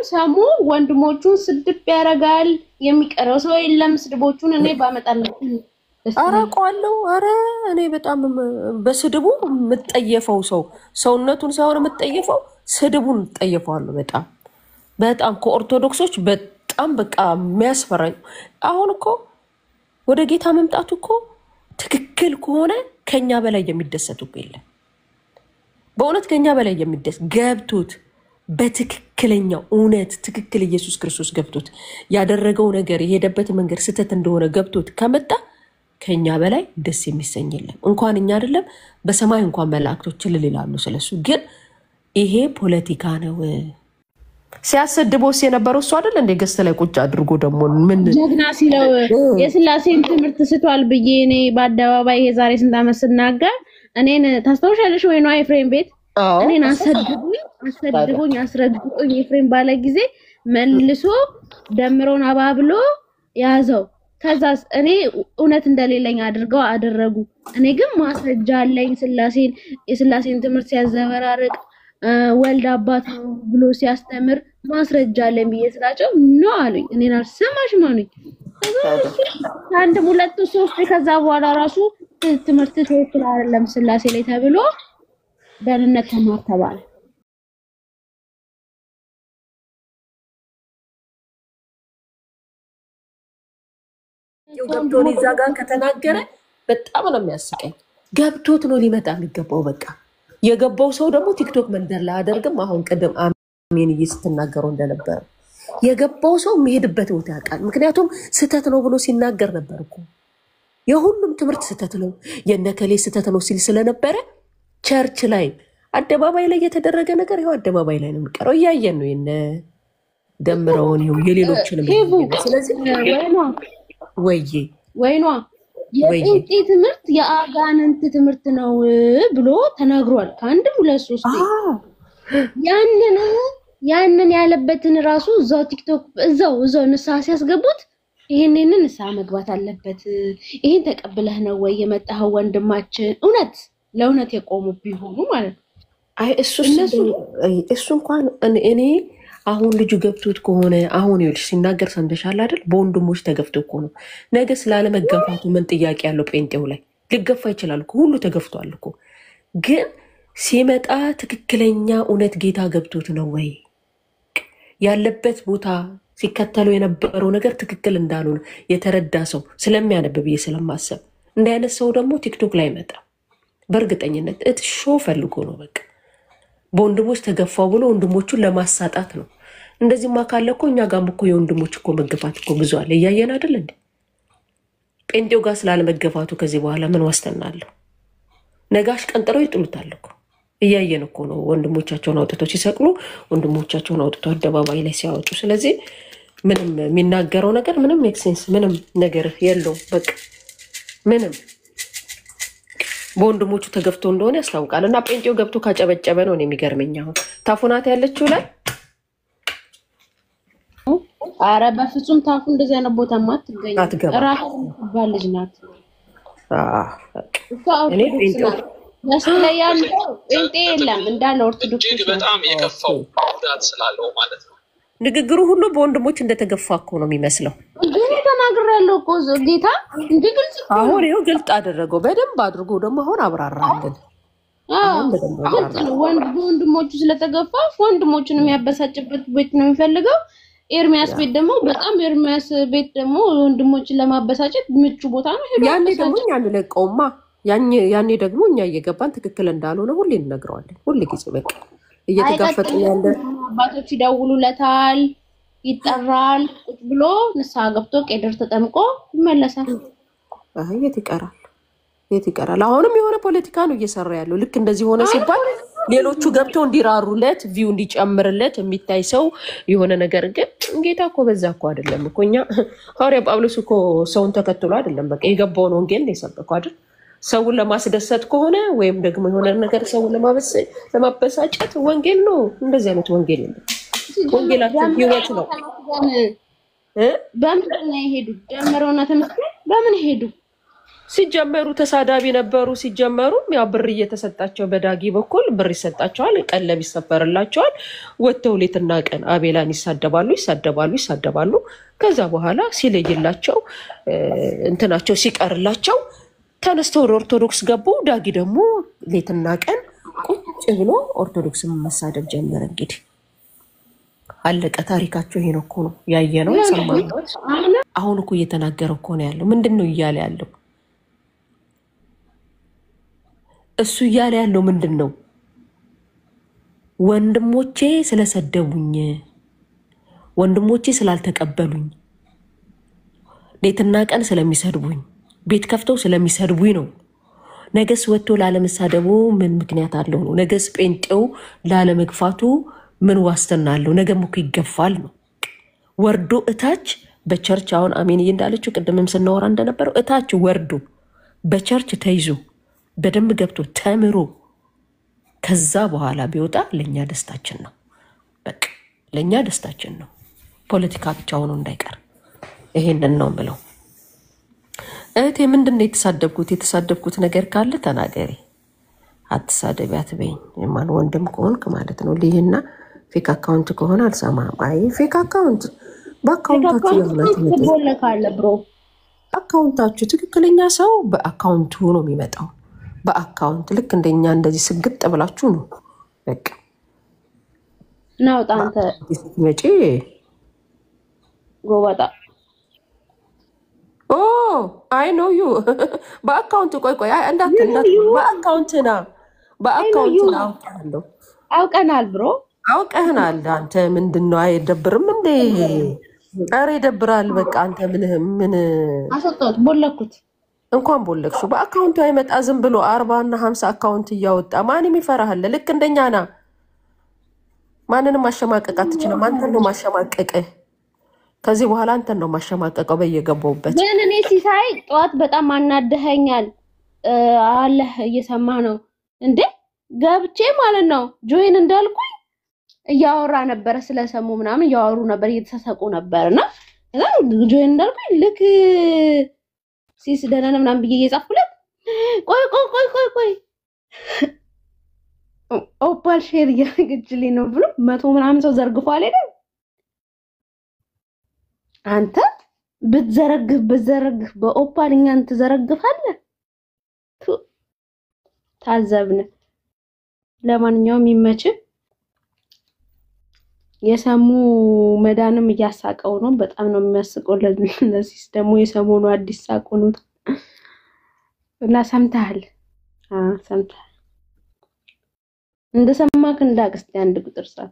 ሰሙ ወንድሞቹን ስድብ ያረጋል የሚቀረው ሰው የለም ስድቦቹን እኔ ባመጣለሁ አራቋለው አረ እኔ በጣም በስድቡ ምትጠየፈው ሰውነቱን ሳይሆን ምትጠየፈው ስድቡን ጠየፈዋለሁ በጣም ከኦርቶዶክሶች በጣም በቃ የሚያስፈራኝ አሁን እኮ ወደ ጌታ መምጣቱ እኮ ትክክል ከሆነ ከኛ በላይ የሚደሰቱ የለም በእውነት ከኛ በላይ የሚደስ ገብቶት በትክክለኛው እውነት ትክክል ኢየሱስ ክርስቶስ ገብቶት ያደረገው ነገር የሄደበት መንገድ ስተት እንደሆነ ገብቶት ከመጣ ከኛ በላይ ደስ የሚሰኝ የለም እንኳን እኛ አይደለም በሰማይ እንኳን መላእክቶች ይላሉ ስለሱ ግን ይሄ ፖለቲካ ነው ሲያሰድቦስ የነበረው እሱ አይደል እንደ ገስተ ላይ ቁጭ አድርጎ ደሞ ምን ጀግና ሲለው የስላሴን ትምህርት ስቷል ብዬ እኔ በአደባባይ የዛሬ ስንት ዓመት ስናገር እኔን ታስተውሻለሽ ወይ ነው ኤፍሬም ቤት እኔን አሰድቦኝ አስረግጦኝ ኤፍሬም ባለ ጊዜ መልሶ ደምሮን አባብሎ ያዘው ከዛስ እኔ እውነት እንደሌለኝ አድርገው አደረጉ እኔ ግን ማስረጃ አለኝ የስላሴን ትምህርት ሲያዘበራርቅ ወልድ አባት ነው ብሎ ሲያስተምር ማስረጃ አለኝ በየስላቸው ነው አሉኝ እኔን አልሰማሽ ማኑኝ አንድ ሁለት ሶስት ከዛ በኋላ ራሱ ትምህርት ትክክል አይደለም ስላሴ ላይ ተብሎ ደህንነት ተማር ተባለ ገብቶት ይዛጋ ከተናገረ በጣም ነው የሚያስቀኝ ገብቶት ነው ሊመጣ የሚገባው በቃ የገባው ሰው ደግሞ ቲክቶክ መንደር ላይ አደርግም አሁን ቀደም አሜን እየስተናገረው እንደነበር የገባው ሰው የሚሄድበት ቦታ ያውቃል ምክንያቱም ስተት ነው ብሎ ሲናገር ነበርኩ የሁሉም ትምህርት ስተት ነው የነከሌ ስተት ነው ሲል ስለነበረ ቸርች ላይ አደባባይ ላይ የተደረገ ነገር ይሄው አደባባይ ላይ ነው የሚቀረው ያያየን ነው የነ ደምረውን ይሄው የሌሎችንም ስለዚህ ወይኗ የጥንት ትምህርት የአጋንንት ትምህርት ነው ብሎ ተናግሯል ከአንድም ሁለት ሶስት ያንን ያለበትን ራሱ እዛው ቲክቶክ እዛው ንስሐ ሲያስገቡት ይሄንን ንስሐ መግባት አለበት ይሄን ተቀበለህ ነው ወይ የመጣው ወንድማችን እውነት ለእውነት የቆሙ ቢሆኑ ማለት አይ እሱ እንኳን እኔ አሁን ልጁ ገብቶት ከሆነ አሁን ይልሽ ሲናገር ሰምተሻል አይደል በወንድሞች ተገፍቶ እኮ ነው ነገ ስላለ መገፋቱ ምን ጥያቄ ያለው ጴንጤው ላይ ሊገፋ ይችላል እኮ ሁሉ ተገፍቷል እኮ ግን ሲመጣ ትክክለኛ እውነት ጌታ ገብቶት ነው ወይ ያለበት ቦታ ሲከተለው የነበረው ነገር ትክክል እንዳልሆነ የተረዳ ሰው ስለሚያነብብ ስለማሰብ እንደ አይነት ሰው ደግሞ ቲክቶክ ላይ መጣ በእርግጠኝነት እትሾ ፈልጎ ነው በቃ በወንድሞች ተገፋው ብሎ ወንድሞቹን ለማሳጣት ነው እንደዚህማ ካለ እኮ እኛ ጋርም እኮ የወንድሞች እኮ መገፋት እኮ ብዙ አለ ያያየን አይደል እንዴ ጴንጤው ጋር ስላለ መገፋቱ ከዚህ በኋላ ምን ዋስተናለሁ ነጋሽ ቀንጥረው ይጥሉታል እኮ ያያየን እኮ ነው ወንድሞቻቸውን አውጥተው ሲሰቅሉ ወንድሞቻቸውን አውጥተው አደባባይ ላይ ሲያወጡ ስለዚህ ምንም የሚናገረው ነገር ምንም ሜክሴንስ ምንም ነገር የለው በቃ ምንም በወንድሞቹ ተገፍቶ እንደሆነ ያስታውቃልና ጴንጤው ገብቶ ካጨበጨበ ነው የሚገርመኝ አሁን ታፉናት ያለችው ላይ አረ በፍጹም ታፉ እንደዚህ አይነት ቦታ ማትገኝ ራሱ ባልጅ ናት እኔ ያስለያል ጴንጤ የለም እንዳለ ኦርቶዶክስ በጣም የከፋው ጉዳት ስላለው ማለት ነው ንግግሩ ሁሉ በወንድሞች እንደተገፋ እኮ ነው የሚመስለው ግን ተናግሬያለሁ እኮ ጌታ እንግልጽ አሁን ይሄው ግልጥ አደረገው በደንብ አድርጎ ደግሞ አሁን አብራራልን ወንድሞቹ ስለተገፋ ወንድሞቹን የሚያበሳጭበት ቤት ነው የሚፈልገው ኤርሚያስ ቤት ደግሞ በጣም ኤርሚያስ ቤት ደግሞ ወንድሞችን ለማበሳጨት ምቹ ቦታ ነው ያኔ ደግሞ ያን ለቀውማ ያኔ ደግሞ እኛ እየገባን ትክክል እንዳልሆነ ሁሌ እንነግረዋለን ሁሌ ጊዜ በቃ እየተጋፈጡ ያለ አባቶች ይደውሉለታል ይጠራል ቁጭ ብሎ ንስሐ ገብቶ ቄደር ተጠምቆ ይመለሳል አይ የት ይቀራል አሁንም የሆነ ፖለቲካ ነው እየሰራ ያለው ልክ እንደዚህ ሆነ ሲባል ሌሎቹ ገብተው እንዲራሩለት ቪው እንዲጨምርለት የሚታይ ሰው የሆነ ነገር ግን ጌታ እኮ በዛ እኮ አይደለም እኮ እኛ ሐዋርያ ጳውሎስ እኮ ሰውን ተከትሎ አይደለም በቃ የገባውን ወንጌል ነው የሰበከው አይደል ሰውን ለማስደሰት ከሆነ ወይም ደግሞ የሆነ ነገር ሰውን ለማበሳጨት ወንጌል ነው እንደዚህ አይነት ወንጌል ነው ወንጌላችን ህይወት ነው በምን ነው ይሄዱ ጀመረውና ተመስገን በምን ይሄዱ ሲጀመሩ ተሳዳቢ ነበሩ። ሲጀመሩ ያው ብር እየተሰጣቸው በዳጊ በኩል ብር ይሰጣቸዋል፣ ቀለብ ይሰፈርላቸዋል። ወጥተው ሌትና ቀን አቤላን ይሳደባሉ። ከዛ በኋላ ሲለይላቸው እንትናቸው ሲቀርላቸው ተነስተው ወደ ኦርቶዶክስ ገቡ። ዳጊ ደግሞ ሌትና ቀን ቁጭ ብሎ ኦርቶዶክስን መሳደብ ጀመረ። እንግዲህ አለቀ ታሪካቸው። ይሄ ነው እኮ ነው ያየነው የሰማነው። አሁን እኮ እየተናገረ እኮ ነው ያለው። ምንድነው እያለ ያለው? እሱ እያለ ያለው ምንድነው? ወንድሞቼ ስለሰደቡኝ፣ ወንድሞቼ ስላልተቀበሉኝ፣ ሌትና ቀን ስለሚሰድቡኝ፣ ቤት ከፍተው ስለሚሰድቡኝ ነው። ነገስ ወጥቶ ላለመሳደቡ ምን ምክንያት አለው ነው? ነገስ ጴንጤው ላለመግፋቱ ምን ዋስትና አለው? ነገም እኮ ይገፋል ነው። ወርዶ እታች በቸርች አሁን አሜን እንዳለችው ቅድምም ስናወራ እንደነበረው እታች ወርዶ በቸርች ተይዞ በደንብ ገብቶ ተምሮ ከዛ በኋላ ቢወጣ ለኛ ደስታችን ነው። በቃ ለኛ ደስታችን ነው። ፖለቲካ ብቻ ሆኖ እንዳይቀር ይሄንን ነው ብለው እህቴ ምንድነው የተሳደብኩት ነገር ካለ ተናገሪ። አትሳደቢ አትበይኝ። የማን ወንድም ከሆንክ ማለት ነው። ሊህና ፌክ አካውንት ከሆነ አልሰማም። አይ ፌክ አካውንት በአካውንታችሁ ይቦለካል ብሮ። አካውንታችሁ ትክክለኛ ሰው በአካውንቱ ነው የሚመጣው። በአካውንት ልክ እንደኛ እንደዚህ ስግጥ ብላችሁ ነው በቃ ናውጣ አንተ መጪ ጎባጣ አይ ኖ ዩ በአካውንት ቆይ እንዳት በአካውንትና አውቀናል ብሮ አውቀናል። አንተ ምንድነው? አይደብርም እንዴ? ኧረ ይደብራል። በቃ አንተ ምን አሰጣት ቦለኩት እንኳን ቦለክሽው በአካውንቱ አይመጣ። ዝም ብሎ 40 እና 50 አካውንት እያወጣ ማንም ይፈራሃል። ልክ እንደኛና ማንንም ማሸማቀቅ አትችልም። አንተን ነው ማሸማቀቅ። ከዚህ በኋላ አንተን ነው ማሸማቀቀው በየገባውበት። ግን እኔ ሲሳይ ጠዋት በጣም አናደኸኛል። አለህ እየሰማህ ነው እንዴ? ገብቼ ማለት ነው ጆይን እንዳልኩኝ እያወራ ነበር፣ ስለሰሙ ምናምን እያወሩ ነበር፣ እየተሳሳቁ ነበርና ጆይን እንዳልኩኝ ልክ ሲስ ደነነ ምናምን ብዬ እየጻፍኩለት ቆይ ኦፓል ሼር እያደረገችልኝ ነው ብሎ 100 ምናምን ሰው ዘርግፏል አይደል? አንተ ብትዘረግፍ በኦፓል እኛን ትዘረግፋለህ። ታዘብን። ለማንኛውም ይመች። የሰሙ መዳንም እያሳቀው ነው። በጣም ነው የሚያስቀው። ለዚህ ደግሞ የሰሞኑ አዲስ ሳቁ ነው እና ሰምተሃል? ሰምተሃል? እንደሰማክ እንዳቅስቲ አንድ ቁጥር ጻፍ።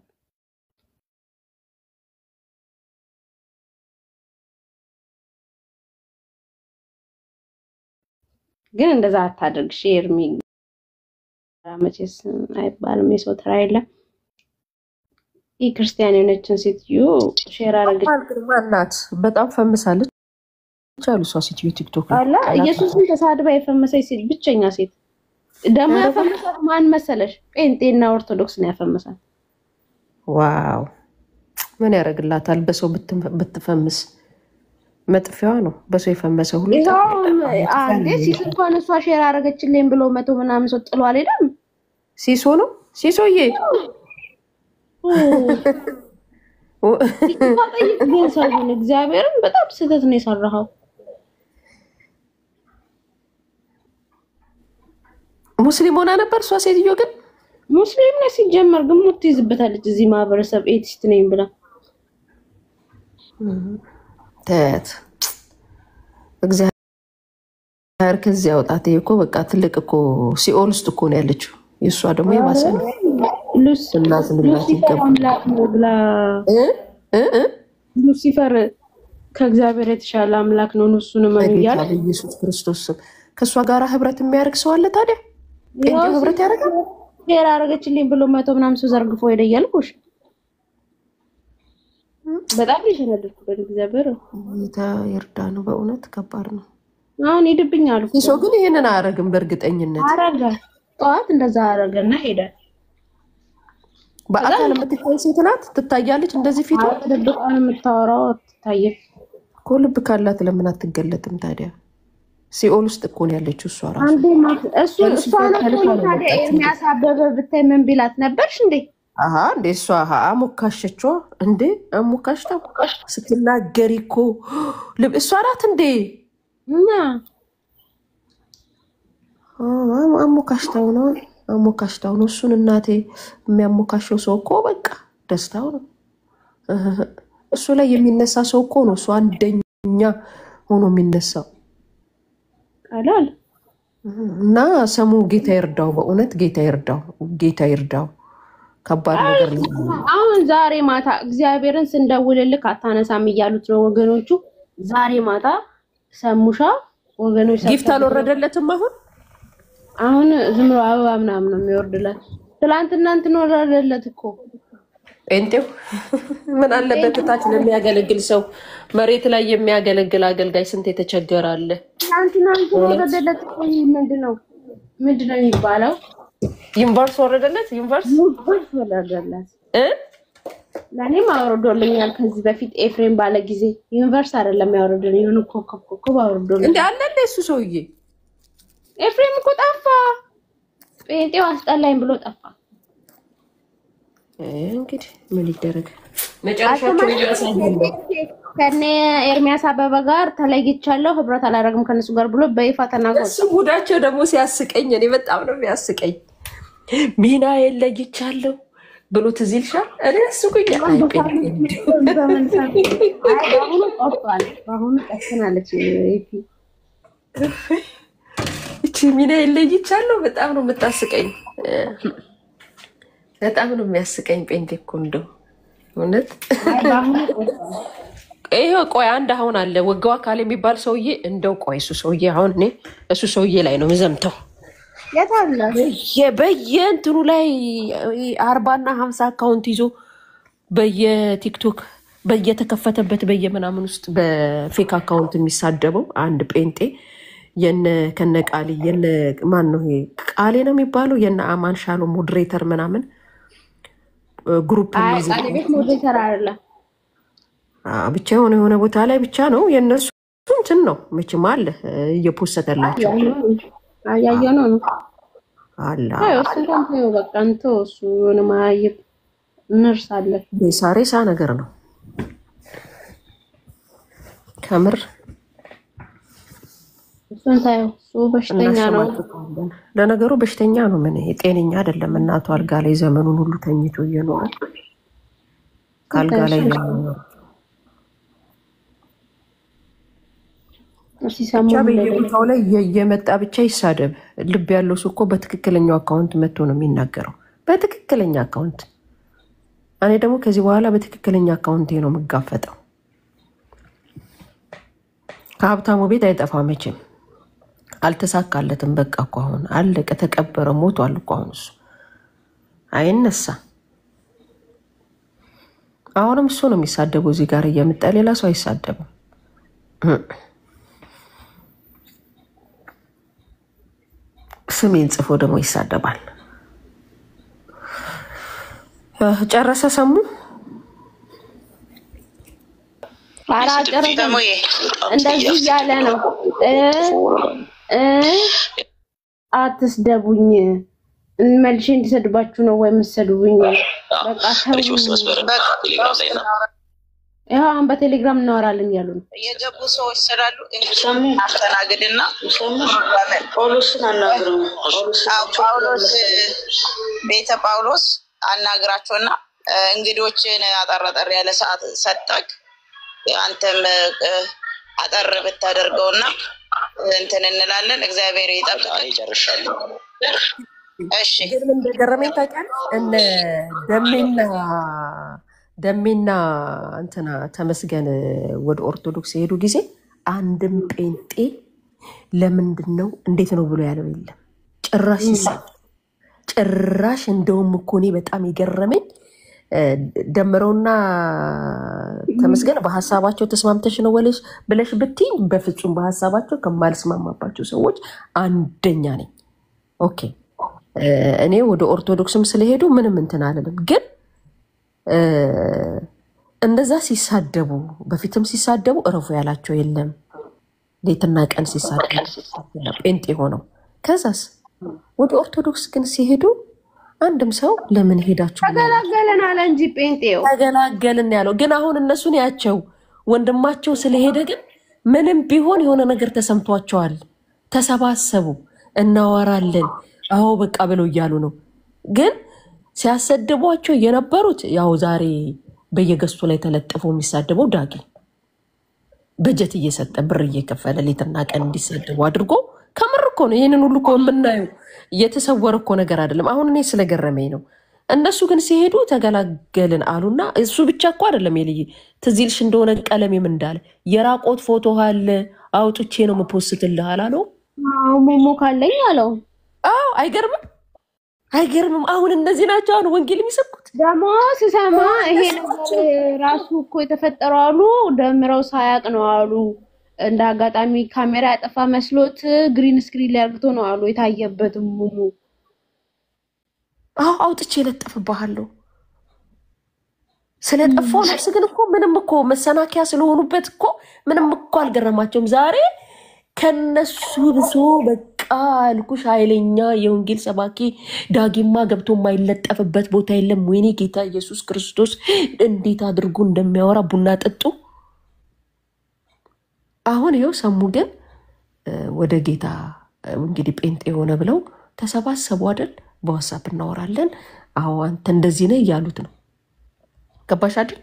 ግን እንደዛ አታድርግ። ሼር መቼስ አይባልም። የሰው ተራ የለም። ክርስቲያን የሆነችን ሴትዮ ሼር አረገች። ማናት? በጣም ፈምሳለች አሉ እሷ ሴትዮ ቲክቶክ አላ ኢየሱስን ተሳድባ የፈመሰች ሴት ብቸኛ ሴት ደማ ያፈመሳት ማን መሰለሽ? ጴንጤና ኦርቶዶክስ ነው ያፈመሳት። ዋው ምን ያደርግላታል? በሰው ብትፈምስ መጥፊያዋ ነው። በሰው የፈመሰ ሁሉ አንዴ ሲስ እንኳን እሷ ሼር አረገችልኝ ብሎ 100 ምናምን ሰው ጥሎ አልሄደም። ሲሶ ነው ሲሶዬ ግን ሰውን እግዚአብሔርን በጣም ስህተት ነው የሰራኸው። ሙስሊም ሆና ነበር እሷ ሴትዮ። ግን ሙስሊም ነች ሲጀመር፣ ግን ሙት ይዝበታለች እዚህ ማህበረሰብ ኤቲስት ነኝ ብላ ተት እግዚአብሔር ከዚህ ያውጣት። እኮ በቃ ትልቅ እኮ ሲኦል ውስጥ እኮ ነው ያለችው። የሷ ደግሞ የባሰ ነው። ሉሲፈር ከእግዚአብሔር የተሻለ አምላክ ነው። እሱን ማንያል ኢየሱስ ክርስቶስ ከሷ ጋር ህብረት የሚያደርግ ሰው አለ ታዲያ? እንዴ ህብረት ያደርጋል? ሼር አረገችልኝ ብሎ 100 ምናምን ሰው ዘርግፎ ሄደ እያልኩሽ በጣም ይሸነደኩ በእግዚአብሔር ይርዳ ነው። በእውነት ከባድ ነው። አሁን ይድብኛል እኮ ሰው ግን ይሄንን አያረግም። በእርግጠኝነት አረጋ ጠዋት እንደዛ አረገና ሄደ። በአካል የምትታይ ሴት ናት። ትታያለች እንደዚህ ፊቱ ደብቃን የምታወራው ትታየ እኮ። ልብ ካላት ለምን አትገለጥም ታዲያ? ሲኦል ውስጥ እኮ ነው ያለችው እሷ ራሱ። አንዴ እሱ ነው ታዲያ ኤርሚያስ አበበ ብታይ ምን ቢላት ነበርሽ እንዴ? እንዴ እሷ አሞካሸችዋ እንዴ? አሞካሽታ ስትናገሪ እኮ እሷ ናት እንዴ? አሞካሽታው ነው እሱን። እናቴ የሚያሞካሸው ሰው እኮ በቃ ደስታው ነው። እሱ ላይ የሚነሳ ሰው እኮ ነው እሱ አንደኛ ሆኖ የሚነሳው ቀላል እና ሰሙ ጌታ ይርዳው፣ በእውነት ጌታ ይርዳው። ከባድ ነገር ነው። አሁን ዛሬ ማታ እግዚአብሔርን ስንደውልልክ አታነሳም እያሉት ነው ወገኖቹ። ዛሬ ማታ ሰሙሻ ወገኖች ጊፍት አልወረደለትም። አሁን ዝም ብሎ አበባ ምናምን ነው የሚወርድለት። ትላንትና እንትን ወረደለት እኮ ጴንጤው። ምን አለበት ታች ለሚያገለግል ሰው መሬት ላይ የሚያገለግል አገልጋይ ስንት የተቸገረ አለ። ትላንትና እንትን ወረደለት እኮ። ምንድነው የሚባለው? ዩኒቨርስ ወረደለት። ዩኒቨርስ ወረደለት ለኔም አወርዶልኛል ከዚህ በፊት ኤፍሬም ባለ ጊዜ። ዩኒቨርስ አይደለም ያወርደልኝ ነው ኮኮ አወርዶልኝ እንዴ አለ እሱ ሰውዬ። ኤፍሬም እኮ ጠፋ። ጴንጤው አስጠላኝ ብሎ ጠፋ። እንግዲህ ምን ይደረግ መጨረሻቸው ይያሳየን። ከኔ ኤርሚያስ አበበ ጋር ተለይቻለሁ ህብረት አላረግም ከነሱ ጋር ብሎ በይፋ ተናግሯል። እሱ ጉዳቸው ደግሞ ሲያስቀኝ እኔ በጣም ነው የሚያስቀኝ። ሚና የለይቻለሁ ብሎ ትዝ ይልሻል። እኔ አስቁኝ። አሁን ቀስናለች እቺ ሚና የለይቻለሁ በጣም ነው የምታስቀኝ። በጣም ነው የሚያስቀኝ። ጴንጤ እኮ እንደው እውነት ይሄው ቆይ አንድ አሁን አለ ወጋው አካል የሚባል ሰውዬ እንደው ቆይ እሱ ሰውዬ አሁን እኔ እሱ ሰውዬ ላይ ነው የምዘምተው። የታለ በየእንትኑ ላይ 40 እና 50 አካውንት ይዞ በየቲክቶክ በየተከፈተበት በየምናምን ውስጥ በፌክ አካውንት የሚሳደበው አንድ ጴንጤ የነ ከነቃሊ የነ ማን ነው ይሄ ቃሌ ነው የሚባለው የነ አማን ሻሎ ሞዴሬተር ምናምን ግሩፕ ነው ቤት ሞዴሬተር አይደለም ብቻ የሆነ ቦታ ላይ ብቻ ነው የነሱ እንትን ነው መቼም አለ እየፖስተላቸው አያየነው ነው አላ እሱ በቃ እንተው እሱ የሆነ ማይብ እንርሳለ ሳሬሳ ነገር ነው ከምር። እሱን ታየው እሱ በሽተኛ ነው። ለነገሩ በሽተኛ ነው። ምን ጤነኛ አይደለም። እናቱ አልጋ ላይ ዘመኑን ሁሉ ተኝቶ እየኖረ ካልጋ ላይ ነው ሲሰሙ በየቦታው ላይ እየመጣ ብቻ ይሳደብ። ልብ ያለው ሰው እኮ በትክክለኛው አካውንት መጥቶ ነው የሚናገረው። በትክክለኛ አካውንት። እኔ ደግሞ ከዚህ በኋላ በትክክለኛ አካውንቴ ነው የምጋፈጠው። ከሀብታሙ ቤት አይጠፋ መቼም። አልተሳካለትም። በቃ እኮ አሁን አለቀ፣ ተቀበረ፣ ሞቷል እኮ አሁን እሱ አይነሳ። አሁንም እሱ ነው የሚሳደበው እዚህ ጋር እየመጣ ሌላ ሰው አይሳደብም። ስሜን ጽፎ ደግሞ ይሳደባል። ጨረሰ ሰሙ እንደዚህ ያለ ነው። አትስደቡኝ፣ መልሼ እንዲሰድባችሁ ነው ወይ የምትሰድቡኝ? በቃ ይሄ አሁን በቴሌግራም እናወራለን ያሉ ነው የገቡ ሰዎች ስላሉ እንግዲህ አስተናግድና ጳውሎስን አናግረው። ጳውሎስ ቤተ ጳውሎስ አናግራቸውና እንግዶችን አጠረጠር ያለ ሰዓት ሰጠቅ አንተም አጠር ብታደርገውና እንትን እንላለን። እግዚአብሔር ይጠብቃል። ይጨርሻለሁ። እሺ ግን ምን እንደገረመኝ ታውቂያለሽ? እነ ደሜና እንትና ተመስገን ወደ ኦርቶዶክስ የሄዱ ጊዜ አንድም ጴንጤ ለምንድን ነው እንዴት ነው ብሎ ያለው የለም። ጭራሽ እንደውም እኮ እኔ በጣም የገረመኝ ደምረውና ተመስገን በሀሳባቸው ተስማምተሽ ነው ወለሽ ብለሽ ብትይ በፍጹም በሀሳባቸው ከማልስማማባቸው ሰዎች አንደኛ ነኝ። ኦኬ እኔ ወደ ኦርቶዶክስም ስለሄዱ ምንም እንትን አልልም። ግን እንደዛ ሲሳደቡ በፊትም ሲሳደቡ እረፉ ያላቸው የለም። ሌትና ቀን ሲሳደብ ጴንጤ ሆነው ከዛስ ወደ ኦርቶዶክስ ግን ሲሄዱ አንድም ሰው ለምን ሄዳችሁ ተገላገለን አለ እንጂ ጴንጤው ተገላገልን ያለው ግን አሁን እነሱን ያቸው ወንድማቸው ስለሄደ ግን ምንም ቢሆን የሆነ ነገር ተሰምቷቸዋል ተሰባሰቡ እናወራለን አዎ በቃ ብለው ይያሉ ነው ግን ሲያሰድቧቸው የነበሩት ያው ዛሬ በየገስቱ ላይ ተለጥፎ የሚሳደበው ዳጊ በጀት እየሰጠ ብር እየከፈለ ሌትና ቀን እንዲሰደቡ አድርጎ ከምር እኮ ነው ይሄንን ሁሉ እኮ የምናየው እየተሰወረ እኮ ነገር አይደለም አሁን እኔ ስለገረመኝ ነው እነሱ ግን ሲሄዱ ተገላገልን አሉና እሱ ብቻ እኮ አይደለም ይልይ ትዝልሽ እንደሆነ ቀለሜም እንዳለ የራቆት ፎቶ አለ አውጥቼ ነው መፖስትልህ አላለው ሞሞ ካለኝ አለው አይገርምም አሁን እነዚህ ናቸው አሁን ወንጌል የሚሰብኩት ደሞ ሲሰማ ይሄ ነገር ራሱ እኮ የተፈጠረው አሉ ደምረው ሳያቅ ነው አሉ እንደ አጋጣሚ ካሜራ ያጠፋ መስሎት ግሪን ስክሪን ላይ አርግቶ ነው አሉ የታየበት ሙሙ አውጥቼ ለጥፍባለሁ ስለጠፋው ነፍስ ግን እኮ ምንም እኮ መሰናከያ ስለሆኑበት እኮ ምንም እኮ አልገረማቸውም ዛሬ ከነሱ ብሶ በቃ አልኩሽ ኃይለኛ የወንጌል ሰባኪ ዳጊማ ገብቶ የማይለጠፍበት ቦታ የለም ወይኔ ጌታ ኢየሱስ ክርስቶስ እንዴት አድርጎ እንደሚያወራ ቡና ጠጡ አሁን ይኸው ሰሙ ግን ወደ ጌታ እንግዲህ ጴንጤ ሆነ ብለው ተሰባሰቡ አይደል በዋትስአፕ እናወራለን አዎ አንተ እንደዚህ ነህ ያሉት ነው ገባሽ አይደል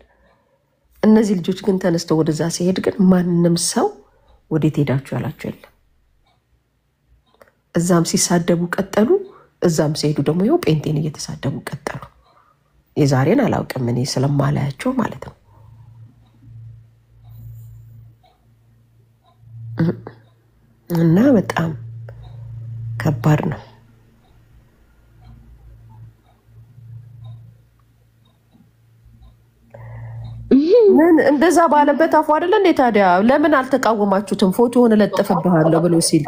እነዚህ ልጆች ግን ተነስተው ወደዛ ሲሄድ ግን ማንንም ሰው ወዴት ሄዳችሁ ያላችሁ የለም እዛም ሲሳደቡ ቀጠሉ እዛም ሲሄዱ ደግሞ ይኸው ጴንጤን እየተሳደቡ ቀጠሉ የዛሬን አላውቅም እኔ ስለማላያቸው ማለት ነው እና በጣም ከባድ ነው ምን እንደዛ ባለበት አፉ አይደለ እንዴ ታዲያ ለምን አልተቃወማችሁትም ፎቶውን ለጥፈብሃለሁ ብሎ ሲል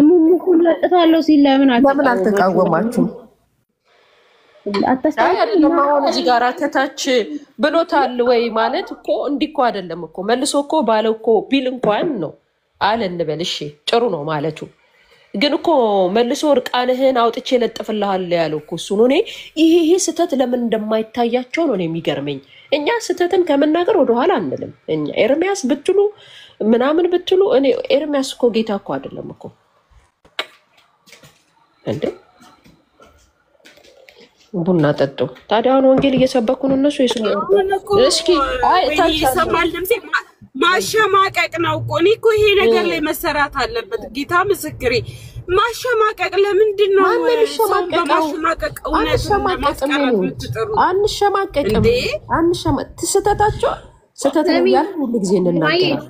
ሙሙ ለጥፋለሁ ሲል ለምን አልተቃወማችሁም አይደለም አሁን እዚህ ጋር ከታች ብሎታል ወይ ማለት እኮ እንዲኮ አይደለም እኮ መልሶ እኮ ባለው እኮ ቢል እንኳን ነው አለ እንበል እሺ ጥሩ ነው ማለቱ ግን እኮ መልሶ እርቃንህን አውጥቼ ለጥፍልሃለሁ ያለው እኮ እሱ ነው ይሄ ስተት ለምን እንደማይታያቸው ነው የሚገርመኝ እኛ ስተትን ከመናገር ወደ ኋላ አንልም እኛ ኤርሚያስ ብትሉ ምናምን ብትሉ እኔ ኤርሚያስ እኮ ጌታ እኮ አይደለም እኮ እንዴ ቡና ጠጡ ታዲያ አሁን ወንጌል እየሰበኩ ነው እነሱ እስኪ ይሰማል ድምጼ ማሸማቀቅ ነው እኮ እኔ እኮ ይሄ ነገር ላይ መሰራት አለበት ጌታ ምስክሬ ማሸማቀቅ ለምንድን ነው ማሸማቀቅ አንሸማቀቅ ስተታቸው ያለ ሁሉ ጊዜ እንናገራለን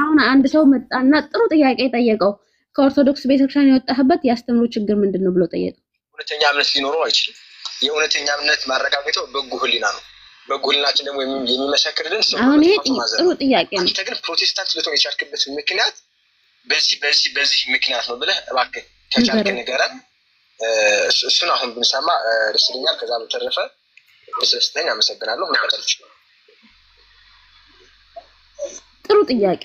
አሁን አንድ ሰው መጣና ጥሩ ጥያቄ ጠየቀው ከኦርቶዶክስ ቤተክርስቲያን የወጣህበት ያስተምሩ ችግር ምንድነው ብሎ ጠየቀው እውነተኛ እምነት ሊኖረው አይችልም የእውነተኛ እምነት ማረጋገጫው በጎ ህሊና ነው በጎ ህሊናችን ደግሞ የሚመሰክርልን ሰው አሁን ይሄ ጥሩ ጥያቄ ነው አንተ ግን ፕሮቴስታንት ልትሆን የቻልክበት ምክንያት በዚህ ምክንያት ነው ብለህ እባክህ ከቻልክ ንገረን እሱን አሁን ብንሰማ ደስ ይለኛል ከዛ በተረፈ ስለስተኛ አመሰግናለሁ መቀጠል ይችላል ጥሩ ጥያቄ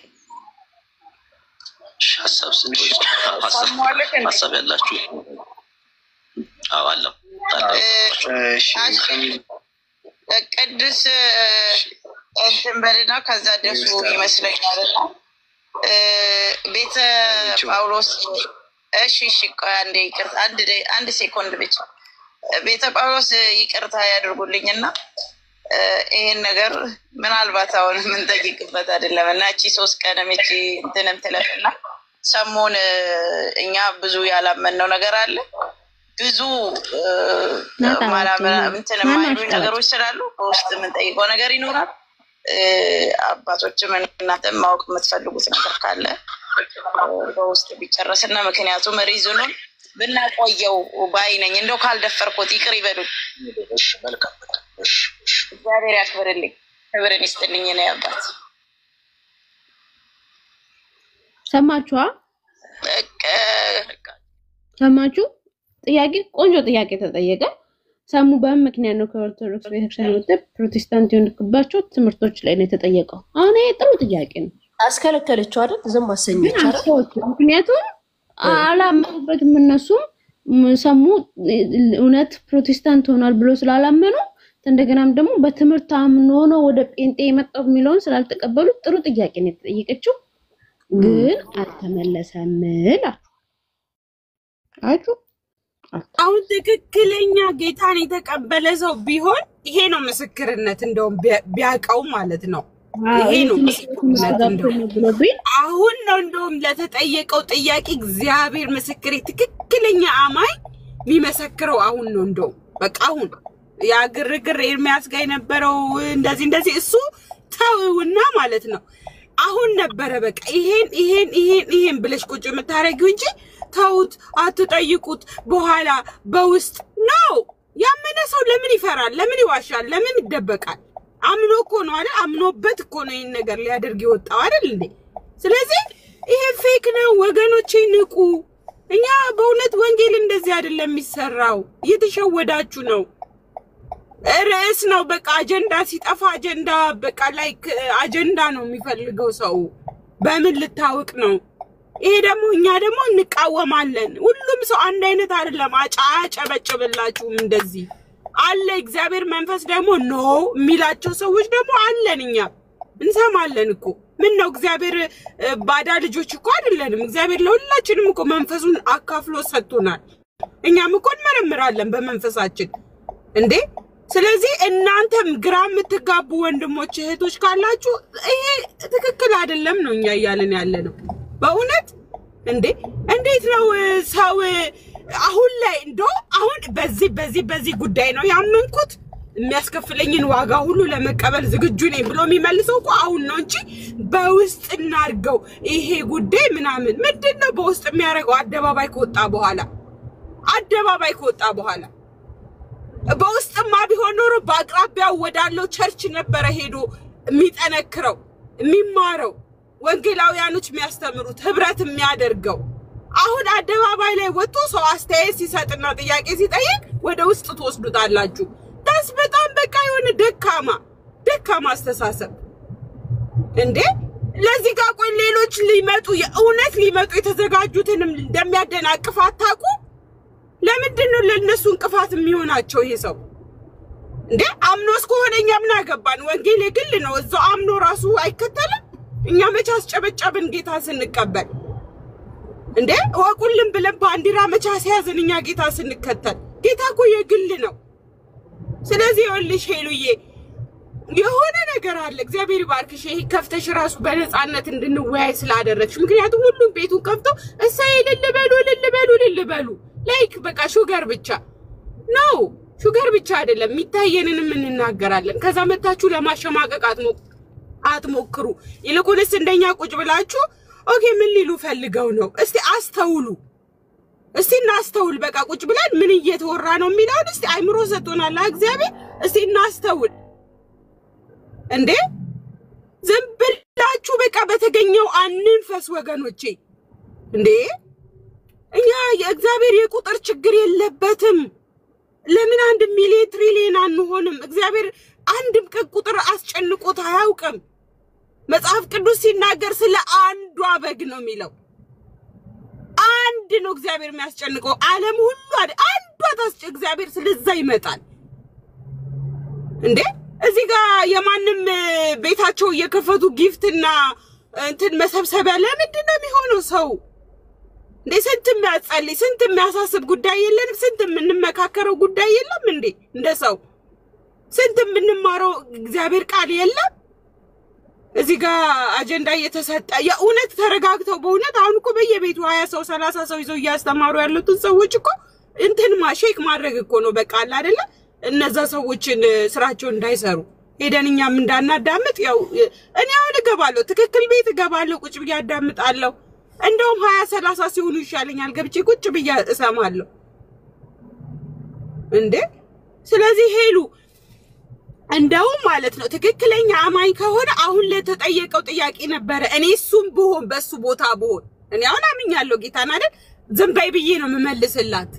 ሀሳብ ያላችሁ አዋለው ቅዱስ እንትን በልና ከዛ ደሱ ይመስለኛል ቤተ ጳውሎስ እሺ ቆይ አንዴ ይቅርታ አንድ ሴኮንድ ብቻ ቤተ ጳውሎስ ይቅርታ ያድርጉልኝና ይሄን ነገር ምናልባት አሁን ምን ጠይቅበት አይደለም እና እቺ 3 ቀንም እቺ እንትንም ትለፍና ሰሞን እኛ ብዙ ያላመነው ነገር አለ ብዙ ማላመና እንትን የማይሉ ነገሮች ስላሉ በውስጥ ምን ጠይቀው ነገር ይኖራል አባቶችም እናንተም ማወቅ የምትፈልጉት ነገር ካለ በውስጥ ቢጨረስና ምክንያቱም ሪዝኑን ብናቆየው ባይነኝ እንደው ካልደፈርኩት ይቅር ይበሉኝ እሺ መልካም እሺ እግዚአብሔር ያክብርልኝ ክብርን ይስጥልኝ ነው ያባት ሰማችሁ ጥያቄ ቆንጆ ጥያቄ ተጠየቀ ሰሙ በምክንያት ነው ከኦርቶዶክስ ቤተክርስቲያን ወጥተህ ፕሮቴስታንት የሆንክባቸው ትምህርቶች ላይ ነው የተጠየቀው አሁን ይሄ ጥሩ ጥያቄ ነው አስከለከለችው አይደል? ዝም አሰኘች አይደል? ምክንያቱም አላመኑበትም እነሱም ሰሙ እውነት ፕሮቴስታንት ሆኗል ብሎ ስላላመኑ እንደገናም ደግሞ በትምህርት አምኖ ነው ወደ ጴንጤ የመጣው የሚለውን ስላልተቀበሉ ጥሩ ጥያቄ ነው የተጠየቀችው ግን አልተመለሰም አጁ አሁን ትክክለኛ ጌታን የተቀበለ ሰው ቢሆን ይሄ ነው ምስክርነት እንደውም ቢያቀው ማለት ነው ይሄ ነው ምስክርነት እንደውም አሁን ነው እንደውም ለተጠየቀው ጥያቄ እግዚአብሔር ምስክሬ ትክክለኛ አማኝ የሚመሰክረው አሁን ነው እንደውም በቃ አሁን ያ ግርግር ኤርሚያስ ጋር የነበረው እንደዚህ እሱ ተውውና ማለት ነው አሁን ነበረ በቃ ይሄን ብለሽ ቁጭ የምታረጊው እንጂ ተውት አትጠይቁት በኋላ በውስጥ ነው ያመነ ሰው ለምን ይፈራል ለምን ይዋሻል ለምን ይደበቃል አምኖ እኮ ነው አይደል አምኖበት እኮ ነው ይሄን ነገር ሊያደርግ ይወጣው አይደል እንዴ ስለዚህ ይሄ ፌክ ነው ወገኖቼ ንቁ እኛ በእውነት ወንጌል እንደዚህ አይደለም የሚሰራው እየተሸወዳችሁ ነው ርዕስ ነው በቃ አጀንዳ ሲጠፋ አጀንዳ በቃ ላይክ አጀንዳ ነው የሚፈልገው ሰው በምን ልታውቅ ነው ይሄ ደግሞ እኛ ደግሞ እንቃወማለን ሁሉም ሰው አንድ አይነት አይደለም አጨበጭብላችሁም እንደዚህ አለ እግዚአብሔር መንፈስ ደግሞ ኖ የሚላቸው ሰዎች ደግሞ አለን እኛ እንሰማለን እኮ ምን ነው እግዚአብሔር ባዳ ልጆች እኮ አይደለንም እግዚአብሔር ለሁላችንም እኮ መንፈሱን አካፍሎ ሰጥቶናል እኛም እኮ እንመረምራለን በመንፈሳችን እንዴ ስለዚህ እናንተም ግራ የምትጋቡ ወንድሞች እህቶች ካላችሁ ይሄ ትክክል አይደለም ነው እኛ ያያለን ያለነው በእውነት እንዴ እንዴት ነው ሰው አሁን ላይ እንደው አሁን በዚህ ጉዳይ ነው ያመንኩት የሚያስከፍለኝን ዋጋ ሁሉ ለመቀበል ዝግጁ ነኝ ብሎ የሚመልሰው እኮ አሁን ነው እንጂ በውስጥ እናርገው ይሄ ጉዳይ ምንድነው በውስጥ የሚያረጋው አደባባይ ከወጣ በኋላ በውስጥማ ቢሆን ኖሮ በአቅራቢያው ወዳለው ቸርች ነበር ሄዶ የሚጠነክረው የሚማረው ወንጌላውያኖች የሚያስተምሩት ህብረት የሚያደርገው አሁን አደባባይ ላይ ወጥቶ ሰው አስተያየት ሲሰጥና ጥያቄ ሲጠይቅ ወደ ውስጥ ተወስዱታላችሁ ታስ በጣም በቃ የሆነ ደካማ አስተሳሰብ እንዴ ለዚህ ጋር ቆይ ሌሎች ሊመጡ የእውነት ሊመጡ የተዘጋጁትንም እንደሚያደናቅፍ አታውቁ ለምንድን ነው ለነሱ እንቅፋት የሚሆናቸው ይሄ ሰው እንዴ አምኖስ ከሆነኛ ምን አገባን ወንጌል የግል ነው እዛው አምኖ ራሱ አይከተልም እኛ መች አስጨበጨብን ጌታ ስንቀበል እንዴ ወቁልን ብለን ባንዲራ መች አስያዝን እኛ ጌታ ስንከተል ጌታ እኮ የግል ነው ስለዚህ ይኸውልሽ ሄሉዬ የሆነ ነገር አለ እግዚአብሔር ይባርክሽ ይሄ ከፍተሽ ራሱ በነፃነት እንድንወያይ ስላደረግሽ ምክንያቱም ሁሉም ቤቱን ከፍቶ እሰይ ልልበሉ ላይክ በቃ ሹገር ብቻ ነው ሹገር ብቻ አይደለም የሚታየንንም እንናገራለን ከዛ መታችሁ ለማሸማቀቅ አትሞክሩ ይልቁንስ እንደኛ ቁጭ ብላችሁ ኦኬ ምን ሊሉ ፈልገው ነው እስቲ አስተውሉ እስቲ እናስተውል በቃ ቁጭ ብለን ምን እየተወራ ነው የሚለው እስቲ አይምሮ ሰጥቶናል እግዚአብሔር እስቲ እናስተውል እንዴ ዝም ብላችሁ በቃ በተገኘው አንንፈስ ወገኖቼ እንዴ እኛ የእግዚአብሔር የቁጥር ችግር የለበትም ለምን 1 ሚሊዮን ትሪሊየን አንሆንም እግዚአብሔር አንድም ቁጥር አስጨንቆት አያውቅም መጽሐፍ ቅዱስ ሲናገር ስለ አንዷ በግ ነው የሚለው አንድ ነው እግዚአብሔር የሚያስጨንቀው ዓለም ሁሉ አንዷ እግዚአብሔር ስለዛ ይመጣል እንዴ እዚህ ጋር የማንም ቤታቸው እየከፈቱ ጊፍትና እንትን መሰብሰቢያ ለምንድን ነው የሚሆነው ሰው እንዴ ስንት የሚያጸልይ ስንት የሚያሳስብ ጉዳይ የለንም ስንት የምንመካከረው ጉዳይ የለም እንዴ እንደ ሰው ስንት የምንማረው እግዚአብሔር ቃል የለም እዚህ ጋር አጀንዳ እየተሰጠ የእውነት ተረጋግተው በእውነት አሁን እኮ በየቤቱ 20 ሰው 30 ሰው ይዘው ያስተማሩ ያሉትን ሰዎች እኮ እንትን ማሼክ ማድረግ እኮ ነው በቃ አለ አይደለ እነዛ ሰዎችን ስራቸው እንዳይሰሩ ሄደንኛም እንዳናዳምጥ ያው እኔ አሁን ገባለሁ ትክክል ቤት ገባለሁ ቁጭ ብዬ አዳምጣለሁ እንደውም 20 30 ሲሆኑ ይሻለኛል ገብቼ ቁጭ ብዬ እሰማለሁ እንዴ ስለዚህ ሄሉ እንደው ማለት ነው ትክክለኛ አማኝ ከሆነ አሁን ለተጠየቀው ጥያቄ ነበር እኔ እሱም ብሆን በሱ ቦታ ብሆን እኔ አሁን አምኛለሁ ጌታን አይደል ዝም በይ ብዬ ነው መመልስላት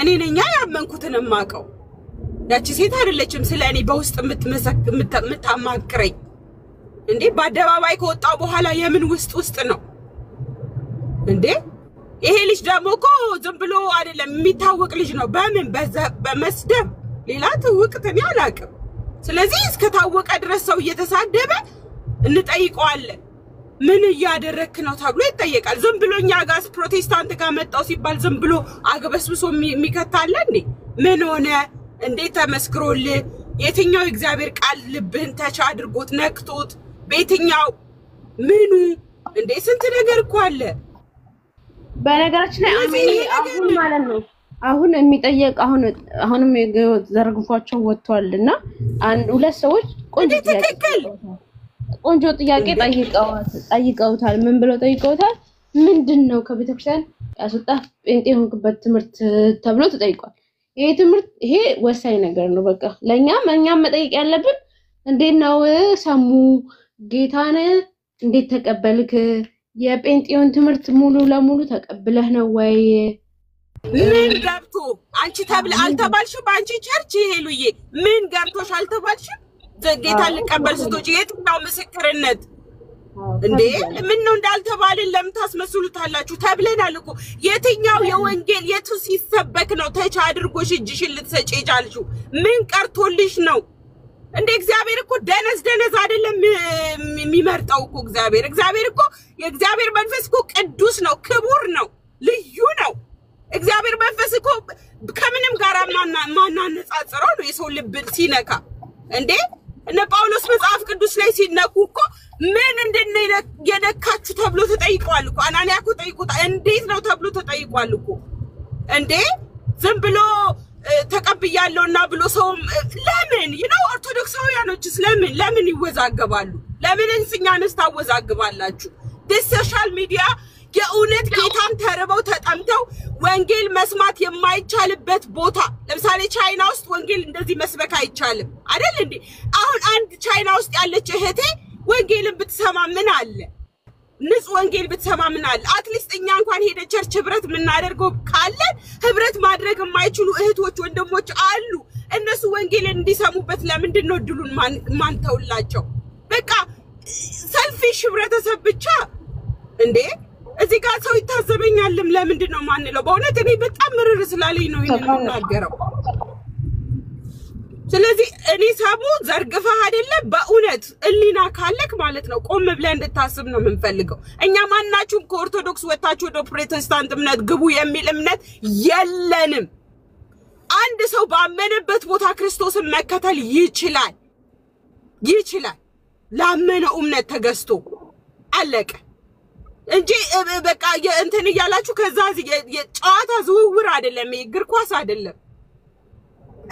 እኔ ነኛ ያመንኩትን ማቀው ያቺ ሴት አይደለችም ስለኔ በውስጥ የምታማክረኝ እንዴ በአደባባይ ከወጣው በኋላ የምን ውስጥ ነው እንዴ? ይሄ ልጅ ደግሞ እኮ ዝም ብሎ አይደለም የሚታወቅ ልጅ ነው። በምን በመስደብ ሌላ ትውቅትን ያላቅም። ስለዚህ እስከ ታወቀ ድረስ ሰው እየተሳደበ እንጠይቀዋለን። ምን እያደረክ ነው ተብሎ ይጠየቃል። ዝም ብሎኛ ጋር ፕሮቴስታንት ጋር መጣው ሲባል ዝም ብሎ አግበስብሶ የሚከታለ እንዴ? ምን ሆነ እንዴ? ተመስክሮል የትኛው እግዚአብሔር ቃል ልብህን ተቻ አድርጎት ነክቶት በየትኛው ምኑ እንዴ? ስንት ነገር እኮ አለ። በነገራችን ላይ አሁን ማለት ነው አሁን የሚጠየቅ አሁንም ዘርግፏቸው ወጥቷልና አንድ ሁለት ሰዎች ቆንጆ ጥያቄ ጠይቀውታል። ምን ብለው ጠይቀውታል? ምንድነው ከቤተክርስቲያን ያስወጣ ጴንጤ ሆንክበት ትምህርት ተብሎ ተጠይቋል። ይሄ ትምህርት ይሄ ወሳኝ ነገር ነው። በቃ ለኛም መጠየቅ ያለብን እንዴት ነው ሰሙ ጌታን እንዴት ተቀበልክ? የጴንጤውን ትምህርት ሙሉ ለሙሉ ተቀብለህ ነው ወይ? ምን ገብቶ አንቺ ተብል አልተባልሽም? አንቺ ቸርች ሄሉዬ ምን ገብቶሽ አልተባልሽም? ጌታን ልቀበል ስትወጪ የትኛው ምስክርነት እንዴ? ምን ነው እንዳልተባልን ለምን ታስመስሉታላችሁ? ተብለናል እኮ። የትኛው የወንጌል የቱ ሲሰበክ ነው ተቻ አድርጎሽ እጅሽን ልትሰጪ ቻልሽው? ምን ቀርቶልሽ ነው እንዴ? እግዚአብሔር እኮ ደነዝ አይደለም የሚመርጠው እኮ እግዚአብሔር እኮ የእግዚአብሔር መንፈስ እኮ ቅዱስ ነው፣ ክቡር ነው፣ ልዩ ነው። እግዚአብሔር መንፈስ እኮ ከምንም ጋር ማናነጻጽረው ነው የሰው ልብን ሲነካ እንዴ? እነ ጳውሎስ መጽሐፍ ቅዱስ ላይ ሲነኩ እኮ ምን እንደነ የነካችሁ ተብሎ ተጠይቋል እኮ። አናንያ እኮ ጠይቁት እንዴት ነው ተብሎ ተጠይቋል እኮ እንዴ? ዝም ብሎ ተቀብያለውና ብሎ ሰው ለምን ይነው ኦርቶዶክሳውያኖችስ ለምን ይወዛገባሉ? ለምን እንስኛንስ ታወዛግባላችሁ? ሶሻል ሚዲያ የእውነት ጌታን ተርበው ተጠምተው ወንጌል መስማት የማይቻልበት ቦታ ለምሳሌ ቻይና ውስጥ ወንጌል እንደዚህ መስበክ አይቻልም አይደል እንዴ? አሁን አንድ ቻይና ውስጥ ያለች እህቴ ወንጌልን ብትሰማ ምን አለ? ንጹህ ወንጌል ብትሰማ ምን አለ? አትሊስት እኛ እንኳን ሄደ ቸርች ህብረት ምናደርገው ካለ ህብረት ማድረግ የማይችሉ እህቶች ወንድሞች አሉ። እነሱ ወንጌልን እንዲሰሙበት ለምንድን ነው ድሉን ማንተውላቸው? በቃ ሰልፊሽ ህብረተሰብ ብቻ እንዴ? እዚህ ጋር ሰው ይታዘበኛልም ለምንድን ነው ማንለው? በእውነት እኔ በጣም ምርር ስላለኝ ነው የምናገረው። ስለዚህ እኔ ሰሙ ዘርግፈህ አይደለም በእውነት እሊና ካለክ ማለት ነው ቆም ብለህ እንድታስብ ነው የምንፈልገው። እኛ ማናችሁም ከኦርቶዶክስ ወጣችሁ ወደ ፕሮቴስታንት እምነት ግቡ የሚል እምነት የለንም። አንድ ሰው ባመነበት ቦታ ክርስቶስን መከተል ይችላል ላመነው እምነት ተገዝቶ አለቀ እንጂ በቃ እንትን እያላችሁ ከዛ የጨዋታ ዝውውር አይደለም፣ እግር ኳስ አይደለም።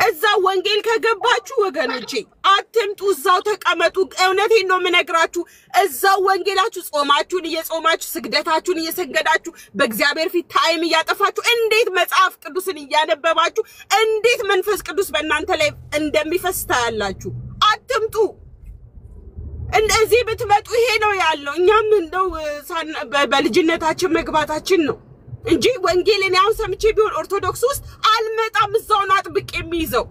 እዛው ወንጌል ከገባችሁ ወገኖቼ አትምጡ፣ እዛው ተቀመጡ። እውነቴን ነው የምነግራችሁ። እዛው ወንጌላችሁ ጾማችሁን እየጾማችሁ ስግደታችሁን እየሰገዳችሁ በእግዚአብሔር ፊት ታይም እያጠፋችሁ እንዴት መጽሐፍ ቅዱስን እያነበባችሁ እንዴት መንፈስ ቅዱስ በእናንተ ላይ እንደሚፈስ ታያላችሁ። አትምጡ። እንደዚህ ብትመጡ ይሄ ነው ያለው። እኛም እንደው በልጅነታችን መግባታችን ነው እንጂ ወንጌልን ያው ሰምቼ ቢሆን ኦርቶዶክስ ውስጥ አልመጣም። እዛውን አጥብቅ የሚይዘው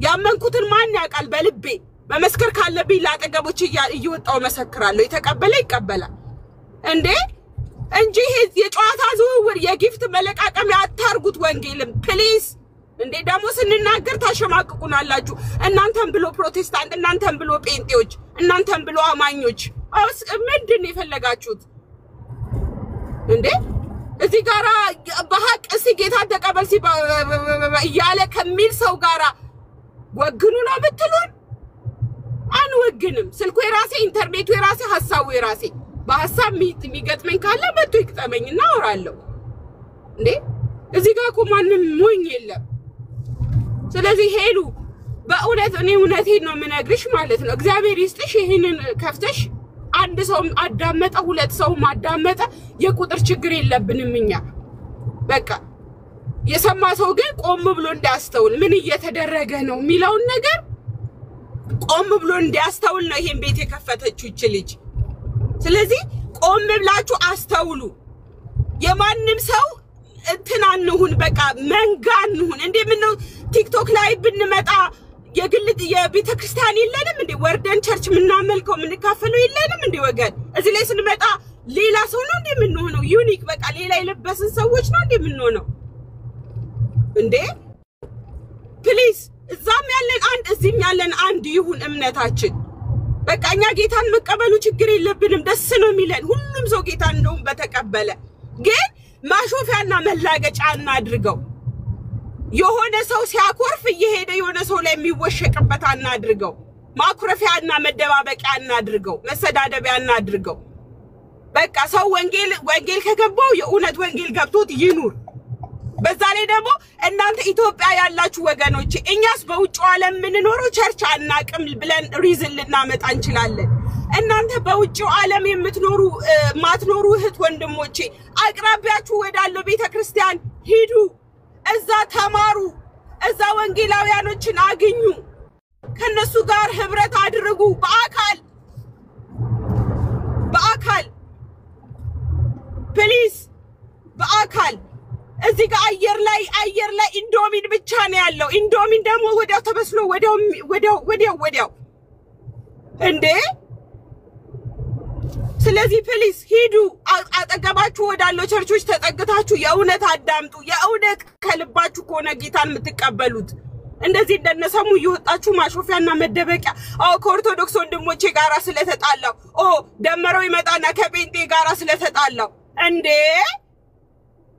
ያመንኩትን ማን ያውቃል? በልቤ መመስከር ካለብኝ ላጠገቦች እየወጣው መሰክራለሁ። የተቀበለ ይቀበላል እንዴ እንጂ ይሄ የጨዋታ ዝውውር የጊፍት መለቃቀሚያ አታርጉት ወንጌልን ፕሊዝ። እንዴ ደግሞ ስንናገር ታሸማቅቁናላችሁ። እናንተም ብሎ ፕሮቴስታንት፣ እናንተም ብሎ ጴንጤዎች፣ እናንተም ብሎ አማኞች ምንድን ነው የፈለጋችሁት እንዴ? እዚህ ጋራ በሐቅ ጌታ ተቀበል እያለ ከሚል ሰው ጋራ ወግኑ ነው የምትሉን? አንወግንም። ስልኩ የራሴ፣ ኢንተርኔቱ የራሴ፣ ሐሳቡ የራሴ። በሐሳብ የሚገጥመኝ ካለ መጥቶ ይቅጠመኝና አወራለሁ እንዴ። እዚህ ጋር እኮ ማንም ሞኝ የለም። ስለዚህ ሄሉ በእውነት እኔ እውነቴን ነው የምነግርሽ ማለት ነው። እግዚአብሔር ይስጥሽ። ይሄንን ከፍተሽ አንድ ሰው አዳመጠ፣ ሁለት ሰው ማዳመጠ የቁጥር ችግር የለብንም እኛ። በቃ የሰማ ሰው ግን ቆም ብሎ እንዲያስተውል ምን እየተደረገ ነው የሚለውን ነገር ቆም ብሎ እንዲያስተውል ነው ይሄን ቤት የከፈተችው እቺ ልጅ። ስለዚህ ቆም ብላችሁ አስተውሉ። የማንም ሰው እንትን አንሁን፣ በቃ መንጋ አንሁን። እንዴ ምን ነው ቲክቶክ ላይ ብንመጣ የግል የቤተክርስቲያን የለንም እንዴ ወርደን ቸርች ምናመልከው ምንካፈለው የለንም እንዴ ወገን እዚህ ላይ ስንመጣ ሌላ ሰው ነው እንዴ ምን ሆነው ዩኒክ በቃ ሌላ የለበስን ሰዎች ነው እንዴ ምን ሆነው እንዴ ፕሊዝ እዛም ያለን አንድ እዚህም ያለን አንድ ይሁን እምነታችን በቃ እኛ ጌታን መቀበሉ ችግር የለብንም ደስ ነው የሚለን ሁሉም ሰው ጌታን እንደውም በተቀበለ ግን ማሾፊያና መላገጫ እናድርገው የሆነ ሰው ሲያኮርፍ እየሄደ የሆነ ሰው ላይ የሚወሸቅበት እናድርገው ማኩረፊያና መደባበቂያ እናድርገው መሰዳደቢያ እናድርገው በቃ ሰው ወንጌል ከገባው የኡነት ወንጌል ገብቶት ይኑር በዛ ላይ ደግሞ እናንተ ኢትዮጵያ ያላችሁ ወገኖች እኛስ በውጭ ዓለም ምንኖረው ቸርች አናቅም ብለን ሪዝን ልናመጣ እንችላለን እናንተ በውጭ ዓለም የምትኖሩ ማትኖሩ እህት ወንድሞቼ አቅራቢያችሁ ወዳለው ቤተክርስቲያን ሂዱ እዛ ተማሩ እዛ ወንጌላውያኖችን አግኙ ከነሱ ጋር ህብረት አድርጉ በአካል ፕሊዝ በአካል እዚህ ጋር አየር ላይ ኢንዶሚን ብቻ ነው ያለው ኢንዶሚን ደግሞ ወዲያው ተበስሎ ወዲያው እንዴ ስለዚህ ፕሊዝ ሂዱ አጠገባችሁ ወዳለው ቸርቾች ተጠግታችሁ የኡነት አዳምጡ የኡነት ከልባችሁ ኮነ ጌታን የምትቀበሉት እንደዚህ እንደነሰሙ ይወጣችሁ ማሾፊያና መደበቂያ ከኦርቶዶክስ ወንድሞቼ ጋራ ስለተጣላው ደመረው ይመጣና ከጴንጤ ጋራ ስለተጣላው እንዴ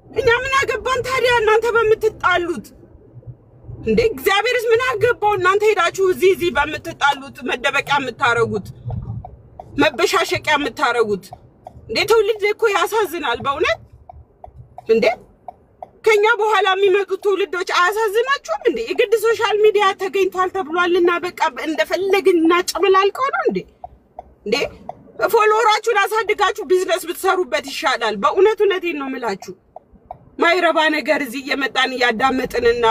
እኛ ምን አገባን ታዲያ እናንተ በመትጣሉት እንዴ እግዚአብሔርስ ምን አገባው እናንተ ሄዳችሁ እዚህ በመትጣሉት መደበቂያ የምታረጉት መበሻሸቂያ የምታረጉት እንዴ ትውልድ እኮ ያሳዝናል በእውነት እንዴ ከኛ በኋላ የሚመጡት ትውልዶች አያሳዝናችሁም እንዴ የግድ ሶሻል ሚዲያ ተገኝቷል ተብሏልና በቃ እንደፈለግና ጨመላልቀው ነው እንዴ ፎሎወራችሁን አሳድጋችሁ ቢዝነስ ብትሰሩበት ይሻላል በእውነት እውነቴን ነው የምላችሁ ማይረባ ነገር እዚህ የመጣን ያዳመጥንና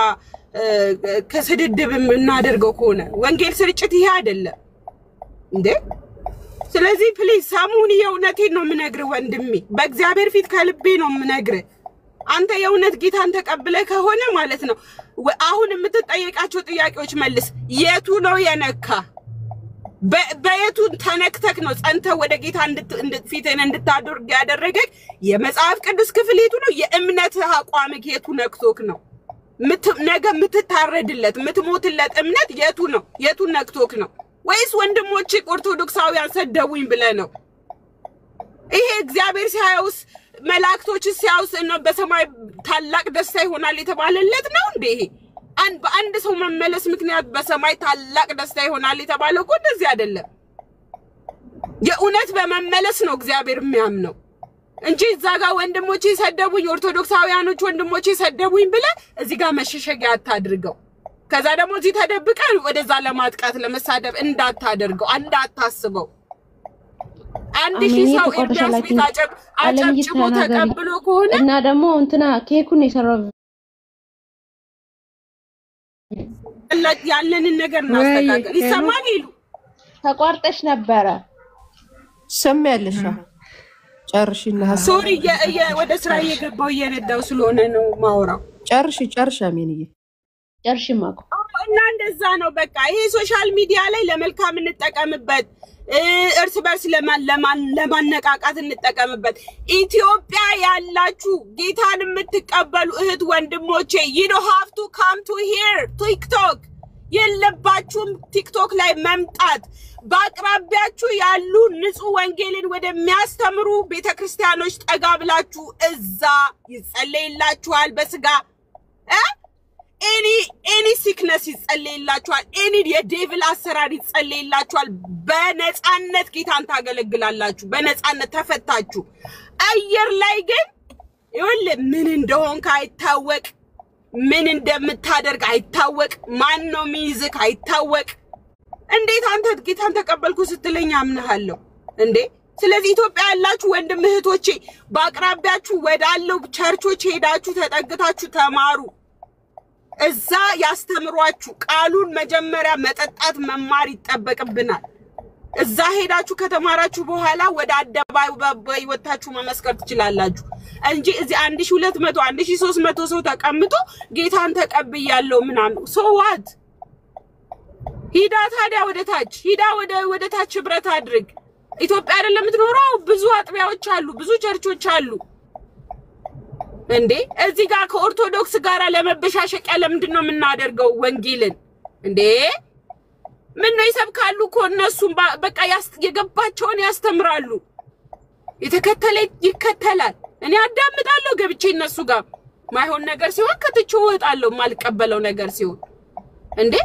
ከስድድብም እናደርገው ከሆነ ወንጌል ስርጭት ይሄ አይደለም እንዴ ስለዚህ ፕሊዝ ሳሙን የእውነቴን ነው የምነግር ወንድሜ በእግዚአብሔር ፊት ከልቤ ነው የምነግር አንተ የእውነት ጌታን ተቀብለ ከሆነ ማለት ነው አሁን የምትጠየቃቸው ጥያቄዎች መልስ የቱ ነው የነካ በየቱ ተነክተክ ነው ጸንተ ወደ ጌታ ፊትን እንድታደርግ ያደረገክ የመጽሐፍ ቅዱስ ክፍል የቱ ነው የእምነት አቋምክ የቱ ነክቶክ ነው ነገ ምትታረድለት ምትሞትለት እምነት የቱ ነክቶክ ነው ወይስ ወንድሞቼ ኦርቶዶክሳውያን ሰደውኝ ብለ ነው ይሄ እግዚአብሔር ሲያዩስ መላእክቶች ሲያዩስ ነው በሰማይ ታላቅ ደስታ ይሆናል የተባለለት ነው እንዴ ይሄ በአንድ ሰው መመለስ ምክንያት በሰማይ ታላቅ ደስታ ይሆናል የተባለው እኮ እንደዚህ አይደለም የኡነት በመመለስ ነው እግዚአብሔር የሚያምነው እንጂ እዛጋ ወንድሞቼ ሰደቡኝ ኦርቶዶክሳውያኖች ወንድሞቼ ሰደቡኝ ብለ እዚህ ጋር መሸሸጊያ አታድርገው ከዛ ደግሞ እዚህ ተደብቀ ወደዛ ለማጥቃት ለመሳደብ እንዳታደርገው እንዳታስበው አንድ ሺህ ሰው ኢንዳስ ቢታጨብ አጨብጭቦ ተቀብሎ ከሆነ እና ደግሞ እንትና ኬኩን የሰራው ያለንን ነገር እናስተካክል ይሰማል ይሉ ተቋርጠሽ ነበረ ሰማያለሽ ጨርሽና ሶሪ ወደ ስራ እየገባው እየነዳው ስለሆነ ነው ማውራው ጨርሽ አሜንዬ ጨርሽማቆ እና እንደዛ ነው በቃ ይሄ ሶሻል ሚዲያ ላይ ለመልካም እንጠቀምበት እርስ በርስ ለማነቃቃት እንጠቀምበት ኢትዮጵያ ያላችሁ ጌታን የምትቀበሉ እህት ወንድሞቼ you don't have to come to here TikTok የለባችሁም ቲክቶክ ላይ መምጣት በአቅራቢያችሁ ያሉ ንጹህ ወንጌልን ወደሚያስተምሩ ቤተክርስቲያኖች ጠጋ ብላችሁ እዛ ይጸለይላችኋል በስጋ any sickness ይጸለይላችኋል any የዴቪል አሰራር ይጸለይላችኋል በነጻነት ጌታን ታገለግላላችሁ በነጻነት ተፈታችሁ አየር ላይ ግን ይወል ምን እንደሆንክ አይታወቅ ምን እንደምታደርግ አይታወቅ ማን ነው ሚይዝክ አይታወቅ እንዴት አንተ ጌታን ተቀበልኩ ስትለኝ አምነሃለሁ እንዴ ስለዚህ ኢትዮጵያ ያላችሁ ወንድም እህቶቼ በአቅራቢያችሁ ወዳለው ቸርቾች ሄዳችሁ ተጠግታችሁ ተማሩ እዛ ያስተምሯችሁ ቃሉን መጀመሪያ መጠጣት መማር ይተበቅብናል እዛ ሄዳችሁ ከተማራችሁ በኋላ ወደ አደባባይ ወጣችሁ መመስከር ትችላላችሁ እንጂ እዚህ 1200 1300 ሰው ተቀምጦ ጌታን ተቀብያለሁ ምናምን so what ሂዳ ታዲያ ወደ ታች ህብረት አድርግ። ኢትዮጵያ አይደለም የምትኖረው? ብዙ አጥቢያዎች አሉ፣ ብዙ ቸርቾች አሉ። እንዴ እዚህ ጋር ከኦርቶዶክስ ጋር ለመበሻሸቂያ ለምንድን ነው የምናደርገው ወንጌልን? እንዴ ምን ነው ይሰብካሉ እኮ እነሱም በቃ የገባቸውን ያስተምራሉ። የተከተለ ይከተላል። እኔ አዳምጣለሁ ገብቼ እነሱ ጋር ማይሆን ነገር ሲሆን ከትቼው እወጣለሁ፣ ማልቀበለው ነገር ሲሆን። እንዴ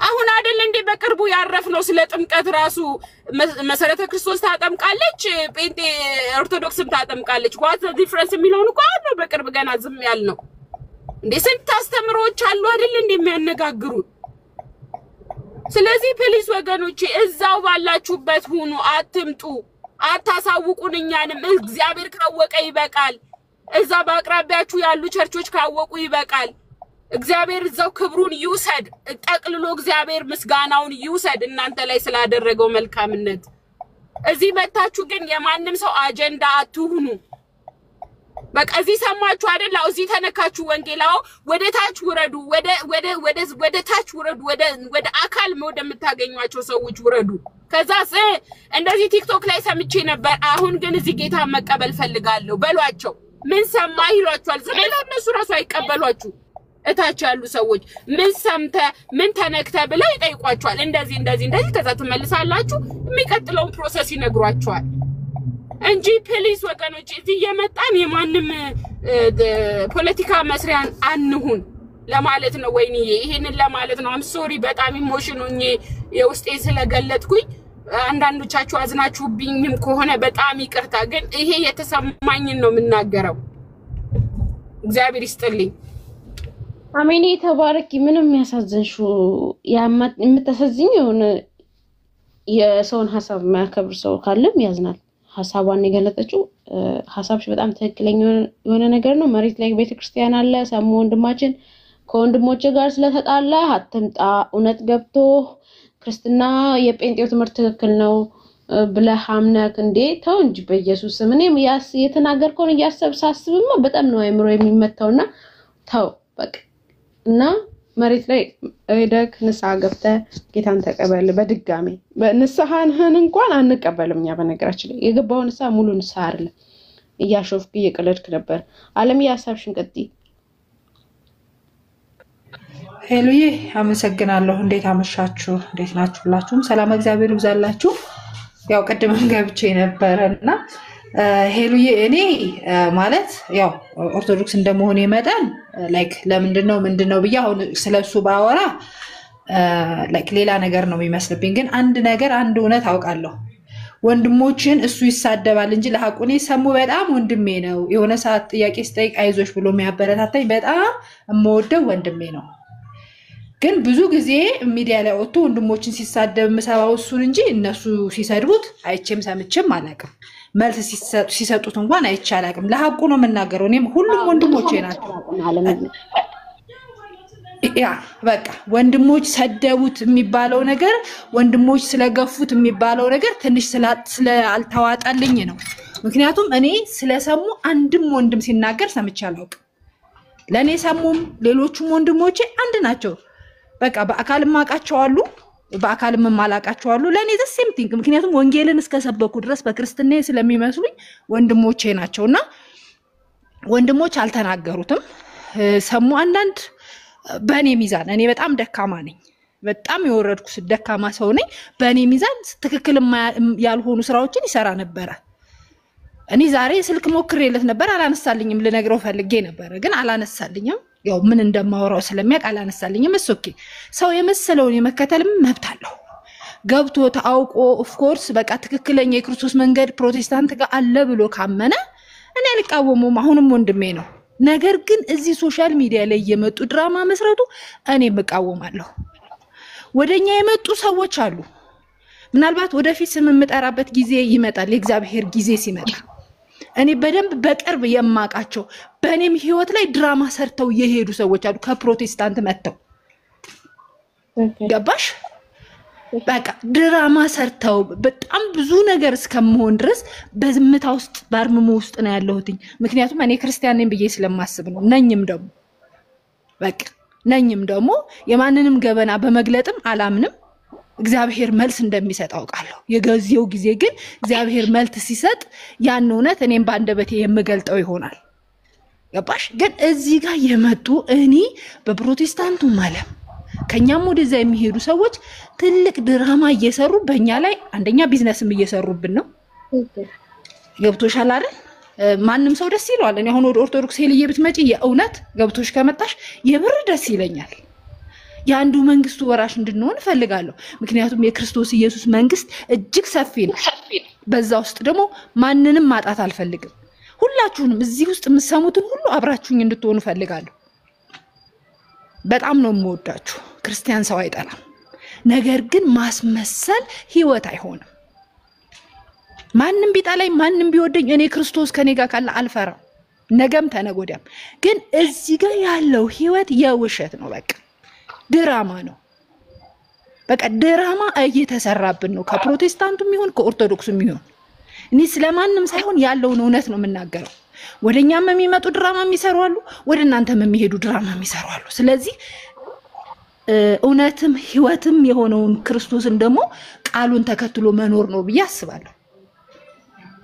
አሁን አይደል እንዴ በቅርቡ ያረፍነው ስለ ጥምቀት ራሱ መሰረተ ክርስቶስ ታጠምቃለች፣ ጴንጤ ኦርቶዶክስም ታጠምቃለች። ዋት ዘ ዲፈረንስ የሚለውን እኮ ነው በቅርብ ገና ዝም ያልነው። እንዴ ስንት አስተምሮች አሉ አይደል እንዴ የሚያነጋግሩ። ስለዚህ ፕሊስ ወገኖቼ እዛው ባላችሁበት ሁኑ፣ አትምጡ፣ አታሳውቁን። እኛንም እግዚአብሔር ካወቀ ይበቃል። እዛ በአቅራቢያችሁ ያሉ ቸርቾች ካወቁ ይበቃል። እግዚአብሔር እዛው ክብሩን ይውሰድ፣ ጠቅልሎ እግዚአብሔር ምስጋናውን ይውሰድ እናንተ ላይ ስላደረገው መልካምነት። እዚህ መታችሁ ግን የማንም ሰው አጀንዳ አትሁኑ። በቃ እዚህ ሰማችሁ አይደል? እዚህ ተነካችሁ ወንጌላው ወደ ታች ውረዱ፣ ወደ ታች ውረዱ፣ ወደ አካል ወደምታገኙአቸው ሰዎች ውረዱ። ከዛስ እንደዚህ ቲክቶክ ላይ ሰምቼ ነበር፣ አሁን ግን እዚህ ጌታ መቀበል ፈልጋለሁ በሏቸው። ምን ሰማ ይሏችኋል? ስለዚህ እነሱ ራሱ አይቀበሏችሁ። እታች ያሉ ሰዎች ምን ሰምተ ምን ተነክተ ብለው ይጠይቋችኋል። እንደዚህ ከዛ ትመልሳላችሁ። የሚቀጥለውን ፕሮሰስ ይነግሯችኋል እንጂ ፕሊስ ወገኖች እዚህ የመጣን የማንም ፖለቲካ መስሪያን አንሁን ለማለት ነው። ወይንዬ ይሄንን ለማለት ነው። አም ሶሪ በጣም ኢሞሽኑኝ የውስጤ ስለገለጥኩኝ አንዳንዶቻችሁ አዝናችሁብኝም ከሆነ በጣም ይቅርታ። ግን ይሄ የተሰማኝን ነው የምናገረው። እግዚአብሔር ይስጥልኝ። አሜን ተባረኪ። ምንም ያሳዝንሹ የምታሳዝኝ የሆነ የሰውን ሐሳብ ማያከብር ሰው ካለም ያዝናል። ሐሳቧን የገለጠችው ሐሳብሽ በጣም ትክክለኛ የሆነ ነገር ነው። መሬት ላይ ቤተክርስቲያን አለ። ሰሙ ወንድማችን ከወንድሞች ጋር ስለተጣላ አትምጣ፣ እውነት ገብቶ ክርስትና የጴንጤው ትምህርት ትክክል ነው ብለህ አምነክ እንዴ ተው እንጂ በኢየሱስ ስም። እኔም የተናገርከውን እያሰብሳስብማ በጣም ነው አይምሮ የሚመታውና ተው በቃ። እና መሬት ላይ ሄደክ ንስሐ ገብተህ ጌታን ተቀበል። በድጋሚ ንስሐህን እንኳን አንቀበልም እኛ። በነገራችን ላይ የገባው ንስሐ ሙሉ ንስሐ አይደለም። እያሾፍክ እየቀለድክ ነበር። ዓለም ያሳብሽን ቀጥይ። ሄሉዬ አመሰግናለሁ። እንዴት አመሻችሁ? እንዴት ናችሁ? ሁላችሁም ሰላም እግዚአብሔር ይብዛላችሁ። ያው ቀድመን ገብቼ ነበርና ሄሉዬ እኔ ማለት ያው ኦርቶዶክስ እንደመሆኔ መጠን ላይክ ለምንድነው ምንድነው ብዬ አሁን ስለሱ ባወራ ላይክ ሌላ ነገር ነው የሚመስልብኝ። ግን አንድ እውነት አውቃለሁ። ወንድሞችን እሱ ይሳደባል እንጂ ለሐቁኔ ሰሙ በጣም ወንድሜ ነው። የሆነ ሰዓት ጥያቄ ስጠይቅ አይዞሽ ብሎ የሚያበረታታኝ በጣም የምወደው ወንድሜ ነው። ግን ብዙ ጊዜ ሚዲያ ላይ ወጥቶ ወንድሞችን ሲሳደብ ምሰባው እሱን እንጂ እነሱ ሲሰድቡት አይቼም ሰምቼም አላውቅም። መልስ ሲሰጡት እንኳን አይቼ አላውቅም። ለሐቁ ነው የምናገረው። እኔም ሁሉም ወንድሞቼ ናቸው። ያ በቃ ወንድሞች ሰደቡት የሚባለው ነገር ወንድሞች ስለገፉት የሚባለው ነገር ትንሽ ስላልተዋጣልኝ ነው። ምክንያቱም እኔ ስለሰሙ አንድም ወንድም ሲናገር ሰምቼ አላውቅም። ለኔ ሰሙም ሌሎቹም ወንድሞቼ አንድ ናቸው። በቃ በአካልም አውቃቸዋሉ፣ በአካልም ማላውቃቸዋሉ። ለኔ ዘ ሴም ቲንግ። ምክንያቱም ወንጌልን እስከሰበኩ ድረስ በክርስትና ስለሚመስሉኝ ወንድሞቼ ናቸውና ወንድሞች አልተናገሩትም። ሰሙ አንዳንድ በኔ ሚዛን እኔ በጣም ደካማ ነኝ። በጣም የወረድኩ ደካማ ሰው ነኝ። በኔ ሚዛን ትክክል ያልሆኑ ስራዎችን ይሰራ ነበር። እኔ ዛሬ ስልክ ሞክሬለት ነበር፣ አላነሳልኝም። ልነግረው ፈልጌ ነበር ግን አላነሳልኝም። ያው ምን እንደማወራው ስለሚያውቅ አላነሳልኝም። እሱኪ ሰው የመሰለውን የመከተልም መብት አለው። ገብቶ ታውቆ ኦፍ ኮርስ በቃ ትክክለኛ የክርስቶስ መንገድ ፕሮቴስታንት ጋር አለ ብሎ ካመነ እኔ አልቃወመውም። አሁንም ወንድሜ ነው። ነገር ግን እዚህ ሶሻል ሚዲያ ላይ የመጡ ድራማ መስራቱ እኔ እቃወማለሁ። ወደኛ የመጡ ሰዎች አሉ። ምናልባት ወደፊት ስም የምጠራበት ጊዜ ይመጣል። የእግዚአብሔር ጊዜ ሲመጣ እኔ በደንብ በቅርብ የማቃቸው በእኔም ህይወት ላይ ድራማ ሰርተው የሄዱ ሰዎች አሉ። ከፕሮቴስታንት መጥተው ገባሽ? በቃ ድራማ ሰርተው በጣም ብዙ ነገር እስከመሆን ድረስ በዝምታ ውስጥ በአርምሞ ውስጥ ነው ያለሁትኝ። ምክንያቱም እኔ ክርስቲያን ነኝ ብዬ ስለማስብ ነው። ነኝም ደግሞ የማንንም ገበና በመግለጥም አላምንም። እግዚአብሔር መልስ እንደሚሰጥ አውቃለሁ። የጊዜው ጊዜ ግን እግዚአብሔር መልስ ሲሰጥ ያን እውነት እኔም በአንደበቴ የምገልጠው ይሆናል። ገባሽ? ግን እዚህ ጋር የመጡ እኔ በፕሮቴስታንቱ ዓለም ከኛም ወደዛ የሚሄዱ ሰዎች ትልቅ ድራማ እየሰሩ በእኛ ላይ አንደኛ ቢዝነስም እየሰሩብን ነው። ገብቶሻል አይደል? ማንም ሰው ደስ ይለዋል። እኔ አሁን ወደ ኦርቶዶክስ ሄልዬ ብትመጪ የእውነት ገብቶሽ ከመጣሽ የብር ደስ ይለኛል። የአንዱ መንግስቱ ወራሽ እንድንሆን እፈልጋለሁ። ምክንያቱም የክርስቶስ ኢየሱስ መንግስት እጅግ ሰፊ ነው። በዛ ውስጥ ደግሞ ማንንም ማጣት አልፈልግም። ሁላችሁንም እዚህ ውስጥ የምትሰሙትን ሁሉ አብራችሁኝ እንድትሆኑ እፈልጋለሁ። በጣም ነው የምወዳችሁ። ክርስቲያን ሰው አይጠላም። ነገር ግን ማስመሰል ህይወት አይሆንም። ማንንም ቢጠላኝ ማንንም ቢወደኝ እኔ ክርስቶስ ከኔ ጋር ካለ አልፈራም። ነገም ተነጎዳም። ግን እዚህ ጋር ያለው ህይወት የውሸት ነው። በቃ ድራማ ነው። በቃ ድራማ እየተሰራብን ነው። ከፕሮቴስታንቱም ይሁን ከኦርቶዶክሱም ይሁን እኔ ስለማንም ሳይሆን ያለውን እውነት ነው የምናገረው። ወደኛም የሚመጡ ድራማ የሚሰሩ አሉ፣ ወደ እናንተም የሚሄዱ ድራማ የሚሰሩ አሉ። ስለዚህ እውነትም ህይወትም የሆነውን ክርስቶስን ደግሞ ቃሉን ተከትሎ መኖር ነው ብዬ አስባለሁ።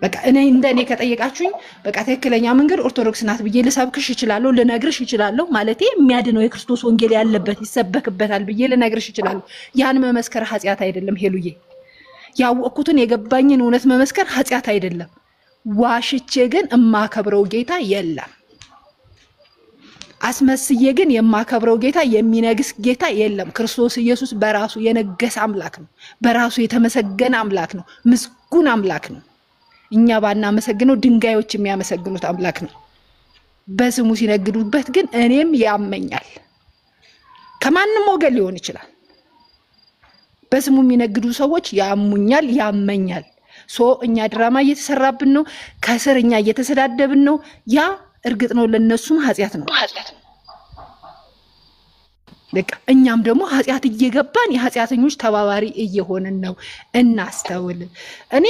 በቃ እንደኔ ከጠየቃችሁኝ በቃ ትክክለኛ መንገድ ኦርቶዶክስ ናት ብዬ ልሰብክሽ እችላለሁ፣ ልነግርሽ እችላለሁ። ማለቴ የሚያድነው የክርስቶስ ወንጌል ያለበት ይሰበክበታል ብዬ ልነግርሽ እችላለሁ። ያን መመስከር ኃጢአት አይደለም ሄሉዬ። ያወቅኩትን የገባኝን እውነት መመስከር ኃጢአት አይደለም። ዋሽቼ ግን የማከብረው ጌታ የለም። አስመስዬ ግን የማከብረው ጌታ የሚነግስ ጌታ የለም። ክርስቶስ ኢየሱስ በራሱ የነገሰ አምላክ ነው። በራሱ የተመሰገነ አምላክ ነው። ምስጉን አምላክ ነው። እኛ ባናመሰግነው ድንጋዮች የሚያመሰግኑት አምላክ ነው። በስሙ ሲነግዱበት ግን እኔም ያመኛል። ከማንም ወገን ሊሆን ይችላል። በስሙ የሚነግዱ ሰዎች ያሙኛል፣ ያመኛል። እኛ ድራማ እየተሰራብን ነው። ከስር እኛ እየተሰዳደብን ነው። ያ እርግጥ ነው ለነሱም ኃጢአት ነው። በቃ እኛም ደግሞ ኃጢአት እየገባን የኃጢአተኞች ተባባሪ እየሆነን ነው። እናስተውል። እኔ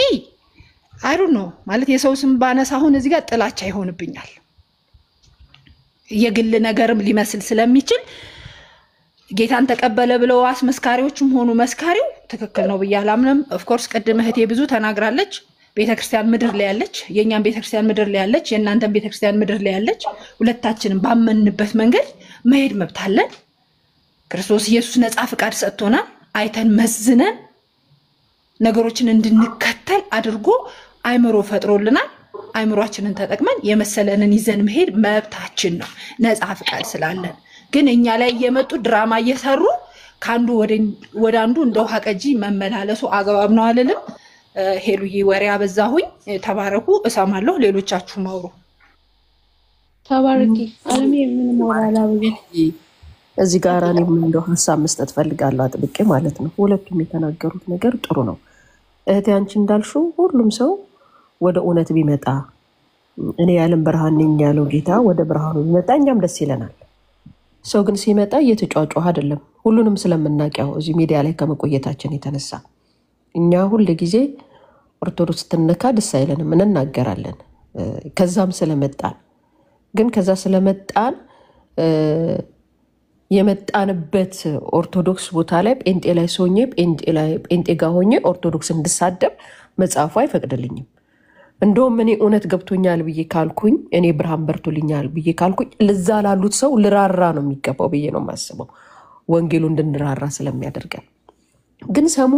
አይሩን ነው ማለት የሰው ስም ባነሳ አሁን እዚህ ጋር ጥላቻ ይሆንብኛል። የግል ነገርም ሊመስል ስለሚችል ጌታን ተቀበለ ብለው አስመስካሪዎችም ሆኑ መስካሪው ትክክል ነው ብዬ አላምንም። ኦፍ ኮርስ ቀደም እህቴ ብዙ ተናግራለች። ቤተክርስቲያን ምድር ላይ ያለች፣ የኛም ቤተክርስቲያን ምድር ላይ ያለች፣ የእናንተም ቤተክርስቲያን ምድር ላይ ያለች፣ ሁለታችንም ባመንበት መንገድ መሄድ መብት አለን። ክርስቶስ ኢየሱስ ነፃ ፍቃድ ሰጥቶናል። አይተን መዝነን ነገሮችን እንድንከተል አድርጎ አይምሮ ፈጥሮልናል። አይምሮአችንን ተጠቅመን የመሰለንን ይዘን መሄድ መብታችን ነው፣ ነፃ ፍቃድ ስላለን። ግን እኛ ላይ እየመጡ ድራማ እየሰሩ ካንዱ ወደ አንዱ እንደ ውሃ ቀጂ መመላለሱ አግባብ ነው አልልም። ሄሉዬ ወሬ አበዛሁኝ። ተባረኩ። እሰማለሁ። ሌሎቻችሁ ማውሩ። ተባረኪ። አለሜ ምን ሞራላ ብዬ እዚህ ጋር እኔም እንደው ሐሳብ መስጠት ፈልጋለሁ አጥብቄ ማለት ነው። ሁለቱም የተናገሩት ነገር ጥሩ ነው። እህቴ አንቺ እንዳልሽው ሁሉም ሰው ወደ እውነት ቢመጣ እኔ ያለም ብርሃን ነኝ ያለው ጌታ ወደ ብርሃኑ ቢመጣ እኛም ደስ ይለናል። ሰው ግን ሲመጣ እየተጫጫሁ አይደለም። ሁሉንም ስለምናውቀው እዚህ ሚዲያ ላይ ከመቆየታችን የተነሳ እኛ ሁሉ ጊዜ ኦርቶዶክስ ትነካ ደስ አይለንም፣ እንናገራለን። ከዛም ስለመጣን ግን ከዛ ስለመጣን የመጣንበት ኦርቶዶክስ ቦታ ላይ ጴንጤ ላይ ሶኜ ጴንጤ ጋር ሆኜ ኦርቶዶክስ እንድሳደብ መጽሐፉ አይፈቅድልኝም። እንደውም እኔ እውነት ገብቶኛል ብዬ ካልኩኝ እኔ ብርሃን በርቶልኛል ብዬ ካልኩኝ ለዛ ላሉት ሰው ልራራ ነው የሚገባው ብዬ ነው የማስበው። ወንጌሉ እንድንራራ ስለሚያደርገን። ግን ሰሙ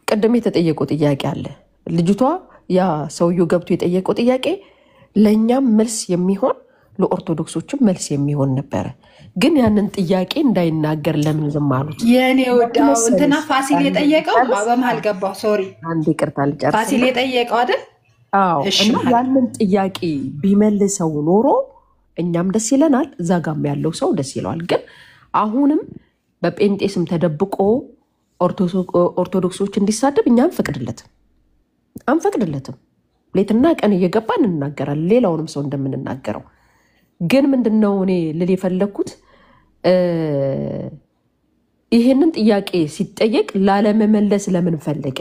ቀደም የተጠየቀው ጥያቄ አለ። ልጅቷ ያ ሰውየው ገብቶ የጠየቀው ጥያቄ ለኛም መልስ የሚሆን ለኦርቶዶክሶችም መልስ የሚሆን ነበር። ግን ያንን ጥያቄ እንዳይናገር ለምን ዝም አሉት? የኔ ወዳው እንትና ፋሲል የጠየቀው በመሃል ገባው። ሶሪ አንዴ ይቅርታ ልጨርስ። ፋሲል የጠየቀው አይደል? አዎ። ያንን ጥያቄ ቢመልሰው ኖሮ እኛም ደስ ይለናል፣ እዛ ጋም ያለው ሰው ደስ ይለዋል። ግን አሁንም በጴንጤ ስም ተደብቆ ኦርቶዶክሶች እንዲሳደብ እኛ አንፈቅድለትም። ሌትና ቀን እየገባን እንናገራለን፣ ሌላውንም ሰው እንደምንናገረው። ግን ምንድነው እኔ ልል የፈለኩት ይሄንን ጥያቄ ሲጠየቅ ላለመመለስ ለምን ፈለገ?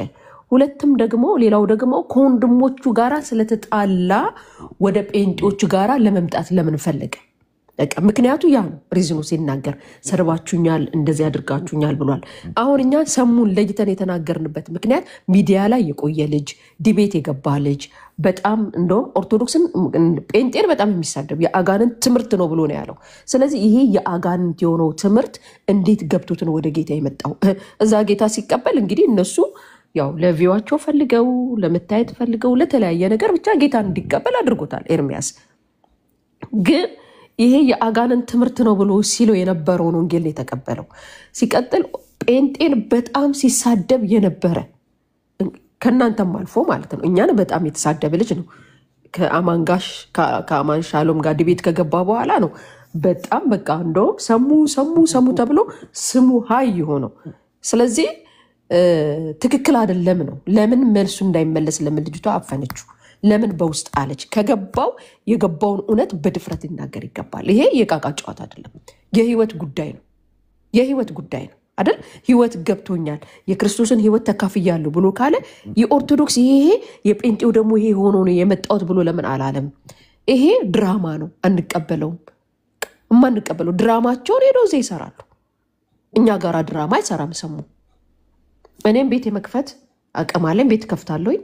ሁለቱም ደግሞ ሌላው ደግሞ ከወንድሞቹ ጋራ ስለተጣላ ወደ ጴንጤዎቹ ጋራ ለመምጣት ለምን ፈለገ? በቃ ምክንያቱ ያ ነው። ሪዝኑ ሲናገር ሰርባችሁኛል እንደዚህ አድርጋችሁኛል ብሏል። አሁን እኛ ሰሙን ለይተን የተናገርንበት ምክንያት ሚዲያ ላይ የቆየ ልጅ ዲቤት የገባ ልጅ በጣም እንደውም ኦርቶዶክስን ጴንጤን በጣም የሚሳደብ የአጋንንት ትምህርት ነው ብሎ ነው ያለው። ስለዚህ ይሄ የአጋንንት የሆነው ትምህርት እንዴት ገብቶት ነው ወደ ጌታ የመጣው? እዛ ጌታ ሲቀበል እንግዲህ እነሱ ያው ለቪዋቸው ፈልገው ለመታየት ፈልገው ለተለያየ ነገር ብቻ ጌታ እንዲቀበል አድርጎታል። ኤርሚያስ ግን ይሄ የአጋንንት ትምህርት ነው ብሎ ሲለው የነበረውን ወንጌል የተቀበለው። ሲቀጥል ጴንጤን በጣም ሲሳደብ የነበረ ከእናንተም አልፎ ማለት ነው እኛን በጣም የተሳደበ ልጅ ነው። ከአማን ሻሎም ጋር ዲቤት ከገባ በኋላ ነው በጣም በቃ እንደውም ሰሙ ተብሎ ስሙ ሀይ የሆነው። ስለዚህ ትክክል አይደለም ነው። ለምን መልሱ እንዳይመለስ ለምን ልጅቷ አፈነችው? ለምን በውስጥ አለች? ከገባው የገባውን እውነት በድፍረት ይናገር ይገባል። ይሄ የቃቃ ጨዋታ አይደለም፣ የህይወት ጉዳይ ነው። የህይወት ጉዳይ ነው አይደል? ህይወት ገብቶኛል የክርስቶስን ህይወት ተካፍያለሁ ብሎ ካለ የኦርቶዶክስ ይሄ የጴንጤው ደግሞ ይሄ ሆኖ ነው የመጣሁት ብሎ ለምን አላለም? ይሄ ድራማ ነው፣ አንቀበለውም። የማንቀበለው ድራማቸውን ሄደው እዚህ ይሰራሉ። እኛ ጋራ ድራማ አይሰራም። ሰሙ እኔም ቤት የመክፈት አቅም አለኝ፣ ቤት ከፍታለሁኝ።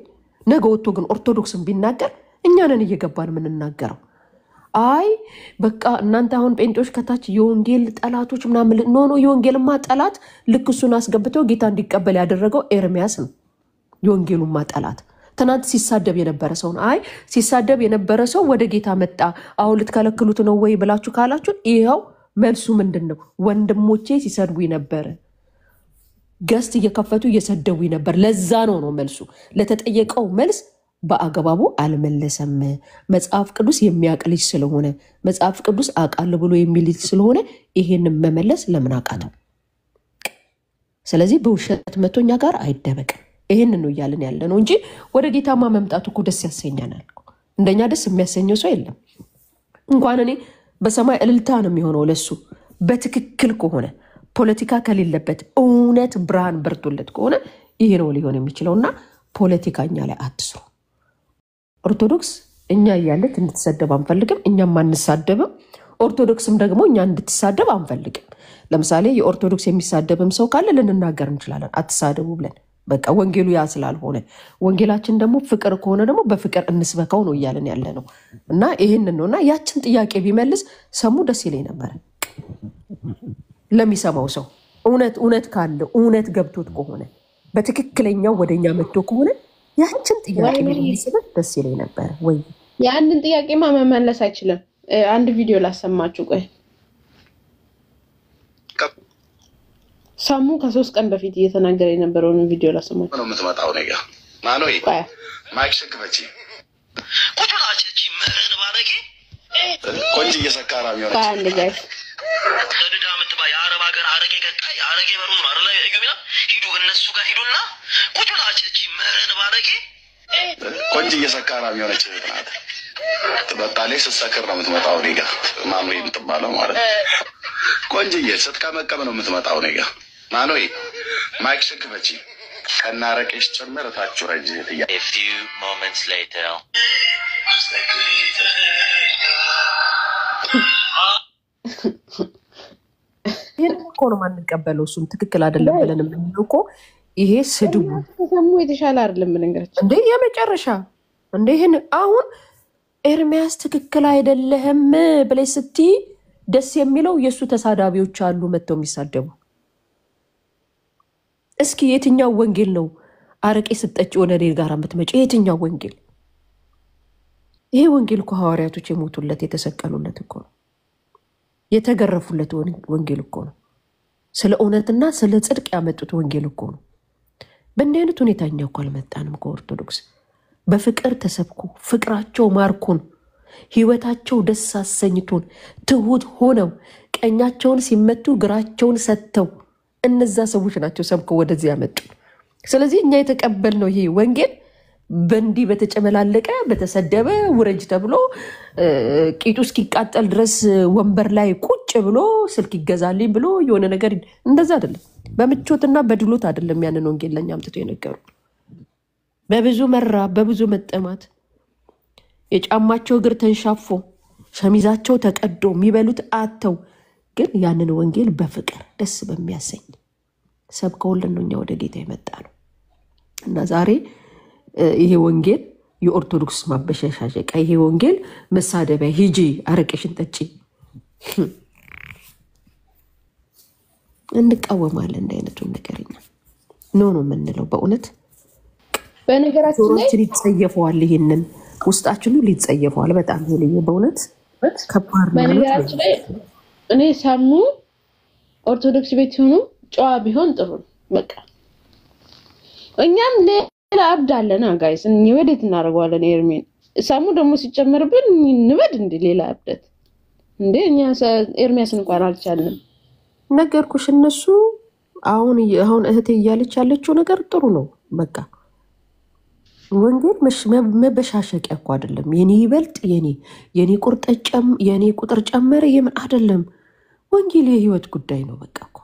ነገ ወጥቶ ግን ኦርቶዶክስን ቢናገር እኛንን እየገባን የምንናገረው። አይ በቃ እናንተ አሁን ጴንጤዎች ከታች የወንጌል ጠላቶች ምናምን ኖ የወንጌልማ ጠላት ልክ እሱን አስገብተው ጌታ እንዲቀበል ያደረገው ኤርሚያስ ነው። የወንጌሉማ ጠላት ትናንት ሲሳደብ የነበረ ሰው ነው። አይ ሲሳደብ የነበረ ሰው ወደ ጌታ መጣ፣ አሁን ልትከለክሉት ነው ወይ ብላችሁ ካላችሁ ይኸው መልሱ ምንድን ነው? ወንድሞቼ ሲሰድቡ ነበረ፣ ገስት እየከፈቱ እየሰደቡ ነበር። ለዛ ነው መልሱ። ለተጠየቀው መልስ በአገባቡ አልመለሰም። መጽሐፍ ቅዱስ የሚያውቅ ልጅ ስለሆነ መጽሐፍ ቅዱስ አውቃለሁ ብሎ የሚል ልጅ ስለሆነ ይሄንን መመለስ ለምን አቃተው? ስለዚህ በውሸት መቶኛ ጋር አይደበቅም። ይሄንን ነው እያልን ያለ ነው እንጂ ወደ ጌታማ መምጣቱ እኮ ደስ ያሰኛናል። እንደኛ ደስ የሚያሰኘው ሰው የለም። እንኳን እኔ በሰማይ እልልታ ነው የሚሆነው ለሱ በትክክል ከሆነ ፖለቲካ ከሌለበት እውነት ብርሃን በርቶለት ከሆነ ይሄ ነው ሊሆን የሚችለውና ፖለቲካኛ ላይ አትስሩ። ኦርቶዶክስ እኛ እያለት እንድትሰደብ አንፈልግም፣ እኛም አንሳደብም። ኦርቶዶክስም ደግሞ እኛ እንድትሳደብ አንፈልግም። ለምሳሌ የኦርቶዶክስ የሚሳደብም ሰው ካለ ልንናገር እንችላለን፣ አትሳደቡ ብለን። በቃ ወንጌሉ ያ ስላልሆነ ወንጌላችን ደግሞ ፍቅር ከሆነ ደግሞ በፍቅር እንስበከው ነው እያለን ያለ ነው። እና ይሄንን ነውና ያችን ጥያቄ ቢመልስ ሰሙ ደስ ይለኝ ነበር። ለሚሰማው ሰው እውነት ካለ እውነት ገብቶት ከሆነ በትክክለኛው ወደኛ መጥቶ ከሆነ ያችን ጥያቄ ቢመልስበት ደስ ይለኝ ነበር። ወይ ያንን ጥያቄ መመለስ አይችልም። አንድ ቪዲዮ ላሰማችሁ። ቆይ ሰሙ ከ3 ቀን በፊት እየተናገረ የነበረውን ቪዲዮ ላሰማችሁ። ነው የምትመጣው ነገር ማኖይ ማይክ ሸክፈቺ ቁጥራቺ ምርን ባለጌ ቆንጆ እየሰካራ የሚሆነው አንድ ጋር ለድዳ ምትባ የአረብ ሀገር አረቄ ቀጣይ አረቄ በሩ ነው አይደል? እዩሚና ሂዱ እነሱ ጋር ሂዱና ቁጥራቺ ምርን ባለጌ ቆንጆ እየሰካራ የሚሆነች ናት። ትበጣለች ስትሰክር ነው የምትመጣው ኔጋ ማኖይ የምትባለው ማለት ቆንጆዬ ስትቀመቀም ነው የምትመጣው ኔጋ ማኖይ ማይክ ሸክፈቺ ከናረቄሽ ጭምር ታችሁ ረጅ ጥያቄ a few moments later ይሄን እኮ ነው ማንቀበለው። እሱም ትክክል አይደለም ብለን የምንለው እኮ ይሄ ስድቡ ሰሙ የተሻለ አይደለም ብለንገራችሁ እንዴ የመጨረሻ እንዴ ይሄን አሁን ኤርሚያስ ትክክል አይደለም ብለሽ ስትይ ደስ የሚለው የሱ ተሳዳቢዎች አሉ መተው የሚሳደቡ። እስኪ የትኛው ወንጌል ነው አረቄ ስትጠጪ ወደ እኔ ጋር የምትመጪ? የትኛው ወንጌል? ይሄ ወንጌል እኮ ሐዋርያቶች የሞቱለት የተሰቀሉለት እኮ ነው፣ የተገረፉለት ወንጌል እኮ ነው። ስለ እውነትና ስለ ጽድቅ ያመጡት ወንጌል እኮ ነው። በእንዲህ አይነት ሁኔታ እኛ እኮ አልመጣንም ከኦርቶዶክስ። በፍቅር ተሰብኩ፣ ፍቅራቸው ማርኩን፣ ህይወታቸው ደስ አሰኝቶን፣ ትሁት ሆነው ቀኛቸውን ሲመቱ ግራቸውን ሰጥተው እነዛ ሰዎች ናቸው ሰብከው ወደዚህ ያመጡ። ስለዚህ እኛ የተቀበልነው ይሄ ወንጌል በእንዲህ በተጨመላለቀ በተሰደበ ውረጅ ተብሎ ቂጡ እስኪቃጠል ድረስ ወንበር ላይ ቁጭ ብሎ ስልክ ይገዛልኝ ብሎ የሆነ ነገር እንደዛ አይደለም። በምቾትና በድሎት አይደለም ያንን ወንጌል ለኛ አምጥቶ የነገሩ። በብዙ መራ በብዙ መጠማት የጫማቸው እግር ተንሻፎ ሸሚዛቸው ተቀዶ የሚበሉት አተው ግን ያንን ወንጌል በፍቅር ደስ በሚያሰኝ ሰብከውልን ነው እኛ ወደ ጌታ የመጣ ነው። እና ዛሬ ይሄ ወንጌል የኦርቶዶክስ ማበሻሻሸቃ፣ ይሄ ወንጌል መሳደቢያ፣ ሂጂ አረቄሽን ጠጪ እንቃወማለን። እንደ አይነቱን ነገርኛ ነው የምንለው በእውነት በነገራችን ላይ ሊጸየፈዋል። ይሄንን ውስጣችን ሁሉ ሊጸየፈዋል። በጣም ይሄ በእውነት ከባድ ነው። በነገራችን ላይ እኔ ሳሙ ኦርቶዶክስ ቤት ሆኖ ጨዋ ቢሆን ጥሩ ነው። በቃ እኛም ሌላ አብድ አለና ጋይስ ወዴት እናደርገዋለን? ኤርሜን ሳሙ ደግሞ ሲጨመርብን እንበድ እንደ ሌላ አብደት እንደ እኛ ኤርሚያስን እንኳን አልቻልንም። ነገርኩሽ። እነሱ አሁን እህቴ እያለች ያለችው ነገር ጥሩ ነው። በቃ ወንጌል መበሻሸቂያ እኮ አይደለም። የኔ ይበልጥ የኔ ቁጥር ጨመረ የምን አይደለም። ወንጌል የህይወት ጉዳይ ነው። በቃ እኮ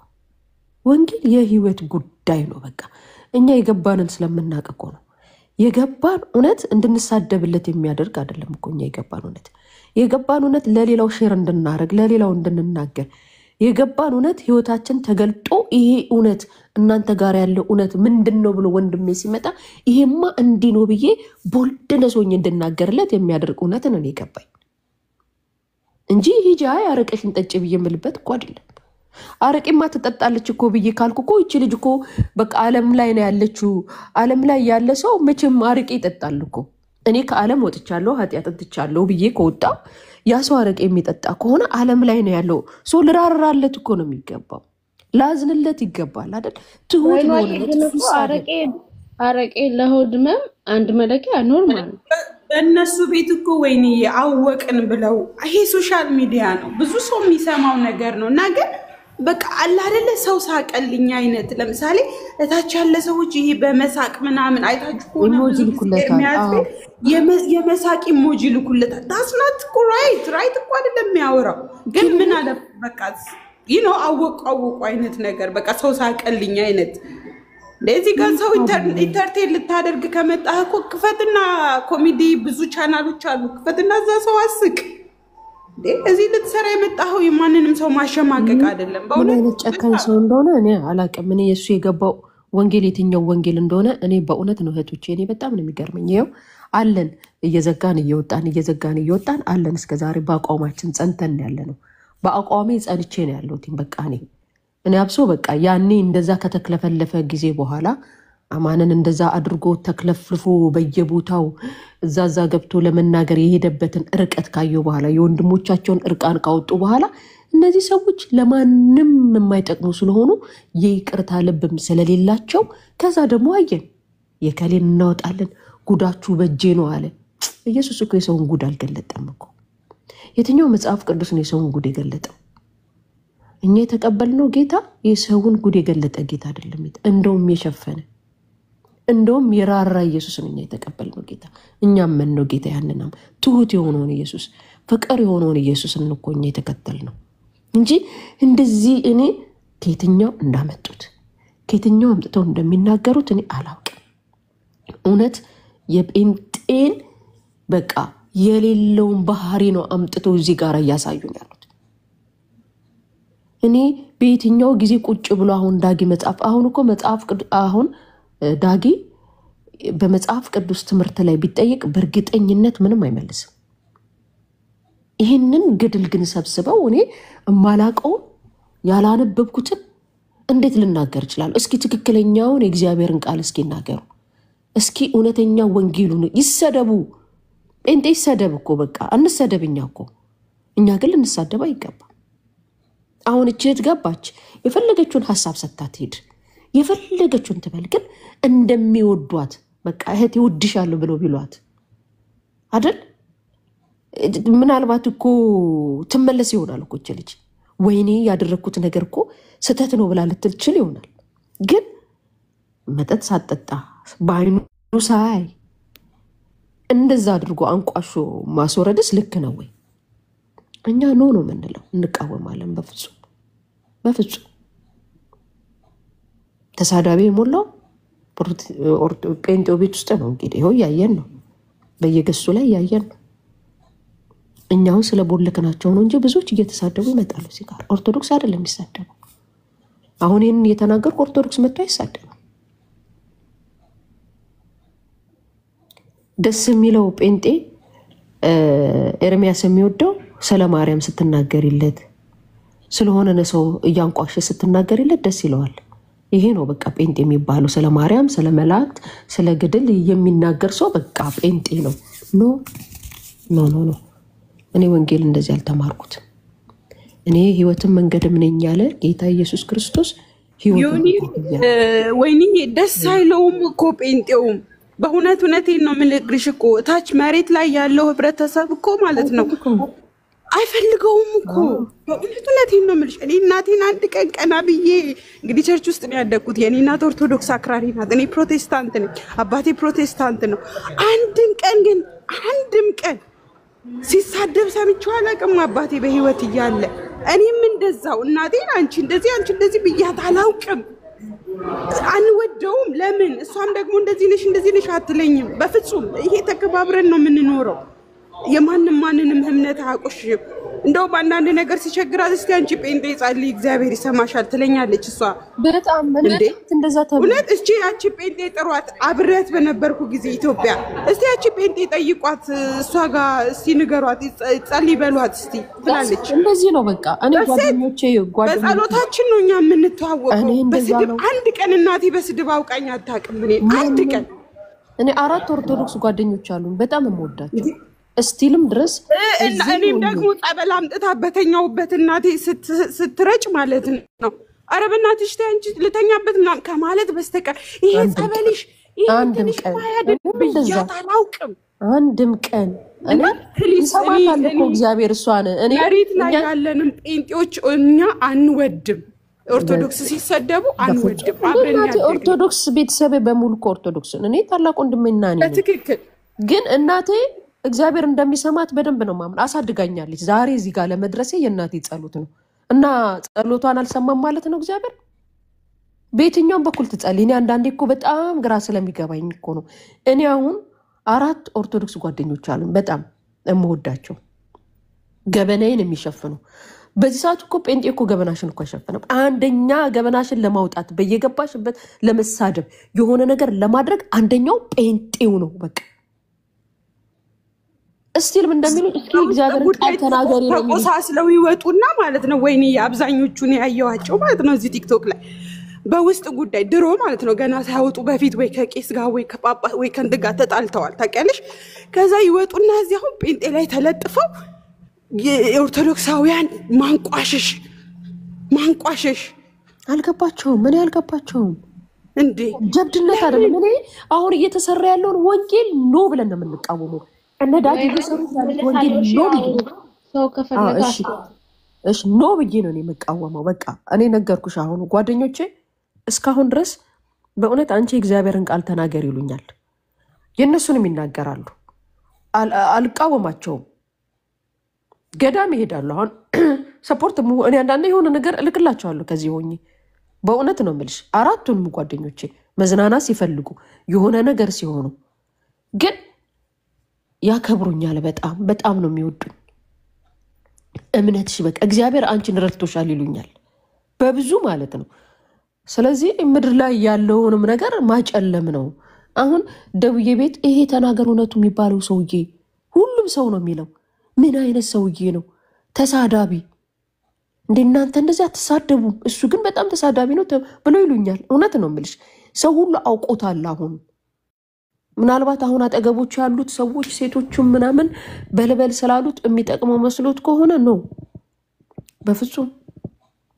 ወንጌል የህይወት ጉዳይ ነው። በቃ እኛ የገባንን ስለምናውቅ እኮ ነው። የገባን እውነት እንድንሳደብለት የሚያደርግ አይደለም እኮ እኛ የገባን እውነት ለሌላው ሼር እንድናረግ ለሌላው እንድንናገር የገባን እውነት ህይወታችን ተገልጦ ይሄ እውነት እናንተ ጋር ያለው እውነት ምንድነው ብሎ ወንድሜ ሲመጣ ይሄማ እንዲህ ነው ብዬ ቦልድነስ ሆኜ እንድናገርለት የሚያደርግ እውነት ነው የገባኝ እንጂ ሂጂ አረቄሽን ጠጪ ብዬ ምልበት እኮ አይደለም። አረቄማ ትጠጣለች እኮ ብዬ ካልኩ እኮ እቺ ልጅ እኮ በቃ ዓለም ላይ ነው ያለችው። ዓለም ላይ ያለ ሰው መቼም አረቄ ይጠጣል እኮ። እኔ ከዓለም ወጥቻለሁ ኃጢአት ትቻለሁ ብዬ ከወጣው ያ ሰው አረቄ የሚጠጣ ከሆነ ዓለም ላይ ነው ያለው። ሶ ልራራለት እኮ ነው የሚገባው፣ ላዝንለት ይገባል አይደል? ትሁት ነው አረቄ ለሆድመም አንድ መለኪያ ኖርማል። በእነሱ ቤት እኮ ወይኔ አወቅን ብለው ይሄ ሶሻል ሚዲያ ነው ብዙ ሰው የሚሰማው ነገር ነው። እና ግን በቃ አለ አይደለ ሰው ሳቀልኛ አይነት ለምሳሌ እታች ያለ ሰዎች ይሄ በመሳቅ ምናምን አይታችሁ ሆነ የመሳቅ ኢሞጂ ልኩለታል። ዳስናት ራይት እኮ አይደለም የሚያወራው ግን ምን አለ በቃ አወቁ አይነት ነገር በቃ ሰው ሳቀልኛ አይነት ለዚህ ጋር ሰው ኢንተርቴን ልታደርግ ከመጣህ እኮ ክፈትና ኮሜዲ ብዙ ቻናሎች አሉ። ክፈትና እዛ ሰው አስቅ። እዚህ ልትሰራ የመጣኸው የማንንም ሰው ማሸማቀቅ አይደለም። በእውነት ጨካኝ ሰው እንደሆነ እኔ አላውቅም። እኔ የሱ የገባው ወንጌል የትኛው ወንጌል እንደሆነ እኔ በእውነት ነው እህቶቼ፣ እኔ በጣም ነው የሚገርመኝ። ይኸው አለን እየዘጋን እየወጣን አለን። እስከዛሬ በአቋማችን ጸንተን ያለ ነው። በአቋሜ ጸንቼ ነው ያለሁት። በቃ እኔ አብሶ በቃ ያኔ እንደዛ ከተክለፈለፈ ጊዜ በኋላ አማንን እንደዛ አድርጎ ተክለፍልፎ በየቦታው እዛዛ ገብቶ ለመናገር የሄደበትን ርቀት ካየው በኋላ የወንድሞቻቸውን እርቃን ካወጡ በኋላ እነዚህ ሰዎች ለማንም የማይጠቅሙ ስለሆኑ የይቅርታ ልብም ስለሌላቸው ከዛ ደግሞ አየን የከሌን እናወጣለን ጉዳችሁ በጄ ነው አለ። ኢየሱስ እኮ የሰውን ጉድ አልገለጠም እኮ። የትኛው መጽሐፍ ቅዱስ ነው የሰውን ጉድ የገለጠው? እኛ የተቀበልነው ጌታ የሰውን ጉድ የገለጠ ጌታ አይደለም። እንደውም የሸፈነ እንደውም የራራ ኢየሱስ ነው እኛ የተቀበልነው ጌታ። እኛም ምን ነው ጌታ ያንናም ትሁት የሆነውን ኢየሱስ ፍቅር የሆነውን ኢየሱስ እንኮ እኛ የተከተልነው እንጂ እንደዚህ እኔ ከየትኛው እንዳመጡት ከየትኛው አምጥተው እንደሚናገሩት እኔ አላውቅም። እውነት የጴንጤን በቃ የሌለውን ባህሪ ነው አምጥተው እዚህ ጋር እያሳዩን ያሉት። እኔ በየትኛው ጊዜ ቁጭ ብሎ አሁን ዳጊ መጽሐፍ አሁን እኮ መጽሐፍ አሁን ዳጊ በመጽሐፍ ቅዱስ ትምህርት ላይ ቢጠይቅ በእርግጠኝነት ምንም አይመልስም። ይህንን ግድል ግን ሰብስበው እኔ እማላቀው ያላነበብኩትን እንዴት ልናገር ይችላል? እስኪ ትክክለኛውን የእግዚአብሔርን ቃል እስኪ እናገሩ። እስኪ እውነተኛ ወንጌሉን ይሰደቡ። ጴንጤ ይሰደብ እኮ በቃ አንሰደብኛ እኮ እኛ ግን ልንሳደብ አይገባም። አሁን እቺት ገባች የፈለገችውን ሐሳብ ሰጣት ሄድ የፈለገችውን ትበል። ግን እንደሚወዷት በቃ እህቴ ወድሻለሁ ብለው ቢሏት አይደል? ምናልባት እኮ ትመለስ ይሆናል እኮ እቺ ልጅ ወይኔ ያደረኩት ነገር እኮ ስተት ነው ብላ ልትችል ይሆናል። ግን መጠጥ ሳጠጣ ባይኑ ሳይ እንደዛ አድርጎ አንቋሾ ማስወረድስ ልክ ነው ወይ? እኛ ነው የምንለው፣ እንቃወማለን። በፍጹም ተሳዳቢ የሞላው ጴንጤው ቤት ውስጥ ነው። እንግዲህ ይኸው ያየን ነው፣ በየገሱ ላይ ያየን ነው። እኛው ስለ ቦለከናቸው ነው እንጂ ብዙዎች እየተሳደቡ ይመጣሉ እዚህ ጋር። ኦርቶዶክስ አይደለም የሚሳደቡ። አሁን ይሄን እየተናገርኩ ኦርቶዶክስ መጥቶ አይሳደቡ። ደስ የሚለው ጴንጤ ኤርሚያስ የሚወደው ስለ ማርያም ስትናገርለት ስለሆነ ሰው እያንቋሸ ስትናገርለት ደስ ይለዋል። ይሄ ነው በቃ ጴንጤ የሚባለው። ስለ ማርያም፣ ስለ መላእክት፣ ስለ ግድል የሚናገር ሰው በቃ ጴንጤ ነው። ኖ ኖ ኖ ኖ እኔ ወንጌል እንደዚህ አልተማርኩት። እኔ ህይወትን መንገድም ነኝ ያለ ጌታ ኢየሱስ ክርስቶስ ወይኔ ደስ አይለውም እኮ ጴንጤውም። በእውነት እውነቴን ነው የምልሽ እኮ ታች መሬት ላይ ያለው ህብረተሰብ እኮ ማለት ነው አይፈልገውም እኮ። በእውነት እውነቴን ነው የምልሽ። እኔ እናቴን አንድ ቀን ቀና ብዬ እንግዲህ ቸርች ውስጥ ነው ያደግኩት። የኔ እናት ኦርቶዶክስ አክራሪ ናት፣ እኔ ፕሮቴስታንት ነኝ፣ አባቴ ፕሮቴስታንት ነው። አንድም ቀን ሲሳደብ ሰምቼው አላውቅም አባቴ በህይወት እያለ። እኔም እንደዛው እናቴን አንቺ እንደዚህ ብያት አላውቅም። አንወደውም። ለምን እሷም ደግሞ እንደዚህ ነሽ አትለኝም። በፍጹም ይሄ ተከባብረን ነው የምንኖረው። ማንንም እምነት አያቆሽሽም። እንደውም አንዳንድ ነገር ሲቸግራት እስቲ አንቺ ጴንጤ ጻልይ እግዚአብሔር ይሰማሻል ትለኛለች እሷ። በጣም እንደዛ ተብሎ እውነት እስቲ ያቺ ጴንጤ ጥሯት። አብሬያት በነበርኩ ጊዜ ኢትዮጵያ እስቲ ያቺ ጴንጤ ጠይቋት፣ እሷ ጋር እስቲ ንገሯት፣ ጻልይ በሏት እስቲ ትላለች። እንደዚህ ነው በቃ። እኔ ጓደኞቼ በጸሎታችን ነው እኛ የምንተዋወቀው። በስድብ አንድ ቀን እናቴ በስድብ አውቃኝ አታውቅም። አንድ ቀን እኔ 4 ኦርቶዶክስ ጓደኞች አሉን በጣም የምወዳቸው እስቲልም ድረስ። እኔም ደግሞ ጸበል አምጥታ በተኛውበት እናቴ ስትረጭ ማለት ነው ኧረ በእናትሽ ተይ አንቺ ልተኛበት ምናምን ከማለት በስተቀር ይሄ ጸበልሽ አንድም ቀን ብያት አላውቅም። አንድም ቀን እኔ ይሰማታል እኮ እግዚአብሔር እሷን። እኔ መሬት ላይ ያለንም ጴንጤዎች እኛ አንወድም። ኦርቶዶክስ ሲሰደቡ አንወድም። አብረን ኦርቶዶክስ ቤተሰብ በሙሉ ኦርቶዶክስ ነው። እኔ ታላቅ ወንድሜና ነኝ። በትክክል ግን እናቴ እግዚአብሔር እንደሚሰማት በደንብ ነው ማምን። አሳድጋኛለች። ዛሬ እዚህ ጋር ለመድረሴ የእናቴ ጸሎት ነው እና ጸሎቷን አልሰማም ማለት ነው እግዚአብሔር። በየትኛውም በኩል ትጸልይ። እኔ አንዳንዴ እኮ በጣም ግራ ስለሚገባኝ እኮ ነው። እኔ አሁን 4 ኦርቶዶክስ ጓደኞች አሉኝ በጣም የምወዳቸው ገበናዬን የሚሸፍኑ። በዚህ ሰዓት እኮ ጴንጤ እኮ ገበናሽን እኮ አይሸፍንም። አንደኛ ገበናሽን ለማውጣት በየገባሽበት ለመሳደብ የሆነ ነገር ለማድረግ አንደኛው ጴንጤው ነው በቃ። እስቲልም እንደሚሉ እስኪ እግዚአብሔር ቃል ተናገሪ ነው ተቆሳስለው ይወጡና ማለት ነው። ወይኔ አብዛኞቹን ያየዋቸው ማለት ነው እዚህ ቲክቶክ ላይ በውስጥ ጉዳይ ድሮ ማለት ነው ገና ሳይወጡ በፊት ወይ ከቄስ ጋር ወይ ከጳጳስ ወይ ከእንትን ጋር ተጣልተዋል ታውቂያለሽ። ከዛ ይወጡና እዚህ አሁን ጴንጤ ላይ ተለጥፈው የኦርቶዶክሳውያን ማንቋሸሽ አልገባቸውም። ምን ያልገባቸውም እንዴ ጀብድነት አይደለም። እኔ አሁን እየተሰራ ያለውን ወንጌል ኖ ብለን ነው የምንቃወመው። እነዳጅ እየሰሩት ያሉት ወንጌል ኖ ብዬ ሰው ከፈለጋሽ ኖ ብዬ ነው የምቃወመው። በቃ እኔ ነገርኩሽ። አሁን ጓደኞቼ እስካሁን ድረስ በእውነት አንቺ እግዚአብሔርን ቃል ተናገር ይሉኛል። የእነሱንም ይናገራሉ። አልቃወማቸውም። ገዳም ይሄዳሉ። አሁን ሰፖርት እኔ አንዳንዴ የሆነ ነገር እልክላቸዋለሁ ከዚህ ሆኜ። በእውነት ነው የምልሽ 4ቱንም ጓደኞቼ መዝናናት ሲፈልጉ የሆነ ነገር ሲሆኑ ግን ያከብሩኛል። በጣም ነው የሚወዱኝ። እምነትሽ በቃ እግዚአብሔር አንቺን ረድቶሻል ይሉኛል በብዙ ማለት ነው። ስለዚህ ምድር ላይ ያለውንም ነገር ማጨለም ነው። አሁን ደውዬ ቤት ይሄ ተናገር እውነቱ የሚባለው ሰውዬ ሁሉም ሰው ነው የሚለው። ምን አይነት ሰውዬ ነው? ተሳዳቢ እንደ እናንተ እንደዚህ አትሳደቡም፣ እሱ ግን በጣም ተሳዳቢ ነው ብለው ይሉኛል። እውነት ነው የምልሽ ሰው ሁሉ አውቆታል። አሁን ምናልባት አሁን አጠገቦቹ ያሉት ሰዎች ሴቶቹም ምናምን በልበል ስላሉት የሚጠቅመው መስሎት ከሆነ ነው በፍጹም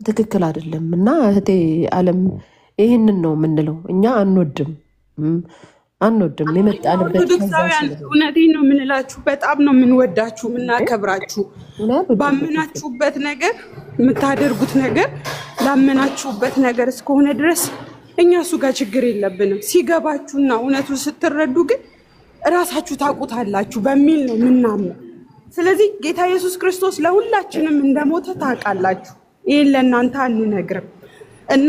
ትክክል አይደለም። እና እህቴ ዓለም ይህንን ነው የምንለው። እኛ አንወድም የመጣንበት ኦርቶዶክሳውያን እውነቴን ነው የምንላችሁ። በጣም ነው የምንወዳችሁ የምናከብራችሁ። ባመናችሁበት ነገር የምታደርጉት ነገር ላመናችሁበት ነገር እስከሆነ ድረስ እኛ እሱ ጋር ችግር የለብንም። ሲገባችሁና እውነቱ ስትረዱ ግን እራሳችሁ ታውቁታላችሁ በሚል ነው የምናምነው። ስለዚህ ጌታ ኢየሱስ ክርስቶስ ለሁላችንም እንደሞተ ታውቃላችሁ። ይሄን ለእናንተ አንነግርም እና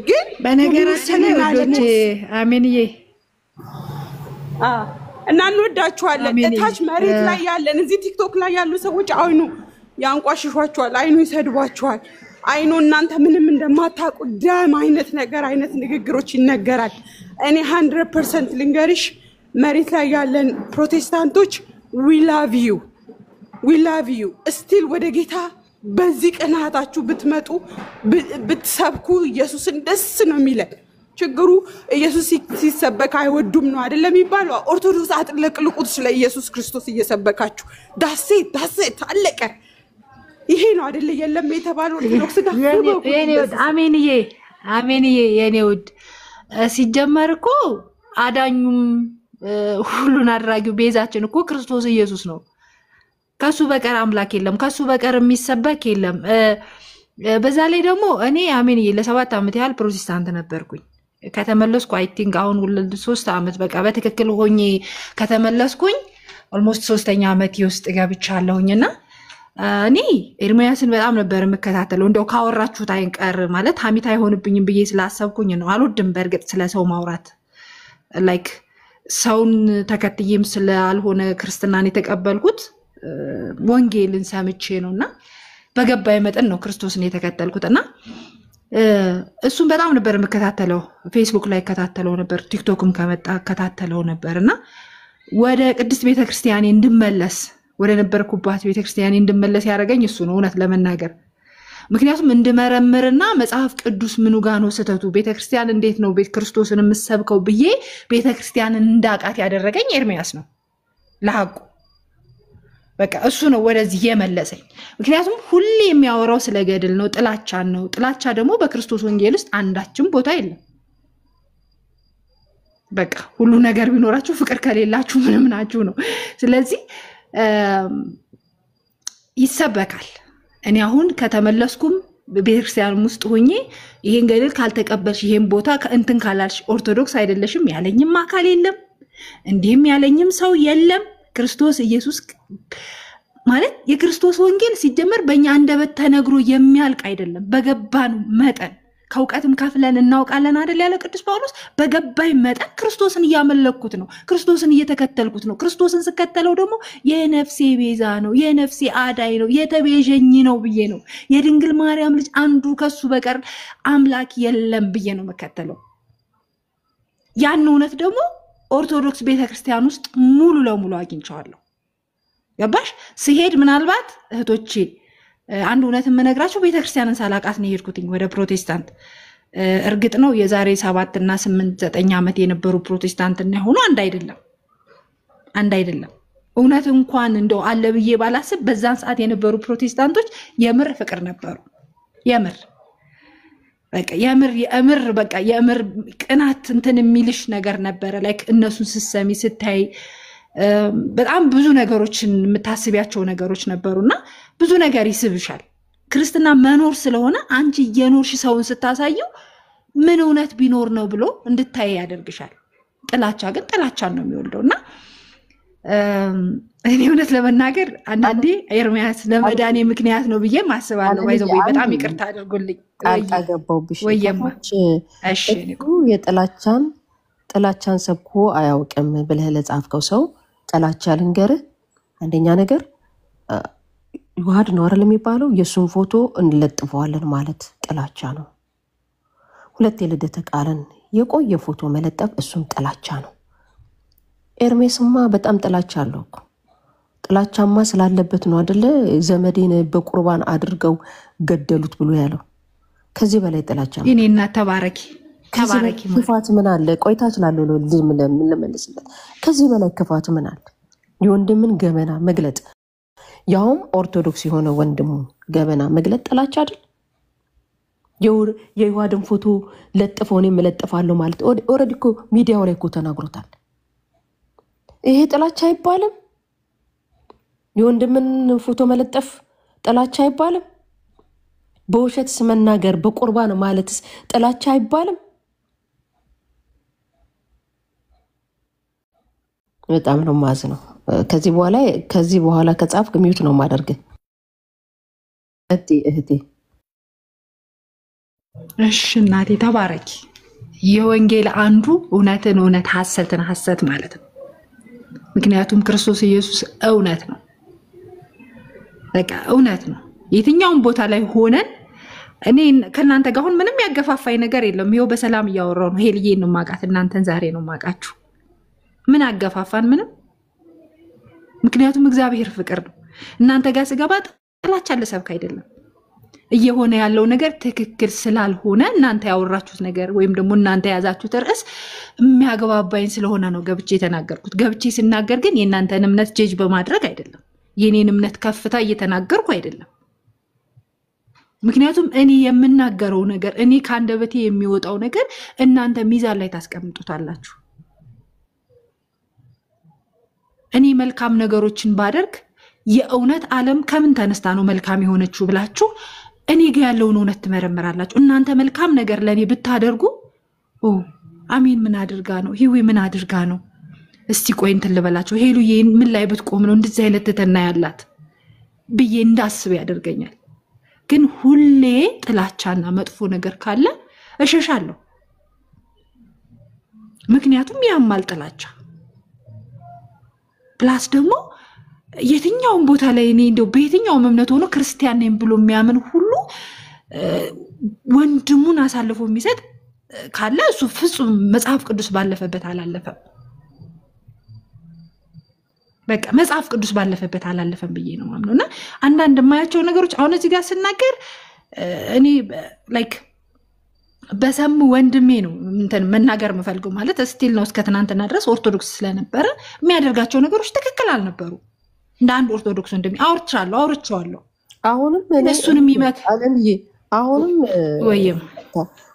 ግን በነገራችን ላይ ልጆች አሜንዬ እና እንወዳችኋለን። እታች መሬት ላይ ያለን እዚህ ቲክቶክ ላይ ያሉ ሰዎች አይኑ ያንቋሽሿችኋል፣ አይኑ ይሰድቧችኋል። አይኑ እናንተ ምንም እንደማታውቁ ደም አይነት ንግግሮች ይነገራል። እኔ 100% ልንገርሽ መሬት ላይ ያለን ፕሮቴስታንቶች we love you still ወደ ጌታ በዚህ ቀናታችሁ ብትመጡ ብትሰብኩ ኢየሱስን ደስ ነው የሚለን። ችግሩ ኢየሱስ ሲሰበክ አይወዱም ነው አይደለም የሚባለው። ኦርቶዶክስ አጥለቅልቁት ስለ ኢየሱስ ክርስቶስ እየሰበካችሁ ዳሴት አለቀ። ይሄ ነው አይደለ የለም የተባለው ኦርቶዶክስ ጋር የኔ ወድ አሜንዬ የኔ ወድ ሲጀመር እኮ አዳኙም ሁሉን አድራጊው ቤዛችን እኮ ክርስቶስ ኢየሱስ ነው። ከሱ በቀር አምላክ የለም፣ ከሱ በቀር የሚሰበክ የለም። በዛ ላይ ደግሞ እኔ አሜንዬ ለ7 ዓመት ያህል ፕሮቴስታንት ነበርኩኝ። ከተመለስኩ አይ ቲንክ አሁን 3 ዓመት በቃ በትክክል ሆኜ ከተመለስኩኝ ኦልሞስት 3ኛ ዓመት ውስጥ ገብቻለሁኝና እኔ ኤርሚያስን በጣም ነበር የምከታተለው። እንደው ካወራችሁት አይንቀር ማለት ሀሚት አይሆንብኝም ብዬ ስላሰብኩኝ ነው። አልወድም በእርግጥ ስለ ሰው ማውራት ላይክ ሰውን ተከትዬም ስላልሆነ ክርስትናን የተቀበልኩት ወንጌልን ሰምቼ ነውና በገባይ መጠን ነው ክርስቶስን የተከተልኩትና እሱን በጣም ነበር የምከታተለው። ፌስቡክ ላይ ከታተለው ነበር፣ ቲክቶክም ከመጣ ከታተለው ነበርና ወደ ቅድስት ቤተክርስቲያን እንድመለስ ወደ ነበርኩባት ቤተክርስቲያን እንድመለስ ያደረገኝ እሱ ነው እውነት ለመናገር። ምክንያቱም እንድመረምርና መጽሐፍ ቅዱስ ምኑ ጋር ነው ስተቱ ቤተክርስቲያን እንዴት ነው ክርስቶስን የምሰብከው ብዬ ቤተክርስቲያንን እንዳቃት ያደረገኝ ኤርሚያስ ነው ለሐቁ። በቃ እሱ ነው ወደዚህ የመለሰኝ። ምክንያቱም ሁሌ የሚያወራው ስለ ገድል ነው፣ ጥላቻን ነው። ጥላቻ ደግሞ በክርስቶስ ወንጌል ውስጥ አንዳችም ቦታ የለም። በቃ ሁሉ ነገር ቢኖራችሁ ፍቅር ከሌላችሁ ምንም ናችሁ ነው። ስለዚህ ይሰበካል። እኔ አሁን ከተመለስኩም ቤተክርስቲያን ውስጥ ሆኜ ይሄን ገድል ካልተቀበልሽ ይሄን ቦታ ከእንትን ካላልሽ ኦርቶዶክስ አይደለሽም ያለኝም አካል የለም፣ እንዲህም ያለኝም ሰው የለም። ክርስቶስ ኢየሱስ ማለት የክርስቶስ ወንጌል ሲጀመር በእኛ አንደበት ተነግሮ የሚያልቅ አይደለም። በገባን መጠን ከውቀትም ከፍለን እናውቃለን አይደል ያለ ቅዱስ ጳውሎስ። በገባይ መጠን ክርስቶስን እያመለኩት ነው፣ ክርስቶስን እየተከተልኩት ነው። ክርስቶስን ስከተለው ደግሞ የነፍሴ ቤዛ ነው፣ የነፍሴ አዳይ ነው፣ የተቤዠኝ ነው ብዬ ነው። የድንግል ማርያም ልጅ አንዱ ከሱ በቀር አምላክ የለም ብዬ ነው መከተለው። ያን እውነት ደግሞ ኦርቶዶክስ ቤተክርስቲያን ውስጥ ሙሉ ለሙሉ አግኝቻለሁ። ገባሽ? ሲሄድ ምናልባት እህቶቼ አንድ እውነት የምነግራችሁ ቤተክርስቲያንን ሳላቃት ነው የሄድኩትኝ ወደ ፕሮቴስታንት። እርግጥ ነው የዛሬ 7 እና 8 9 ዓመት የነበሩ ፕሮቴስታንት እና ሆኖ አንድ አይደለም። እውነት እንኳን እንደው አለ ብዬ ባላስብ በዛን ሰዓት የነበሩ ፕሮቴስታንቶች የምር ፍቅር ነበሩ። የምር ቅናት እንትን የሚልሽ ነገር ነበረ። ላይክ እነሱን ስትሰሚ ስታይ በጣም ብዙ ነገሮችን የምታስቢያቸው ነገሮች ነበሩና ብዙ ነገር ይስብሻል። ክርስትና መኖር ስለሆነ አንቺ የኖርሽ ሰውን ስታሳየው ምን እውነት ቢኖር ነው ብሎ እንድታይ ያደርግሻል። ጥላቻ ግን ጥላቻን ነው የሚወልደውና እኔ እውነት ለመናገር አንዳንዴ ኤርሚያስ ለመዳኔ ምክንያት ነው ብዬ ማስባለሁ። ባይዘው በጣም ይቅርታ አድርጉልኝ። አጣገባውብሽ እሺ ጥላቻን ሰብኮ አያውቅም ብለህ ለጻፍከው ሰው ጥላቻ ልንገርህ። አንደኛ ነገር ይዋድ ነው አይደል የሚባለው፣ የሱን ፎቶ እንለጥፈዋለን ማለት ጥላቻ ነው። ሁለት የልደተ ቃልን የቆየ ፎቶ መለጠፍ እሱም ጥላቻ ነው። ኤርሜስማ በጣም ጥላቻ አለው እኮ። ጥላቻማ ስላለበት ነው አይደለ ዘመዴን በቁርባን አድርገው ገደሉት ብሎ ያለው። ከዚህ በላይ ጥላቻ ነው። እኔና ተባረኪ ክፋት ምን አለ? ቆይታ ስላለው ምን ለመልስለት። ከዚህ በላይ ክፋት ምን አለ? የወንድምን ገበና መግለጥ፣ ያውም ኦርቶዶክስ የሆነ ወንድሙ ገበና መግለጥ ጥላቻ አይደል? የይዋድን ፎቶ ለጥፈው እኔም እለጥፋለሁ ማለት ኦልሬዲ እኮ ሚዲያው ላይ እኮ ተናግሮታል። ይሄ ጥላቻ አይባልም? የወንድምን ፎቶ መለጠፍ ጥላቻ አይባልም? በውሸት ስመናገር በቁርባን ማለትስ ጥላቻ አይባልም? በጣም ነው ማዝነው። ከዚህ በኋላ ከጻፍክ ሚዩት ነው ማደርግ። እህቴ እሺ እናቴ ተባረኪ። የወንጌል አንዱ እውነትን እውነት ሐሰትን ሐሰት ማለት ነው። ምክንያቱም ክርስቶስ ኢየሱስ እውነት ነው። በቃ እውነት ነው። የትኛውም ቦታ ላይ ሆነን እኔ ከናንተ ጋር አሁን ምንም ያገፋፋይ ነገር የለም። ይሄው በሰላም እያወራው ነው። ሄልዬ ነው ማቃት እናንተን ዛሬ ነው ማቃችሁ። ምን አገፋፋን? ምንም። ምክንያቱም እግዚአብሔር ፍቅር ነው። እናንተ ጋር ስገባ ጥላቻ ለሰብክ አይደለም። እየሆነ ያለው ነገር ትክክል ስላልሆነ እናንተ ያወራችሁት ነገር ወይም ደግሞ እናንተ ያዛችሁት ርዕስ የሚያገባባኝ ስለሆነ ነው ገብቼ የተናገርኩት። ገብቼ ስናገር ግን የእናንተን እምነት ጀጅ በማድረግ አይደለም። የኔን እምነት ከፍታ እየተናገርኩ አይደለም። ምክንያቱም እኔ የምናገረው ነገር እኔ ካንደበቴ የሚወጣው ነገር እናንተ ሚዛን ላይ ታስቀምጡታላችሁ። እኔ መልካም ነገሮችን ባደርግ የእውነት ዓለም ከምን ተነስታ ነው መልካም የሆነችው ብላችሁ እኔ ጋር ያለውን እውነት ትመረምራላችሁ። እናንተ መልካም ነገር ለኔ ብታደርጉ አሚን ምን አድርጋ ነው? ሂዊ ምን አድርጋ ነው? እስቲ ቆይ እንትን ልበላችሁ። ሄሉዬ ምን ላይ ብትቆም ነው እንደዚህ አይነት ተተና ያላት ብዬ እንዳስብ ያደርገኛል። ግን ሁሌ ጥላቻና መጥፎ ነገር ካለ እሸሻለሁ። ምክንያቱም ያማል ጥላቻ። ፕላስ ደግሞ የትኛውም ቦታ ላይ እኔ እንደው በየትኛውም እምነት ሆኖ ክርስቲያን ነኝ ብሎ የሚያምን ሁሉ ወንድሙን አሳልፎ የሚሰጥ ካለ እሱ ፍጹም መጽሐፍ ቅዱስ ባለፈበት አላለፈም። በቃ መጽሐፍ ቅዱስ ባለፈበት አላለፈም ብዬ ነው ማምነውና አንዳንድ የማያቸው ነገሮች አሁን እዚህ ጋር ስናገር እኔ ላይክ በሰሙ ወንድሜ ነው እንትን መናገር የምፈልገው ማለት ስቲል ነው። እስከ ትናንትና ድረስ ኦርቶዶክስ ስለነበረ የሚያደርጋቸው ነገሮች ትክክል አልነበሩ። እንደ አንድ ኦርቶዶክስ ወንድሜ አውርቻለሁ። አሁንም እሱንም ይመክ አለምዬ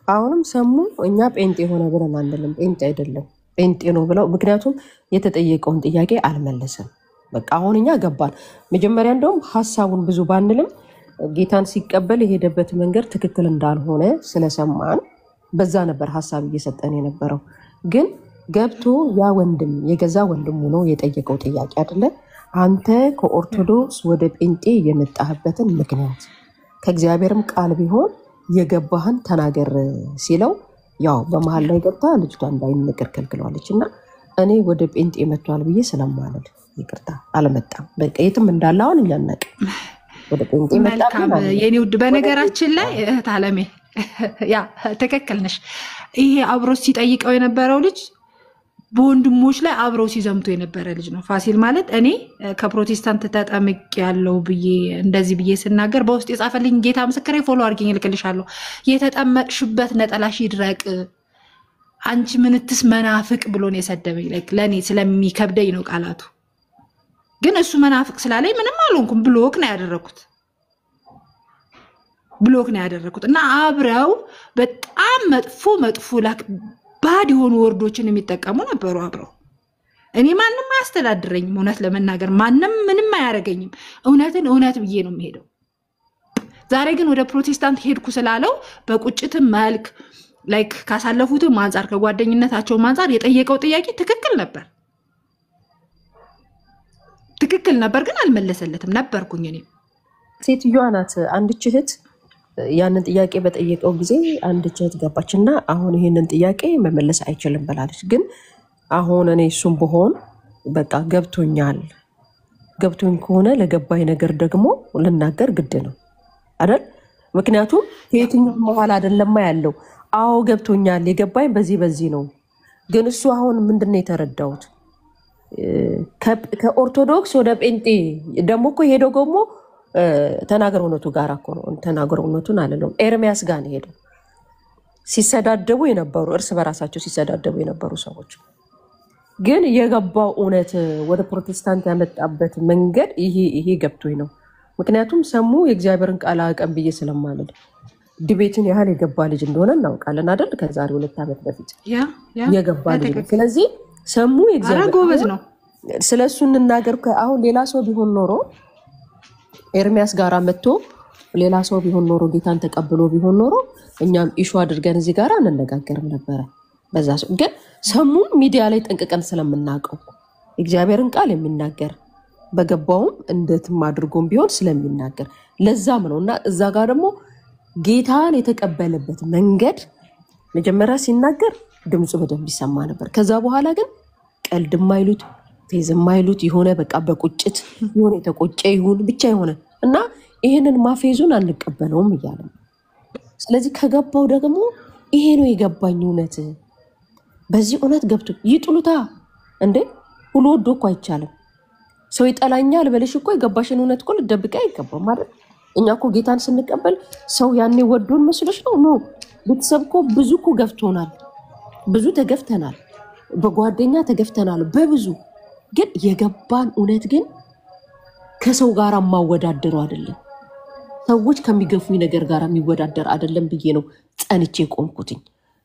አሁንም ሰሙ እኛ ጴንጤ ሆነ ብለን አንልም። ጴንጤ አይደለም ጴንጤ ነው ብለው ምክንያቱም የተጠየቀውን ጥያቄ አልመለሰም። በቃ አሁን እኛ ገባን። መጀመሪያ እንደውም ሐሳቡን ብዙ ባንልም ጌታን ሲቀበል የሄደበት መንገድ ትክክል እንዳልሆነ ስለሰማን በዛ ነበር ሐሳብ እየሰጠን የነበረው። ግን ገብቶ ያ ወንድም የገዛ ወንድሙ ነው የጠየቀው ጥያቄ አይደለ? አንተ ከኦርቶዶክስ ወደ ጴንጤ የመጣህበትን ምክንያት ከእግዚአብሔርም ቃል ቢሆን የገባህን ተናገር ሲለው ያው በመሃል ላይ ገብታ ልጅቷ እንዳይነገር ከልክለዋለች። እና እኔ ወደ ጴንጤ መጥቷል ብዬ ስለማለል ይቅርታ አልመጣም። በቃ የትም እንዳለ አሁን እኛ እናቅ ወደ ጴንጤ መጣ። የኔ ውድ በነገራችን ላይ እህት አለሜ ያ ትክክል ነሽ። ይሄ አብሮ ሲጠይቀው የነበረው ልጅ በወንድሞች ላይ አብረው ሲዘምቱ የነበረ ልጅ ነው። ፋሲል ማለት እኔ ከፕሮቴስታንት ተጠምቅ ያለው ብዬ እንደዚህ ብዬ ስናገር በውስጥ የጻፈልኝ ጌታ ምስክሬ ፎሎ አድርገኝ ልክልሻለሁ። የተጠመቅሽበት ነጠላሽ ይድረቅ አንቺ ምንትስ መናፍቅ ብሎን የሰደበኝ ለኔ ስለሚከብደኝ ነው ቃላቱ። ግን እሱ መናፍቅ ስላለኝ ምንም አልሆንኩም። ብሎክ ነው ያደረኩት እና አብረው በጣም መጥፎ ላክ ባድ የሆኑ ወርዶችን የሚጠቀሙ ነበሩ አብረው። እኔ ማንም አያስተዳድረኝም። እውነት ለመናገር ማንም ምንም አያረገኝም። እውነትን እውነት ብዬ ነው የምሄደው። ዛሬ ግን ወደ ፕሮቴስታንት ሄድኩ ስላለው በቁጭትም መልክ ላይክ ካሳለፉትም አንፃር ከጓደኝነታቸው አንፃር የጠየቀው ጥያቄ ትክክል ነበር ግን አልመለሰለትም ነበርኩኝ እኔ። ሴትዮዋ ናት አንድ እህት ያንን ጥያቄ በጠየቀው ጊዜ አንድ እህት ገባችና አሁን ይሄንን ጥያቄ መመለስ አይችልም ብላለች። ግን አሁን እኔ እሱም በሆን በቃ ገብቶኝ ከሆነ ለገባኝ ነገር ደግሞ ልናገር ግድ ነው አይደል? ምክንያቱም የትኛው መሃል አይደለም ያለው። አዎ ገብቶኛል፣ የገባኝ በዚህ ነው። ግን እሱ አሁን ምንድነው የተረዳውት? ከኦርቶዶክስ ወደ ጴንጤ ደግሞ እኮ ሄደው ደግሞ ተናገር እውነቱ ጋር እኮ ነው። ተናገር እውነቱን አለለው ኤርሚያስ ጋር ነው ሄደው ሲሰዳደቡ የነበሩ እርስ በራሳቸው ሲሰዳደቡ የነበሩ ሰዎች። ግን የገባው እውነት ወደ ፕሮቴስታንት ያመጣበት መንገድ ይሄ ገብቶኝ ነው። ምክንያቱም ሰሙ የእግዚአብሔርን ቃል አቀም ብዬ ስለማለል ድቤትን ያህል የገባ ልጅ እንደሆነ እናውቃለን አይደል? ከዛሬ 2 ዓመት በፊት የገባ ልጅ ነው። ስለዚህ ሰሙ የእግዚአብሔር ጎበዝ ነው። ስለሱ እንናገር። አሁን ሌላ ሰው ቢሆን ኖሮ ኤርሚያስ ጋራ መጥቶ ሌላ ሰው ቢሆን ኖሮ ጌታን ተቀብሎ ቢሆን ኖሮ እኛም ኢሹ አድርገን እዚህ ጋራ እንነጋገርም ነበረ። በዛ ሰው ግን ሰሙን ሚዲያ ላይ ጠንቅቀን ስለምናውቀው እግዚአብሔርን ቃል የሚናገር በገባውም እንደትም አድርጎም ቢሆን ስለሚናገር ለዛም ነውና እዛ ጋር ደግሞ ጌታን የተቀበለበት መንገድ መጀመሪያ ሲናገር ድምፁ በደንብ ይሰማ ነበር። ከዛ በኋላ ግን ቀልድ የማይሉት ፌዝ የማይሉት የሆነ በቃ በቁጭት የሆነ የተቆጨ ይሁን ብቻ የሆነ እና ይሄንን ማፌዙን አንቀበለውም እያለ ስለዚህ ከገባው ደግሞ ይሄ ነው የገባኝ እውነት በዚህ እውነት ገብቶ ይጥሉታ እንዴ ሁሉ ወዶ እኮ አይቻልም ሰው ይጠላኛል በለሽ እኮ የገባሽን እውነት እኮ ልደብቃ አይገባም ማለት እኛ እኮ ጌታን ስንቀበል ሰው ያኔ ወዶን መስሎሽ ነው ቤተሰብ እኮ ብዙ እኮ ገፍቶናል ብዙ ተገፍተናል በጓደኛ ተገፍተናል በብዙ ግን የገባን እውነት ግን ከሰው ጋር ማወዳደሩ አይደለም ሰዎች ከሚገፉኝ ነገር ጋር የሚወዳደር አይደለም ብዬ ነው ጸንቼ ቆምኩትኝ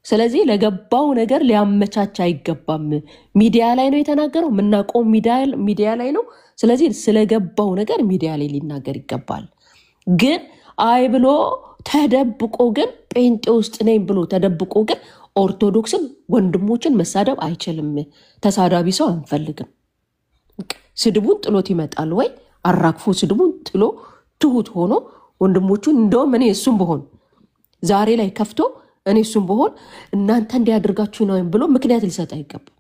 ስለዚህ ለገባው ነገር ሊያመቻች አይገባም ሚዲያ ላይ ነው የተናገረው ምናቆው ሚዲያ ላይ ነው ስለዚህ ስለገባው ነገር ሚዲያ ላይ ሊናገር ይገባል ግን አይ ብሎ ተደብቆ ግን ጴንጤ ውስጥ ነኝ ብሎ ተደብቆ ግን ኦርቶዶክስን ወንድሞችን መሳደብ አይችልም ተሳዳቢ ሰው አንፈልግም ስድቡን ጥሎት ይመጣል ወይ አራክፎ ስድቡን ጥሎ ትሁት ሆኖ ወንድሞቹን እንደውም እኔ እሱም በሆን ዛሬ ላይ ከፍቶ እኔ እሱም በሆን እናንተ እንዲያደርጋችሁ ነው ብሎ ምክንያት ሊሰጥ አይገባም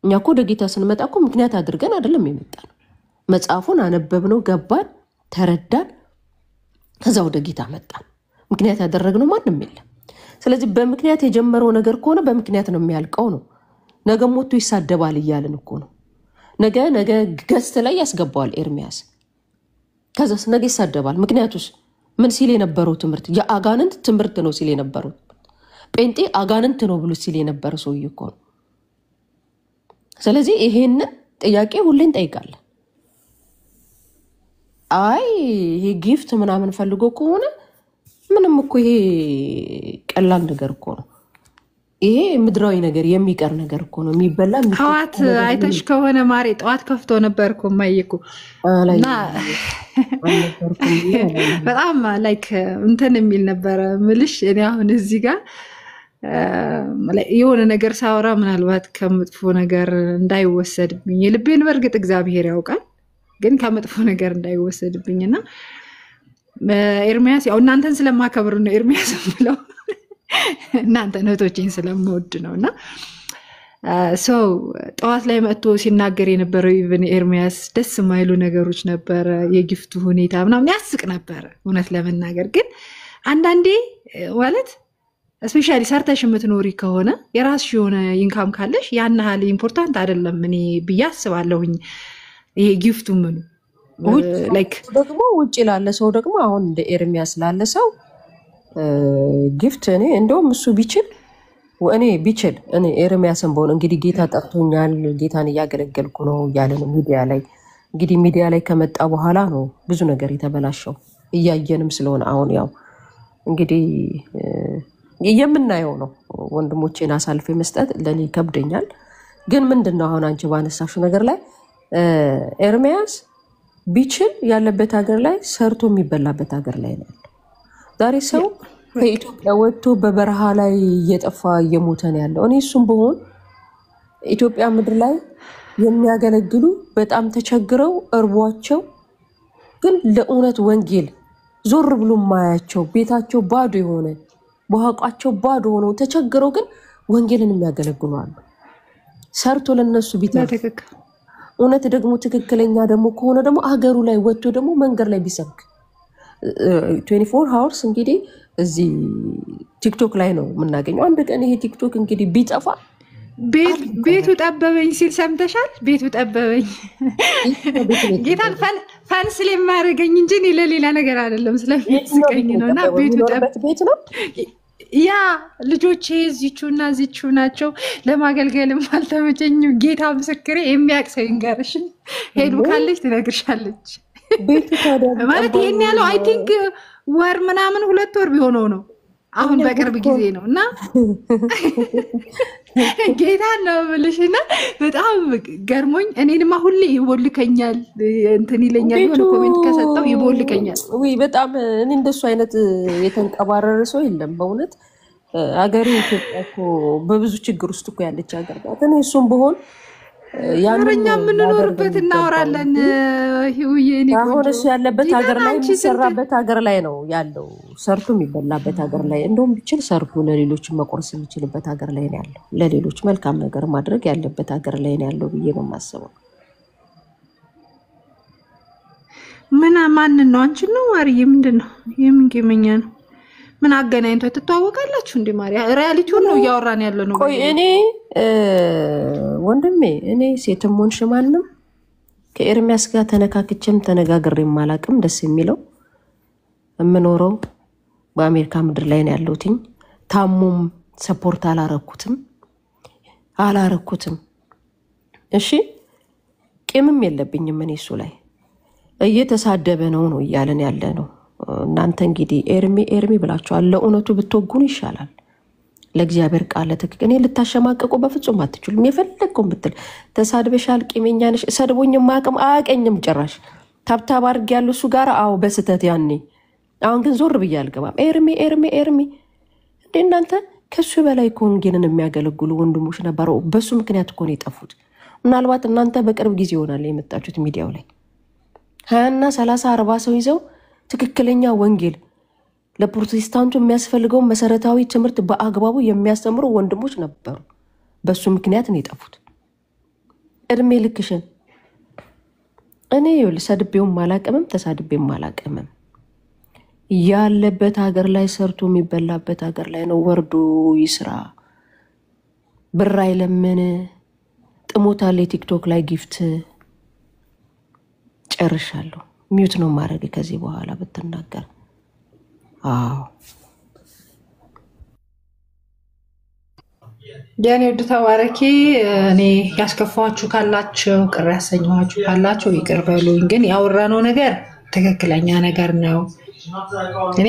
እኛ እኮ ወደ ጌታ ስንመጣ እኮ ምክንያት አድርገን አይደለም የመጣነው መጽሐፉን አነበብነው ገባን ተረዳን ከዛ ወደ ጌታ መጣን ምክንያት ያደረግነው ማንም የለም ስለዚህ በምክንያት የጀመረው ነገር ከሆነ በምክንያት ነው የሚያልቀው ነው ነገ ሞቱ ይሳደባል ይያልን እኮ ነው ነገ ገስት ላይ ያስገባዋል ኤርሚያስ ከዛስ ነገ ይሳደባል ምክንያቱስ ምን ሲል የነበረው ትምርት የአጋንንት ትምርት ነው ሲል የነበረው ጴንጤ አጋንንት ነው ብሎ ሲል የነበረው ሰው እኮ ነው ስለዚህ ይሄን ጥያቄ ሁሌን ጠይቃለን አይ ይሄ ጊፍት ምናምን ፈልጎ ከሆነ ምንም እኮ ይሄ ቀላል ነገር እኮ ነው ይሄ ምድራዊ ነገር የሚቀር ነገር እኮ ነው የሚበላ ጠዋት አይተሽ ከሆነ ማሬ ጠዋት ከፍቶ ነበርኩ ማይኩ እና በጣም ላይክ እንትን የሚል ነበር ምልሽ እኔ አሁን እዚህ ጋር የሆነ ነገር ሳወራ ምናልባት ከመጥፎ ነገር እንዳይወሰድብኝ ልቤን በርግጥ እግዚአብሔር ያውቃል ግን ከመጥፎ ነገር እንዳይወሰድብኝና ኤርሚያስ ያው እናንተን ስለማከብር ነው ኤርሚያስ ብለው እናንተ ነቶችን ስለምወድ ነውና ሰው ጠዋት ላይ መጥቶ ሲናገር የነበረው ኢቭን ኤርሚያስ ደስ የማይሉ ነገሮች ነበር የጊፍቱ ሁኔታ ምናምን ያስቅ ነበር እውነት ለመናገር ግን አንዳንዴ ማለት ስፔሻሊ ሰርተሽ የምትኖሪ ከሆነ የራስሽ የሆነ ኢንካም ካለሽ ያን ያህል ኢምፖርታንት አይደለም እኔ ብያስባለሁኝ ይሄ ጊፍቱ ምኑ ላይክ ደግሞ ውጪ ላለ ሰው ደግሞ አሁን እንደ ኤርሚያስ ላለ ሰው ጊፍት እኔ እንደውም እሱ ቢችል እኔ ኤርሚያስን በሆነ እንግዲህ ጌታ ጠርቶኛል ጌታን እያገለገልኩ ነው ያለን ሚዲያ ላይ እንግዲህ ሚዲያ ላይ ከመጣ በኋላ ነው ብዙ ነገር የተበላሸው እያየንም ስለሆነ አሁን ያው እንግዲህ የምናየው ነው ወንድሞቼን አሳልፌ መስጠት ለኔ ከብደኛል ግን ምንድነው አሁን አንቺ ባነሳሽው ነገር ላይ ኤርሚያስ ቢችል ያለበት ሀገር ላይ ሰርቶ የሚበላበት ሀገር ላይ ነው ዛሬ ሰው ከኢትዮጵያ ወጥቶ በበረሃ ላይ እየጠፋ እየሞተ ነው ያለው እኔ እሱም በሆን ኢትዮጵያ ምድር ላይ የሚያገለግሉ በጣም ተቸግረው እርቧቸው ግን ለእውነት ወንጌል ዞር ብሎ ማያቸው ቤታቸው ባዶ የሆነ በኋቃቸው ባዶ ሆነው ተቸግረው ግን ወንጌልን የሚያገለግሉ አሉ ሰርቶ ለነሱ ቢተርፍ እውነት ደግሞ ትክክለኛ ደግሞ ከሆነ ደግሞ አገሩ ላይ ወጥቶ ደግሞ መንገር ላይ ቢሰብክ 24 hours እንግዲህ እዚህ ቲክቶክ ላይ ነው የምናገኘው አንድ ቀን ይሄ ቲክቶክ እንግዲህ ቢጠፋ ቤቱ ጠበበኝ ሲል ሰምተሻል ቤቱ ጠበበኝ ጌታን ፈን ስለማያደርገኝ እንጂ እኔ ለሌላ ነገር አይደለም ስለሚስቀኝ ነውና ቤቱ ጠበበት ነው ያ ልጆቼ እዚቹና እዚቹ ናቸው ለማገልገልም አልተመቸኝም ጌታ ምስክሬ የሚያቅሰው ይንገርሽ ሄዱ ካለች ትነግርሻለች ማለት ይሄን ያለው አይ ቲንክ ወር ምናምን 2 ወር ቢሆነው ነው አሁን በቅርብ ጊዜ ነውና ጌታ ነው ብለሽና በጣም ገርሞኝ እኔንማ ሁሌ ይቦልከኛል እንትን ይለኛል የሆነ ኮሜንት ከሰጠው ይቦልከኛል ወይ በጣም እኔ እንደሱ አይነት የተንቀባረረ ሰው የለም በእውነት አገሬ ኢትዮጵያ እኮ በብዙ ችግር ውስጥ እኮ ያለች ሀገር ናት እኔ እሱም በሆን ያንኛ ምን ኖርበት እናወራለን ይውዬኔ አሁን እሱ ያለበት ሀገር ላይ የሚሰራበት ሀገር ላይ ነው ያለው ሰርቶ የሚበላበት ሀገር ላይ እንደውም ቢችል ሰርቶ ለሌሎች መቆርስ የሚችልበት ሀገር ላይ ነው ያለው ለሌሎች መልካም ነገር ማድረግ ያለበት ሀገር ላይ ነው ያለው ብዬ ነው የማስበው ምን ማን ነው አንቺ ነው ማርዬ ምንድነው የምን ጌመኛ ነው ምን አገናኝቶ ተተዋወቃላችሁ እንዴ ማርያ ሪያሊቲውን ነው ያወራን ያለው ነው ቆይ እኔ ወንድሜ እኔ ሴትም ሆንሽ ማንንም ከኤርሚያስ ጋር ተነካክቼም ተነጋግሬም ማላቅም ደስ የሚለው እምኖረው በአሜሪካ ምድር ላይ ነው ያለሁትኝ ታሙም ሰፖርት አላረኩትም እሺ ቂምም የለብኝም እኔ እሱ ላይ እየተሳደበ ነው እያለን ያለ ነው እናንተ እንግዲህ ኤርሚ ብላችኋል ለኡነቱ ብትወጉን ይሻላል ለእግዚአብሔር ቃል ለተከከኔ ልታሸማቀቁ በፍጹም አትችሉም የፈለግኩም ብትል ተሳድበሻል ቂመኛ ነሽ ሰድቦኝም ማቅም አቀኝም ጭራሽ ታብታብ አድርግ ያለው እሱ ጋር አው በስተት ያኔ አሁን ግን ዞር ብዬ አልገባም ኤርሚ እንዴ እናንተ ከሱ በላይ ኮንጌንን የሚያገለግሉ ወንድሞች ነበሩ በሱ ምክንያት እኮ ነው የጠፉት ምናልባት እናንተ በቅርብ ጊዜ ይሆናል የመጣችሁት ሚዲያው ላይ 20 እና 30 40 ሰው ይዘው ትክክለኛ ወንጌል ለፕሮቴስታንቱ የሚያስፈልገው መሰረታዊ ትምህርት በአግባቡ የሚያስተምሩ ወንድሞች ነበሩ በሱ ምክንያት ነው የጠፉት እድሜ ልክሽን እኔ ሰድቤው ማላቀምም ተሳድቤው ማላቀምም ያለበት ሀገር ላይ ሰርቶ የሚበላበት ሀገር ላይ ነው ወርዶ ይስራ ብር አይለምን ጥሞታል ቲክቶክ ላይ ጊፍት ጨርሻለሁ ሚውት ነው ማድረግ ከዚህ በኋላ ብትናገር ያኔ ወደ ተባረኪ እኔ ያስከፋችሁ ካላችሁ ቅር ያሰኛችሁ ካላችሁ ይቅር በሉኝ ግን ያወራነው ነገር ትክክለኛ ነገር ነው እኔ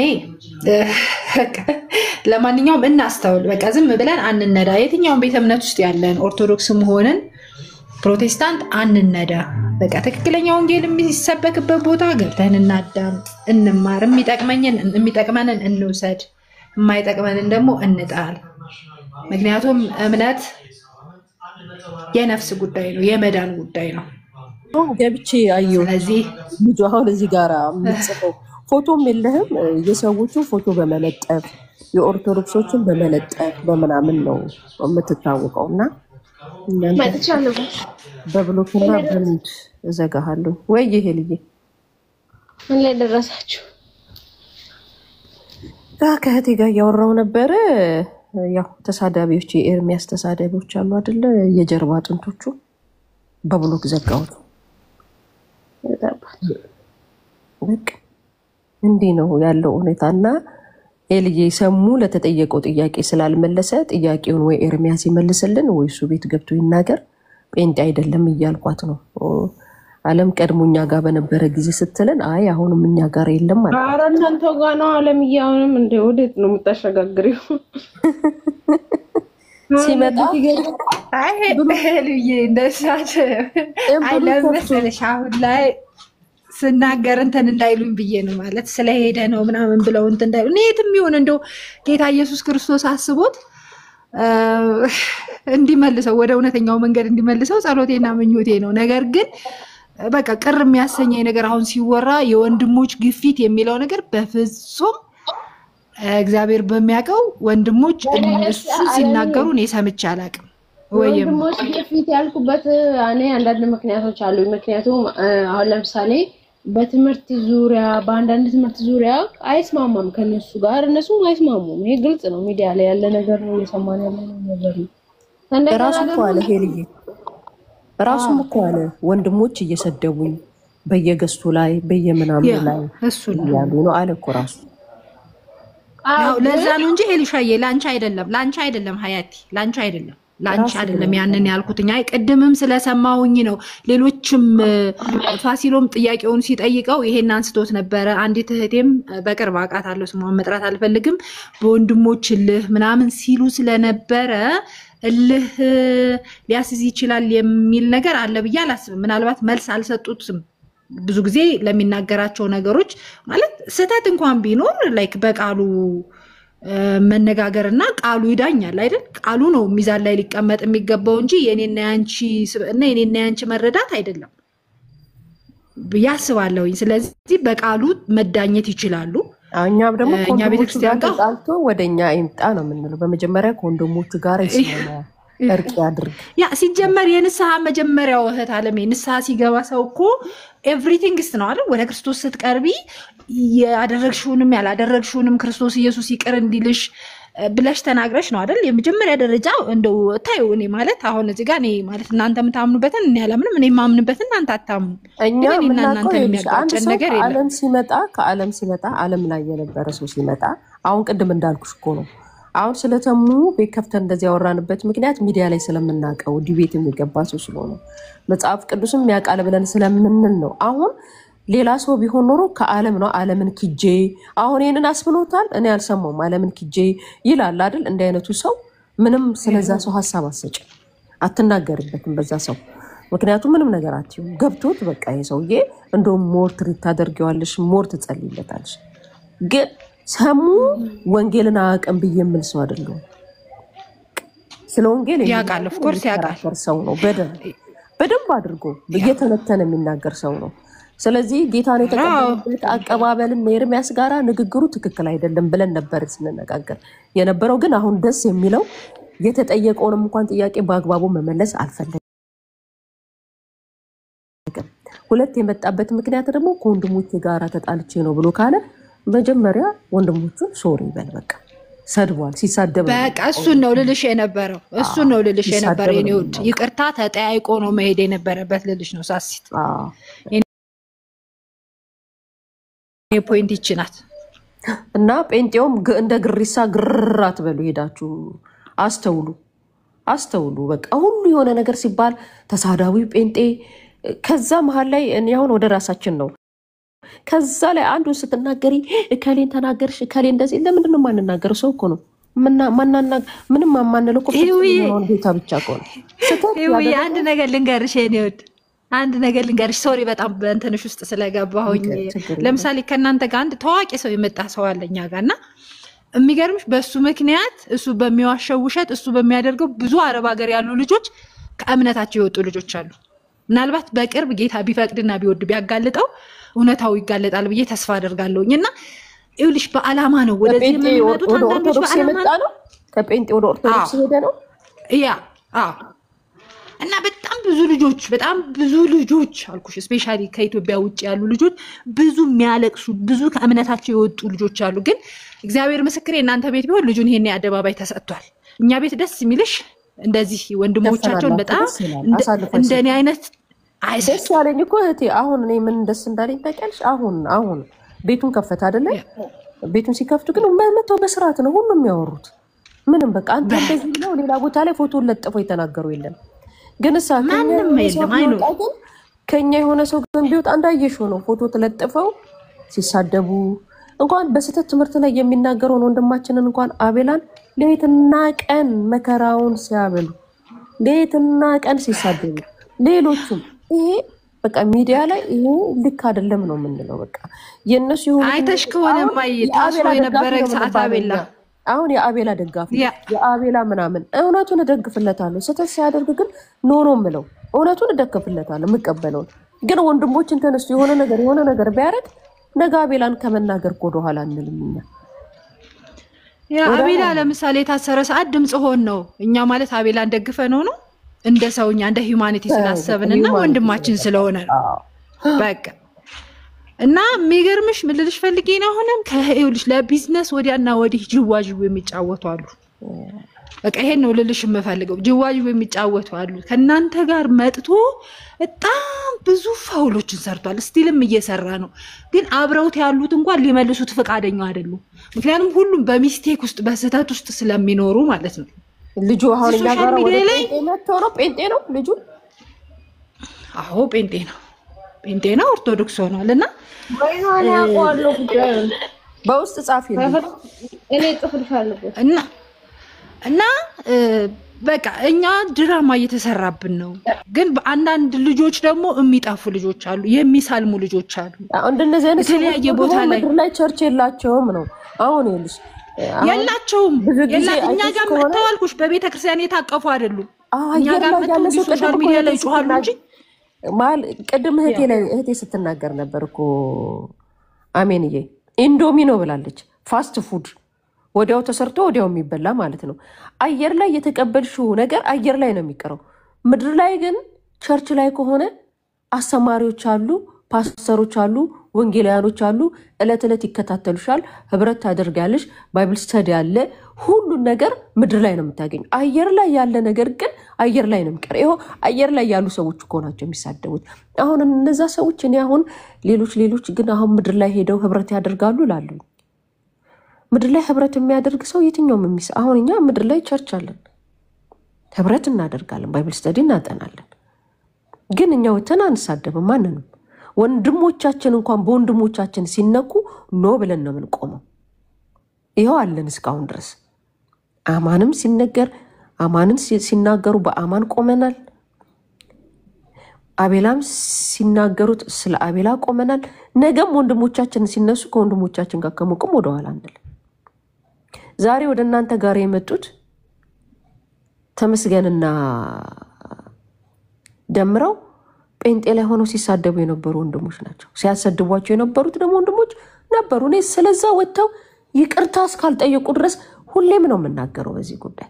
ለማንኛውም እናስተውል በቃ ዝም ብለን አንነዳ የትኛውን ቤተ እምነት ውስጥ ያለን ኦርቶዶክስም ሆነን ፕሮቴስታንት አንነዳ በቃ ትክክለኛ ወንጌል የሚሰበክበት ቦታ ገብተን እናዳም እንማር የሚጠቅመንን እንውሰድ የማይጠቅመንን ደግሞ እንጣል ምክንያቱም እምነት የነፍስ ጉዳይ ነው የመዳን ጉዳይ ነው ገብቼ አየሁ ስለዚህ ልጅ አሁን እዚህ ጋር ምጽፈው ፎቶም የለህም የሰዎቹ ፎቶ በመለጠፍ የኦርቶዶክሶችን በመለጠፍ በመናምን ነው የምትታወቀውና ማጥቻለሁ በብሎክና በሚት እዘጋሃለሁ ወይ ይሄ ልጅ ምን ላይ ደረሳችሁ ከእህቴ ጋር ያወራው ነበር ያው ተሳዳቢዎች የኤርሚያስ ተሳዳቢዎች አሉ አይደለ የጀርባ አጥንቶቹ በብሎክ ዘጋሁት በቃ እንዴ ነው ያለው ሁኔታና ኤልዬ ሰሙ ለተጠየቀው ጥያቄ ስላልመለሰ ጥያቄውን ወይ ኤርሚያስ ይመልስልን ወይ እሱ ቤት ገብቶ ይናገር ጴንጤ አይደለም እያልኳት ነው ዓለም ቀድሞኛ ጋር በነበረ ጊዜ ስትለን አይ አሁንም እኛ ጋር የለም ማለት ኧረ እናንተ ጋር ነው ዓለም ይያውንም እንደ ወዴት ነው የምታሸጋግሪው ሲመጣ አይ ኤልዬ እንደሳች አይ ለምሰልሽ አሁን ላይ ስናገር እንትን እንዳይሉኝ ብዬ ነው ማለት ስለሄደ ነው ምናምን ብለው እንትን እንዳይሉ እኔትም ይሁን እንደው ጌታ ኢየሱስ ክርስቶስ አስቦት እንዲመልሰው ወደ እውነተኛው መንገድ እንዲመልሰው ጸሎቴና ምኞቴ ነው ነገር ግን በቃ ቅር የሚያሰኘኝ ነገር አሁን ሲወራ የወንድሞች ግፊት የሚለው ነገር በፍጹም እግዚአብሔር በሚያውቀው ወንድሞች እሱ ሲናገሩ እኔ ሰምቼ አላውቅም ወንድሞች ግፊት ያልኩበት እኔ አንዳንድ ምክንያቶች አሉ ምክንያቱም አሁን ለምሳሌ በትምህርት ዙሪያ በአንዳንድ ትምህርት ዙሪያ አይስማማም ከነሱ ጋር እነሱም አይስማሙም ይሄ ግልጽ ነው ሚዲያ ላይ ያለ ነገር ነው የሰማን ያለ ነገር ነው ራሱ እኮ አለ ሄልዬ ራሱም እኮ አለ ወንድሞች እየሰደቡኝ በየገስቱ ላይ በየምናምን ላይ እሱ ያሉ ነው አለ እኮ ራሱ ያው ለዛ ነው እንጂ ሄልሻዬ ላንቺ አይደለም ሀያቲ ላንቺ አይደለም ያንን ያልኩትኝ አይ ቀድምም ስለሰማሁኝ ነው ሌሎችም ፋሲሎም ጥያቄውን ሲጠይቀው ይሄን አንስቶት ነበር አንዲት እህቴም በቅርብ አቃታለሁ ስሟን መጥራት አልፈልግም በወንድሞች ልህ ምናምን ሲሉ ስለነበረ እልህ ሊያስይዝ ይችላል የሚል ነገር አለ ብዬ አላስብም ምናልባት መልስ አልሰጡትም ብዙ ጊዜ ለሚናገራቸው ነገሮች ማለት ስህተት እንኳን ቢኖር ላይክ በቃሉ መነጋገርና ቃሉ ይዳኛል አይደል? ቃሉ ነው ሚዛን ላይ ሊቀመጥ የሚገባው እንጂ የኔና ያንቺ እና የኔና ያንቺ መረዳት አይደለም ያስባለሁኝ። ስለዚህ በቃሉ መዳኘት ይችላሉ። እኛም ደግሞ እኛ ቤተክርስቲያን ተጣልቶ ወደኛ ይምጣ ነው የምንለው። በመጀመሪያ ኮንዶሞቹ ጋር ይስማማ እርቅ ያድርግ። ያ ሲጀመር የንስሐ መጀመሪያው እህት ዓለሜ ንስሐ ሲገባ ሰው እኮ ኤቭሪቲንግ ነው አይደል? ወደ ክርስቶስ ስትቀርቢ ያደረግሽውንም ያላደረግሽውንም ክርስቶስ ኢየሱስ ይቅር እንዲልሽ ብለሽ ተናግረሽ ነው አይደል? የመጀመሪያ ደረጃ እንደው ታዩ እኔ ማለት አሁን እዚህ ጋር እኔ ማለት እናንተ የምታምኑበትን እኔ አላምንም፣ እኔ የማምንበትን እናንተ አታምኑ። እኛ እናንተ የሚያጋጨን ነገር የለም። ዓለም ሲመጣ ከዓለም ሲመጣ ዓለም ላይ የነበረ ሰው ሲመጣ አሁን ቅድም እንዳልኩሽ እኮ ነው። አሁን ስለተሙ ቤት ከፍተን እንደዚህ ያወራንበት ምክንያት ሚዲያ ላይ ስለምናውቀው ዲቤት የሚገባ ሰው ስለሆነ መጽሐፍ ቅዱስም ያውቃል ብለን ስለምንል ነው። አሁን ሌላ ሰው ቢሆን ኖሮ ከዓለም ነው ዓለምን ኪጄ አሁን ይሄንን አስብሎታል። እኔ አልሰማውም ዓለምን ኪጄ ይላል አይደል? እንደ አይነቱ ሰው ምንም ስለዛ ሰው ሐሳብ አሰጭ አትናገርበትም በዛ ሰው ምክንያቱም ምንም ነገር አትይው ገብቶት በቃ ይሄ ሰውዬ እንደውም ሞር ትሪት ታደርጊዋለሽ ሞር ትጸልይለታለሽ። ግን ሰሙ ወንጌልን አያውቅም ብዬ የምል ሰው አይደለም። ስለ ወንጌል ያውቃል ኦፍ ኮርስ ያውቃል ሰው ነው በደንብ አድርጎ እየተነተነ የሚናገር ሰው ነው። ስለዚህ ጌታን የተቀበለበት አቀባበልን ኤርሚያስ ጋራ ንግግሩ ትክክል አይደለም ብለን ነበር ስንነጋገር የነበረው። ግን አሁን ደስ የሚለው የተጠየቀውንም እንኳን ጥያቄ በአግባቡ መመለስ አልፈለገም። ሁለት የመጣበት ምክንያት ደግሞ ከወንድሞቼ ጋራ ተጣልቼ ነው ብሎ ካለ መጀመሪያ ወንድሞቹን ሶሪ በል በቃ ሰድቧል። ሲሳደብ በቃ እሱን ነው ልልሽ የነበረው የኔ ውድ ይቅርታ ተጠያይቆ ነው መሄድ የነበረበት ልልሽ ነው ሳሲት ፖይንት ይችላል። እና ጴንጤውም እንደ ግሪሳ ግራት በሉ ሄዳችሁ አስተውሉ በቃ ሁሉ የሆነ ነገር ሲባል ተሳዳዊ ጴንጤ ከዛ መሃል ላይ እኔ አሁን ወደ ራሳችን ነው ከዛ ላይ አንዱ ስትናገሪ እከሌን ተናገርሽ እከሌ እንደዚህ ለምንድን ነው ማንናገረው? ሰው እኮ ነው ምንም ማማነለው እኮ ነው ጌታ ብቻ እኮ ነው። አንድ ነገር ልንገርሽ የኔ ውድ አንድ ነገር ልንገርሽ ሶሪ በጣም በእንተንሽ ውስጥ ስለገባሁኝ ለምሳሌ ከናንተ ጋር አንድ ታዋቂ ሰው የመጣ ሰው አለኛ ጋርና የሚገርምሽ በሱ ምክንያት እሱ በሚዋሸው ውሸት እሱ በሚያደርገው ብዙ አረብ ሀገር ያሉ ልጆች ከእምነታቸው የወጡ ልጆች አሉ። ምናልባት በቅርብ ጌታ ቢፈቅድና ቢወድ ቢያጋልጠው እውነታው ይጋለጣል ብዬ ተስፋ አደርጋለሁኝና ይኸውልሽ በአላማ ነው ወደዚህ የሚመጡት አንዳንዶች በአላማ ነው ከጴንጤ ወደ ኦርቶዶክስ ሄደ ነው ያ እና በጣም ብዙ ልጆች አልኩሽ ስፔሻሊ ከኢትዮጵያ ውጭ ያሉ ልጆች ብዙ የሚያለቅሱ ብዙ ከእምነታቸው የወጡ ልጆች አሉ። ግን እግዚአብሔር ምስክሬ እናንተ ቤት ቢሆን ልጁን ይሄን አደባባይ ተሰጥቷል። እኛ ቤት ደስ የሚልሽ እንደዚህ ወንድሞቻቸውን በጣም እንደኔ አይነት ደስ ያለኝ እኮ እህቴ አሁን እኔ ምን ደስ እንዳለኝ ታውቂያለሽ? አሁን ቤቱን ከፈተ አይደለ? ቤቱን ሲከፍቱ ግን መተው በስርዓት ነው ሁሉም የሚያወሩት። ምንም በቃ አንተ እንደዚህ ነው ሌላ ቦታ ላይ ፎቶ ለጥፈው የተናገሩ የለም። ግን ማንም የለም አይኖር ከኛ የሆነ ሰው ግን ቢወጣ እንዳየሽው ነው ፎቶ ተለጥፈው ሲሳደቡ እንኳን በስተት ትምህርት ላይ የሚናገረው ወንድማችንን እንኳን አቤላን ሌትና ቀን መከራውን ሲያበሉ ሌትና ቀን ሲሳደቡ ሌሎቹም ይሄ በቃ ሚዲያ ላይ ይሄ ልክ አይደለም ነው የምንለው። በቃ የነሱ ይሁን አይተሽ ከሆነ ማይ ታስሮ የነበረ ሰዓት አቤላ አሁን የአቤላ ደጋፊ የአቤላ ምናምን እውነቱን እደግፍለታለሁ። ስተት ሲያደርግ ግን ኖ ምለው እውነቱን እደግፍለታለሁ የምቀበለው። ግን ወንድሞችን ተነስቶ የሆነ ነገር ቢያደርግ ነገ አቤላን ከመናገር ወደ ኋላ አንልም። ያ አቤላ ለምሳሌ የታሰረ ሰዓት ድምጽ ሆን ነው እኛ ማለት አቤላን ደግፈ ነው እንደ ሰውኛ እንደ ሂዩማኒቲ ስላሰብንና ወንድማችን ስለሆነ በቃ እና የሚገርምሽ ምን ልልሽ ፈልጌ ነው አሁንም ከይውልሽ ለቢዝነስ ወዲያና ወዲህ ጅዋጅው የሚጫወቱ አሉ። በቃ ይሄን ነው ልልሽ የምፈልገው። ጅዋጅው የሚጫወቱ አሉ። ከናንተ ጋር መጥቶ በጣም ብዙ ፋውሎችን ሰርቷል። ስቲልም እየሰራ ነው። ግን አብረውት ያሉት እንኳን ሊመልሱት ፈቃደኛ አይደሉም። ምክንያቱም ሁሉም በሚስቴክ ውስጥ በስህተት ውስጥ ስለሚኖሩ ማለት ነው። ልጁ አሁን ያጋራ ወደ ጴንጤ ነው ልጁ። አዎ ጴንጤ ነው ኦርቶዶክስ ሆኗልና ወይኔ ያቋለው በውስጥ ጻፊ ነው እኔ ጽፍልሻለሁ እና በቃ እኛ ድራማ እየተሰራብን ነው። ግን በአንዳንድ ልጆች ደግሞ የሚጣፉ ልጆች አሉ፣ የሚሳልሙ ልጆች አሉ። እንደነዚህ አይነት የተለያየ ቦታ ላይ ቸርች የላቸውም ነው አሁን ይልሽ የላቸውም እኛ ጋር መተዋልኩሽ በቤተ ክርስቲያን የታቀፉ አይደሉም እኛ ጋር መተው ሶሻል ሚዲያ ላይ ጮሃሉ እንጂ ማል ቅድም እህቴ ስትናገር ነበር እኮ አሜንዬ ኢንዶሚ ነው ብላለች ፋስት ፉድ ወዲያው ተሰርቶ ወዲያው የሚበላ ማለት ነው አየር ላይ የተቀበልሽው ነገር አየር ላይ ነው የሚቀረው ምድር ላይ ግን ቸርች ላይ ከሆነ አስተማሪዎች አሉ ፓስተሮች አሉ ወንጌላውያኖች አሉ እለት እለት ይከታተሉሻል ህብረት ታደርጋለሽ ባይብል ስተዲ አለ ሁሉ ነገር ምድር ላይ ነው የምታገኝ አየር ላይ ያለ ነገር ግን አየር ላይ ነው የሚቀር ይሄው አየር ላይ ያሉ ሰዎች እኮ ናቸው የሚሳደቡት አሁን እነዛ ሰዎች እኔ አሁን ሌሎች ግን አሁን ምድር ላይ ሄደው ህብረት ያደርጋሉ ላሉ ምድር ላይ ህብረት የሚያደርግ ሰው የትኛውም አሁን እኛ ምድር ላይ ቸርች አለን ህብረት እናደርጋለን ባይብል ስተዲ እናጠናለን ግን እኛ ወተን አንሳደብም ማንንም ወንድሞቻችን እንኳን በወንድሞቻችን ሲነኩ ኖ ብለን ነው የምንቆመው ይሄው አለን እስካሁን ድረስ አማንም ሲነገር አማንን ሲናገሩ በአማን ቆመናል አቤላም ሲናገሩት ስለ አቤላ ቆመናል ነገም ወንድሞቻችን ሲነሱ ከወንድሞቻችን ጋር ከመቆም ወደ ኋላ አንል ዛሬ ወደ እናንተ ጋር የመጡት ተመስገንና ደምረው ጴንጤ ላይ ሆኖ ሲሳደቡ የነበሩ ወንድሞች ናቸው ሲያሰድቧቸው የነበሩት ደግሞ ወንድሞች ነበሩ እኔ ስለዛ ወጥተው ይቅርታ እስካልጠየቁ ድረስ ሁሌም ነው የምናገረው በዚህ ጉዳይ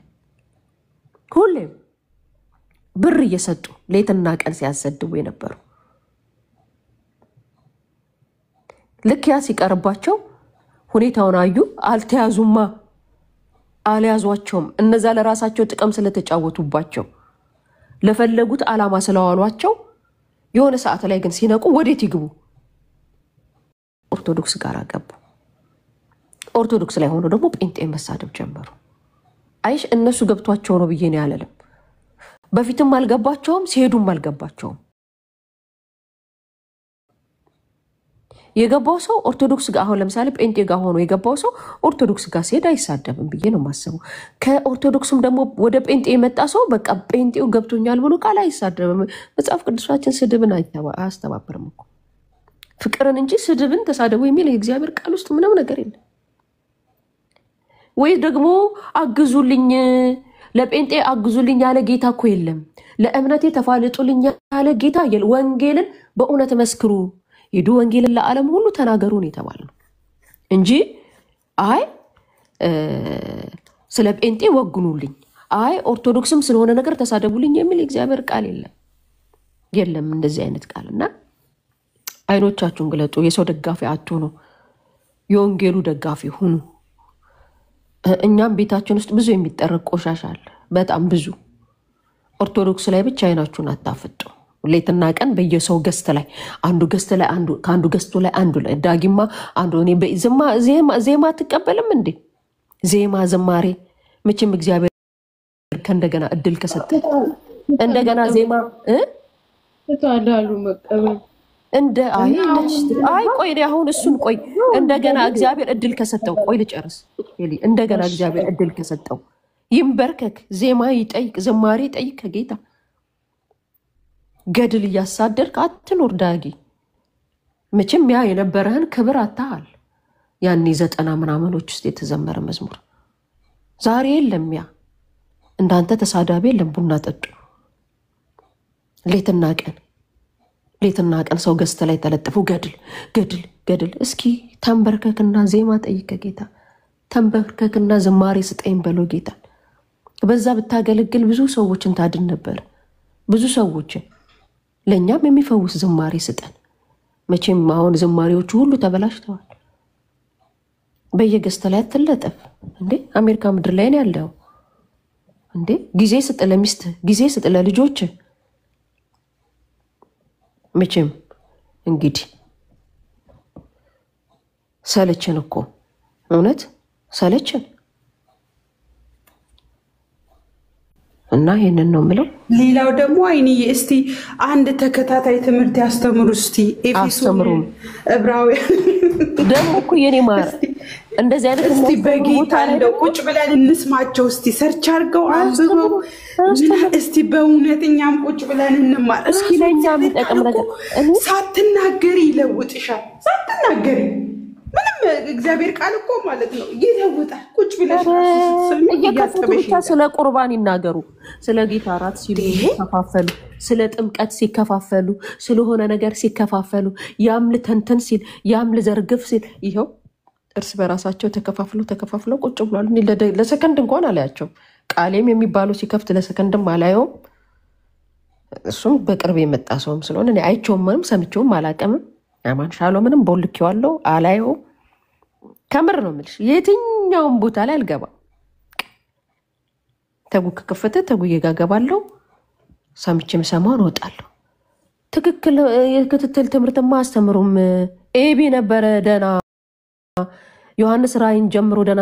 ሁሌም ብር እየሰጡ ሌትና ቀን ሲያሰድቡ የነበሩ ልክ ያ ሲቀርባቸው ሁኔታውን አዩ አልተያዙማ አልያዟቸውም እነዛ ለራሳቸው ጥቅም ስለተጫወቱባቸው ለፈለጉት ዓላማ ስለዋሏቸው የሆነ ሰዓት ላይ ግን ሲነቁ ወዴት ይግቡ ኦርቶዶክስ ጋር ገቡ ኦርቶዶክስ ላይ ሆኖ ደግሞ ጴንጤ መሳደብ ጀመሩ አይሽ እነሱ ገብቷቸው ነው ብዬ ነው ያለለም በፊትም አልገባቸውም ሲሄዱም አልገባቸውም የገባው ሰው ኦርቶዶክስ ጋር አሁን ለምሳሌ ጴንጤ ጋር ሆኖ የገባው ሰው ኦርቶዶክስ ጋር ሲሄድ አይሳደብም ብዬ ነው ማሰበው ከኦርቶዶክስም ደግሞ ወደ ጴንጤ የመጣ ሰው በቃ ጴንጤው ገብቶኛል ብሎ ቃል አይሳደብም መጽሐፍ ቅዱሳችን ስድብን አያስተባብርም እኮ ፍቅርን እንጂ ስድብን ተሳደቡ የሚል የእግዚአብሔር ቃል ውስጥ ምንም ነገር የለም ወይ ደግሞ አግዙልኝ ለጴንጤ አግዙልኝ ያለ ጌታ እኮ የለም ለእምነቴ ተፋልጡልኝ ያለ ጌታ ወንጌልን በእውነት መስክሩ ሂዱ ወንጌልን ለዓለም ሁሉ ተናገሩ ነው የተባለው እንጂ አይ ስለ ጴንጤ ወግኑልኝ አይ ኦርቶዶክስም ስለሆነ ነገር ተሳደቡልኝ የሚል እግዚአብሔር ቃል የለም እንደዚህ አይነት ቃልና አይኖቻችሁን ግለጡ የሰው ደጋፊ አትሁኑ የወንጌሉ ደጋፊ ሁኑ እኛም ቤታችን ውስጥ ብዙ የሚጠረቅ ቆሻሻ አለ በጣም ብዙ ኦርቶዶክስ ላይ ብቻ አይናችሁን አታፍጡ ሌትና ቀን በየሰው ገስት ላይ አንዱ ገስት ላይ አንዱ ካንዱ ገስቱ ላይ አንዱ ላይ ዳጊማ አንዱ እኔ ዜማ ተቀበልም እንዴ ዜማ ዘማሬ መቼም እግዚአብሔር ከእንደገና እድል ከሰጠ እንደገና ዜማ ተታላሉ መቀበል እንደ አይ ቆይ አሁን እሱን ቆይ እንደገና እግዚአብሔር እድል ከሰጠው ቆይ ልጨርስ እንደገና እግዚአብሔር እድል ከሰጠው ይንበርከክ ዜማ ይጠይቅ ዘማሬ ይጠይቅ ከጌታ ገድል ያሳደርክ አትኖር ዳጊ መቼም ያ የነበረህን ክብር አታል ያኔ 90 ምናምኖች ውስጥ የተዘመረ መዝሙር ዛሬ የለም ያ እንዳንተ ተሳዳቢ የለም ቡና ጠጡ ሌትና ቀን ሰው ገስተ ላይ ተለጥፉ ገድል እስኪ ተንበርከክና ዜማ ጠይቅ ጌታ ተንበርከክና ዝማሬ ስጠኝ በሎ ጌታ በዛ ብታገለግል ብዙ ሰዎችን ታድን ነበር ብዙ ሰዎችን ለኛም የሚፈውስ ዝማሬ ስጠን መቼም አሁን ዝማሬዎቹ ሁሉ ተበላሽተዋል በየገስተ ላይ ተለጠፍ እንዴ አሜሪካ ምድር ላይ ነው ያለው እንዴ ጊዜ ስጥ ለሚስት ጊዜ ስጥ ለልጆች መቼም እንግዲህ ሰለቸን እኮ እውነት ሰለቸን እና ይሄንን ነው ምለው ሌላው ደግሞ አይንዬ እስቲ አንድ ተከታታይ ትምህርት ያስተምሩ እስቲ ኤፌሶን ዕብራውያን ደግሞ እኮ የኔ ማር እንደዚህ አይነት እስቲ በጌታ እንደው ቁጭ ብለን እንስማቸው እስቲ ሰርች አድርገው አንብበው እስቲ በእውነተኛም ቁጭ ብለን እንማር እስኪ ለኛ የሚጠቅም ነገር ሳትናገሪ ይለውጥሻል ሳትናገሪ ምንም እግዚአብሔር ቃል እኮ ማለት ነው ይለውጣል። ቁጭ ብለሽ ስትሰሚ እየከፈቱ ብቻ ስለ ቁርባን ይናገሩ፣ ስለ ጌታ እራት ሲሉ ሲከፋፈሉ፣ ስለ ጥምቀት ሲከፋፈሉ፣ ስለሆነ ነገር ሲከፋፈሉ፣ ያም ልተንተን ሲል ያም ልዘርግፍ ሲል ይኸው እርስ በራሳቸው ተከፋፍለው ቁጭ ብሏል። ለሰከንድ እንኳን አላያቸው። ቃሌም የሚባሉ ሲከፍት ለሰከንድም አላየውም። እሱም በቅርብ የመጣ ሰውም ስለሆነ እኔ አይቼውም ምንም ሰምቼውም አላውቅምም። አማን ሻሎምንም ቦልኬዋለሁ አላየውም። ከምር ነው የምልሽ፣ የትኛውም ቦታ ላይ አልገባም። ተጉ ከከፈተ ተጉዬ ጋር ገባለሁ፣ ሰምቼም ሰማውን እወጣለሁ። ትክክል የክትትል ትምህርትማ አስተምሩም። ኤቢ ነበረ ደህና ዮሐንስ ራእይን ጀምሮ ደህና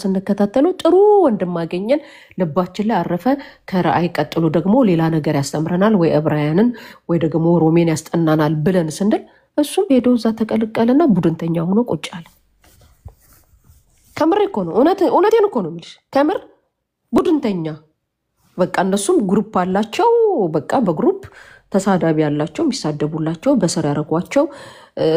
ስንከታተለው ጥሩ ወንድም አገኘን፣ ልባችን ላይ አረፈ። ከራእይ ቀጥሎ ደግሞ ሌላ ነገር ያስተምረናል፣ ወይ ዕብራውያንን ወይ ደግሞ ሮሜን ያስጠናናል ብለን ስንል እሱም ሄዶ እዛ ተቀልቀልና ቡድንተኛ ሆኖ ቁጭ አለ። ከምር እኮ ነው፣ እውነቴን እኮ ነው የምልሽ። ከምር ቡድንተኛ በቃ እነሱም ግሩፕ አላቸው። በቃ በግሩፕ ተሳዳቢ ያላቸው የሚሳደቡላቸው በስር ያደረጓቸው።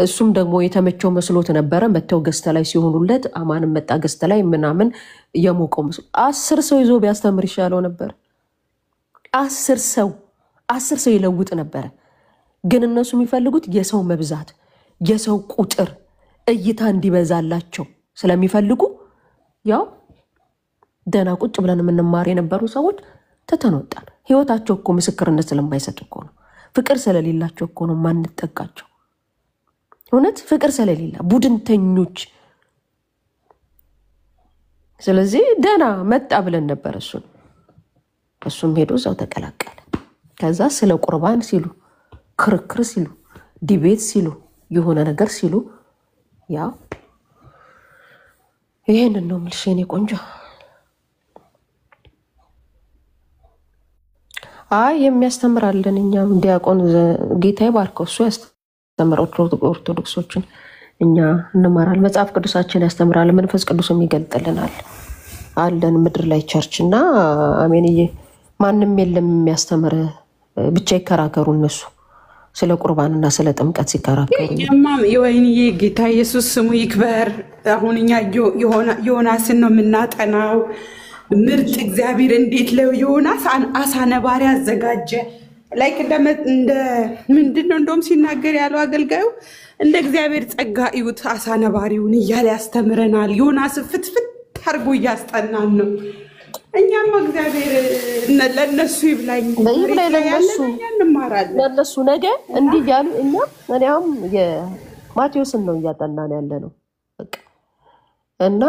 እሱም ደግሞ የተመቸው መስሎት ነበረ። መተው ገስተ ላይ ሲሆኑለት አማንም መጣ ገስተ ላይ ምናምን የሞቀው መስሎ 10 ሰው ይዞ ቢያስተምር ይሻለው ነበር። 10 ሰው ይለውጥ ነበረ። ግን እነሱ የሚፈልጉት የሰው መብዛት፣ የሰው ቁጥር እይታ እንዲበዛላቸው ስለሚፈልጉ ያው ደህና ቁጭ ብለን የምንማር የነበሩ ሰዎች ተተንወጣን። ህይወታቸው እኮ ምስክርነት ስለማይሰጥ እኮ ነው። ፍቅር ስለሌላቸው እኮ ነው ማንጠቃቸው። እውነት ፍቅር ስለሌላ ቡድንተኞች። ስለዚህ ደህና መጣ ብለን ነበር እሱም ሄዶ እዛው ተቀላቀለ። ከዛ ስለ ቁርባን ሲሉ ክርክር ሲሉ ዲቤት ሲሉ የሆነ ነገር ሲሉ ያው ይሄንን ነው የምልሽ የኔ ቆንጆ። የሚያስተምራለን እኛም ዲያቆን ጌታ ይባርከው እሱ ያስተምራል። ኦርቶዶክሶችን እኛ እንማራል። መጽሐፍ ቅዱሳችን ያስተምራል፣ መንፈስ ቅዱስም ይገልጥልናል። አለን ምድር ላይ ቸርችና አሜንዬ ማንም የለም የሚያስተምር። ብቻ ይከራከሩ እነሱ ስለ ቁርባንና ስለ ጥምቀት ሲከራከሩ። እኛማም የወይንዬ ጌታ ኢየሱስ ስሙ ይክበር። አሁን እኛ ዮናስን ነው የምናጠናው። ምርጥ እግዚአብሔር እንዴት ለዮናስ አሳ ነባሪ አዘጋጀ። ላይክ እንደ ምንድነው እንደውም ሲናገር ያለው አገልጋዩ እንደ እግዚአብሔር ጸጋ እዩት አሳ ነባሪውን እያለ ያስተምረናል። ዮናስ ፍትፍት አድርጎ እያስጠናን ነው። እኛም እግዚአብሔር ለነሱ ይብላኝ ለነሱ ነገ እንዲህ ያሉ እኛም የማቴዎስን ነው እያጠናን ያለ ነው በቃ። እና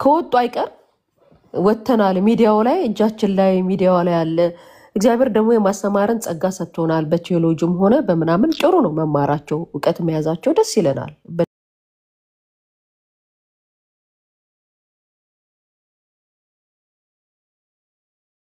ከወጡ አይቀር ወተናል ሚዲያው ላይ እጃችን ላይ ሚዲያው ላይ አለ። እግዚአብሔር ደግሞ የማስተማርን ጸጋ ሰጥቶናል። በቴዎሎጂም ሆነ በምናምን ጥሩ ነው መማራቸው፣ እውቀት መያዛቸው ደስ ይለናል።